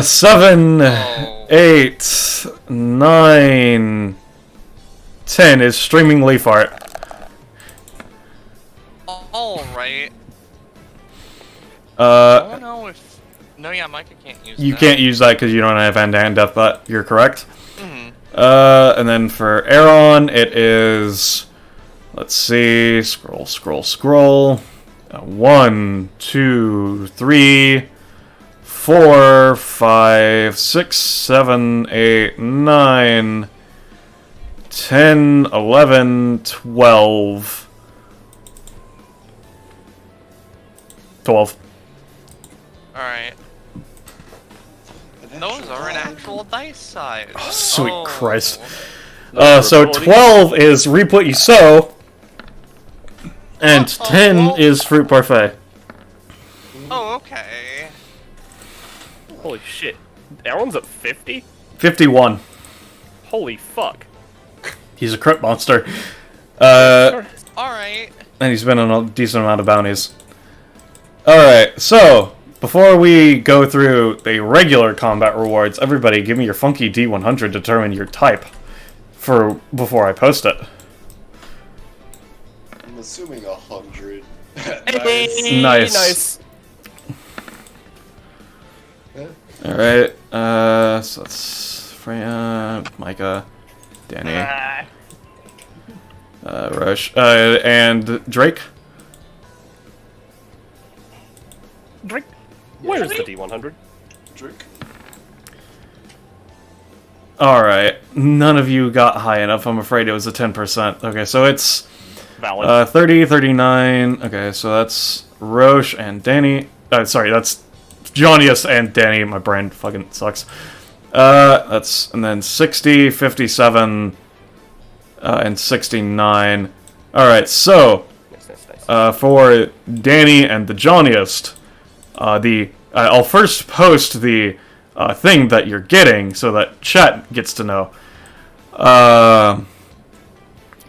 7, 8, 9, 10 is streaming leaf art. Alright. I don't know if... No, yeah, Micah can't use You that. can't use that because you don't have hand-to-hand death, but you're correct. Mm-hmm. And then for Aaron, it is Let's see. Scroll. 1, 2, 3, 4, 5, 6, 7, 8, 9, 10, 11, 12. 12. Alright. Those are an actual dice size. Oh, sweet Christ. Number So ability. 12 is Reap What You Sow, and 10 is Fruit Parfait. Oh, okay. Holy shit. Aaron's at 50? 51. Holy fuck. He's a crit monster. Alright. And he's been on a decent amount of bounties. Alright, so, before we go through the regular combat rewards, everybody give me your funky D100 to determine your type before I post it. I'm assuming 100. Nice. Yeah. Alright, so that's Freya, Micah, Danny, Rush, and Drake. Drink. Where's the D100? Drink. Alright, none of you got high enough. I'm afraid it was a 10%. Okay, so it's Valid. 30, 39. Okay, so that's Roche and Danny. Sorry, that's Johnnius and Danny. My brain fucking sucks. And then 60, 57, and 69. Alright, so Nice. for Danny and the Johnniest, I'll first post the thing that you're getting so that chat gets to know.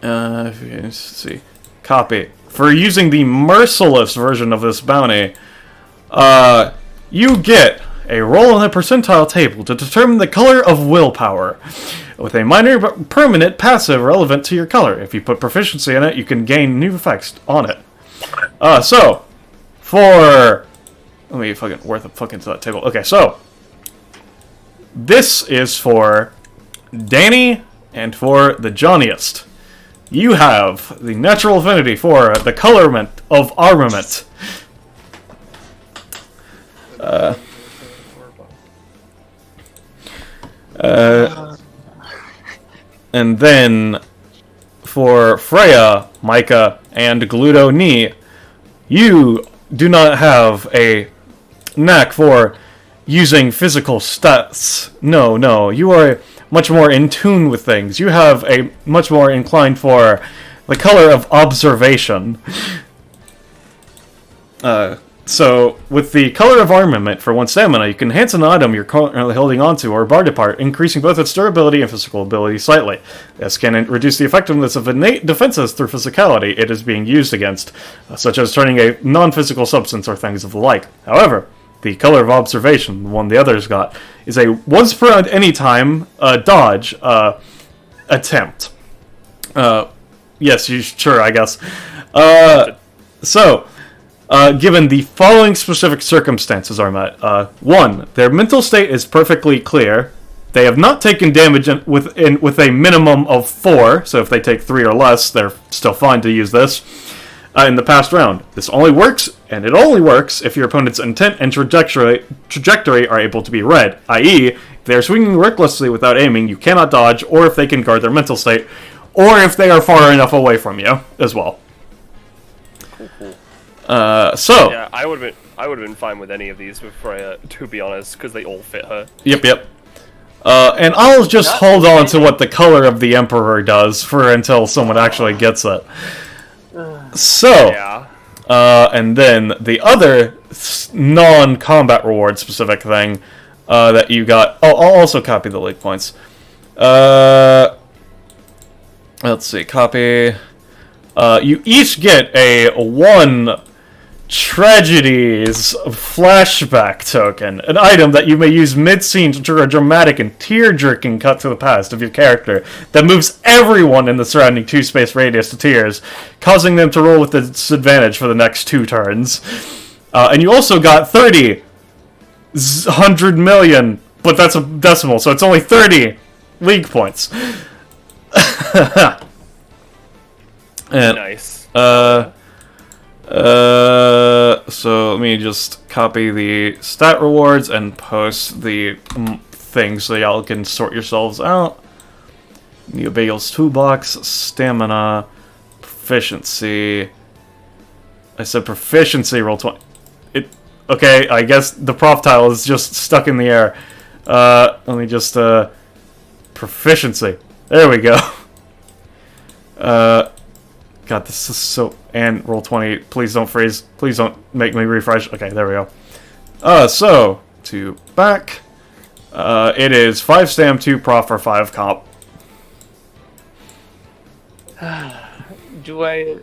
Let's see. Copy. For using the merciless version of this bounty, you get a roll on the percentile table to determine the color of willpower, with a minor but permanent passive relevant to your color. If you put proficiency in it, you can gain new effects on it. So, for... Let me fucking worth a fucking to that table. Okay, so... This is for Danny and for the Johnniest. You have the natural affinity for the colorment of armament. And then for Freya, Micah, and Gluto Ni, you do not have a knack for using physical stats. No, you are much more in tune with things. You have a much more inclined for the color of observation. So, with the color of armament for 1 stamina, you can enhance an item you're currently holding onto or bar depart, increasing both its durability and physical ability slightly. This can reduce the effectiveness of innate defenses through physicality it is being used against, such as turning a non-physical substance or things of the like. However, the color of observation, the one the others got, is a once per round any time dodge attempt. Yes, sure, I guess. Given the following specific circumstances are met. 1. Their mental state is perfectly clear. They have not taken damage with a minimum of 4, so if they take 3 or less, they're still fine to use this. In the past round. This only works, and it only works, if your opponent's intent and trajectory are able to be read, i.e., if they are swinging recklessly without aiming, you cannot dodge, or if they can guard their mental state, or if they are far enough away from you, as well. Cool. So... Yeah, I would have been fine with any of these with Freya, to be honest, because they all fit her. Yep. And I'll just hold on to what the color of the Emperor does until someone actually gets it. So, Yeah. and then the other non-combat reward specific thing that you got... Oh, I'll also copy the league points. Let's see, copy... you each get a 1 Tragedies flashback token, an item that you may use mid-scene to trigger a dramatic and tear-jerking cut to the past of your character that moves everyone in the surrounding 2-space radius to tears, causing them to roll with disadvantage for the next 2 turns. And you also got 30 100 million, but that's a decimal, so it's only 30 league points. And, Nice. So let me just copy the stat rewards and post the things so y'all can sort yourselves out. New Bagels toolbox, stamina, proficiency. I said proficiency, roll 20. Okay, I guess the prof tile is just stuck in the air. Let me just, proficiency. There we go. God, this is so... And roll 20. Please don't freeze. Please don't make me refresh. Okay, there we go. So, to back. It is 5 stam, 2 prof, or 5 comp. Do I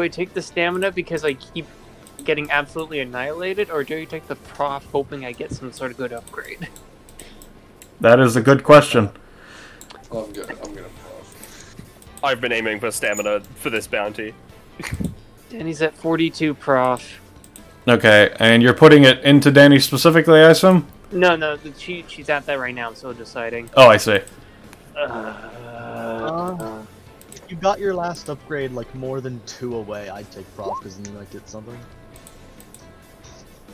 take the stamina because I keep getting absolutely annihilated, or do I take the prof hoping I get some sort of good upgrade? That is a good question. I'm gonna prof. I've been aiming for stamina for this bounty. Danny's at 42 prof. Okay, and you're putting it into Danny specifically, I assume? No, she's at that right now, I'm still deciding. Oh, I see. If you got your last upgrade like more than 2 away, I'd take prof because then you might get something.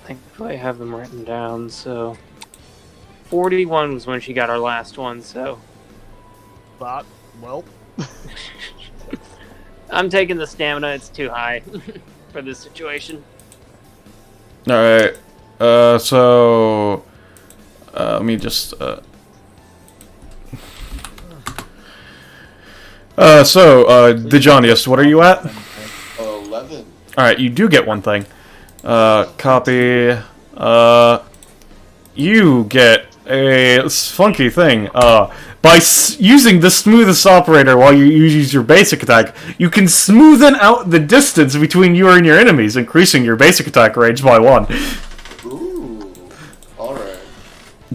I think I have them written down, so... 41 was when she got our last one, so... But, well... I'm taking the stamina, it's too high for this situation. Alright, so... let me just, Dejonius, what are you at? 11. Alright, you do get one thing. Copy, you get a funky thing. By using the smoothest operator while you use your basic attack, you can smoothen out the distance between you and your enemies, increasing your basic attack range by 1. Ooh. Alright.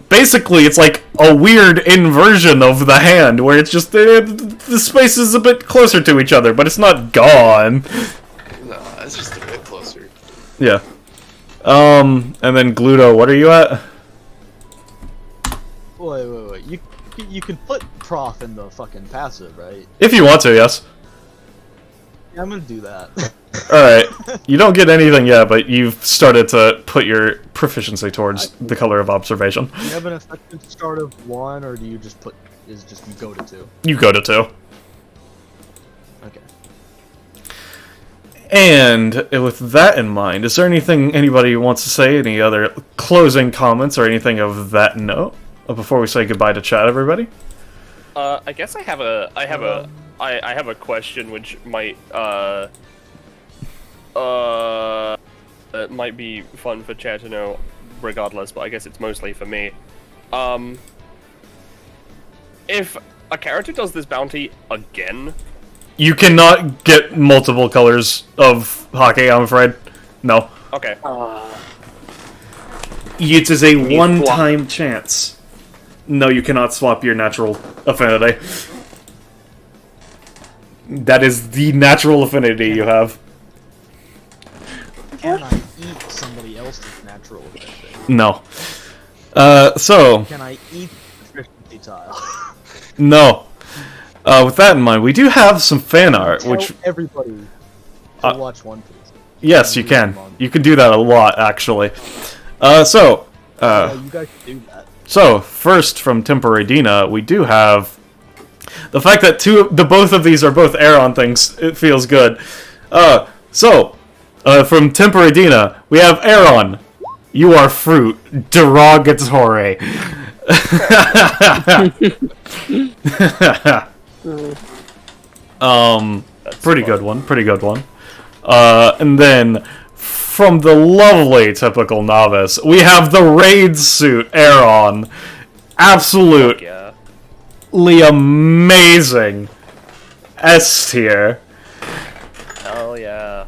Basically, it's like a weird inversion of the hand, where it's just the space is a bit closer to each other, but it's not gone. No, it's just a bit closer. Yeah. And then Gluto, what are you at? Wait. You can put prof in the fucking passive, right? If you want to, yes. Yeah, I'm gonna do that. Alright. You don't get anything yet, but you've started to put your proficiency towards the color of observation. Do you have an effective start of 1, or do you just put... you go to 2? You go to 2. Okay. And with that in mind, is there anything anybody wants to say? Any other closing comments or anything of that note? Before we say goodbye to chat, everybody? I guess I have a question which might it might be fun for chat to know regardless, but I guess it's mostly for me. If a character does this bounty again, you cannot get multiple colors of hockey, I'm afraid. No. Okay. It is a one-time chance. No, you cannot swap your natural affinity. That is the natural affinity you have. Can I eat somebody else's natural affinity? No. So... Can I eat the proficiency tile? No. With that in mind, we do have some fan art, which... everybody to watch One Piece. Yes, you can. You can do that a lot, actually. Yeah, you guys can do that. So, first from Temperadina, we do have the fact that both of these are both Aeron things. It feels good. From Temperadina, we have Aeron. You are fruit. Derogatory. Pretty good one. And then from the lovely typical novice, we have the raid suit Aeron. Absolutely amazing. S tier. Hell yeah.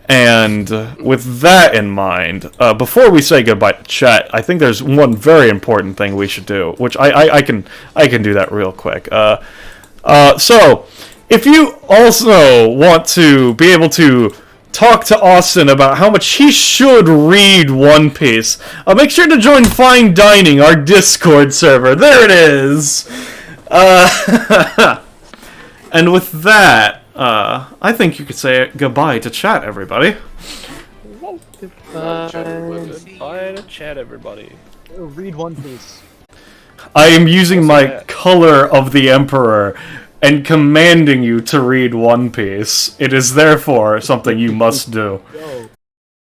And with that in mind, before we say goodbye to chat, I think there's one very important thing we should do, which I can do that real quick. So, if you also want to be able to talk to Austin about how much he should read One Piece, make sure to join Fine Dining, our Discord server. There it is! And with that, I think you could say goodbye to chat, everybody. Goodbye to chat, everybody. Read One Piece. I am using my color of the Emperor and commanding you to read One Piece. It is therefore something you must do. Yo,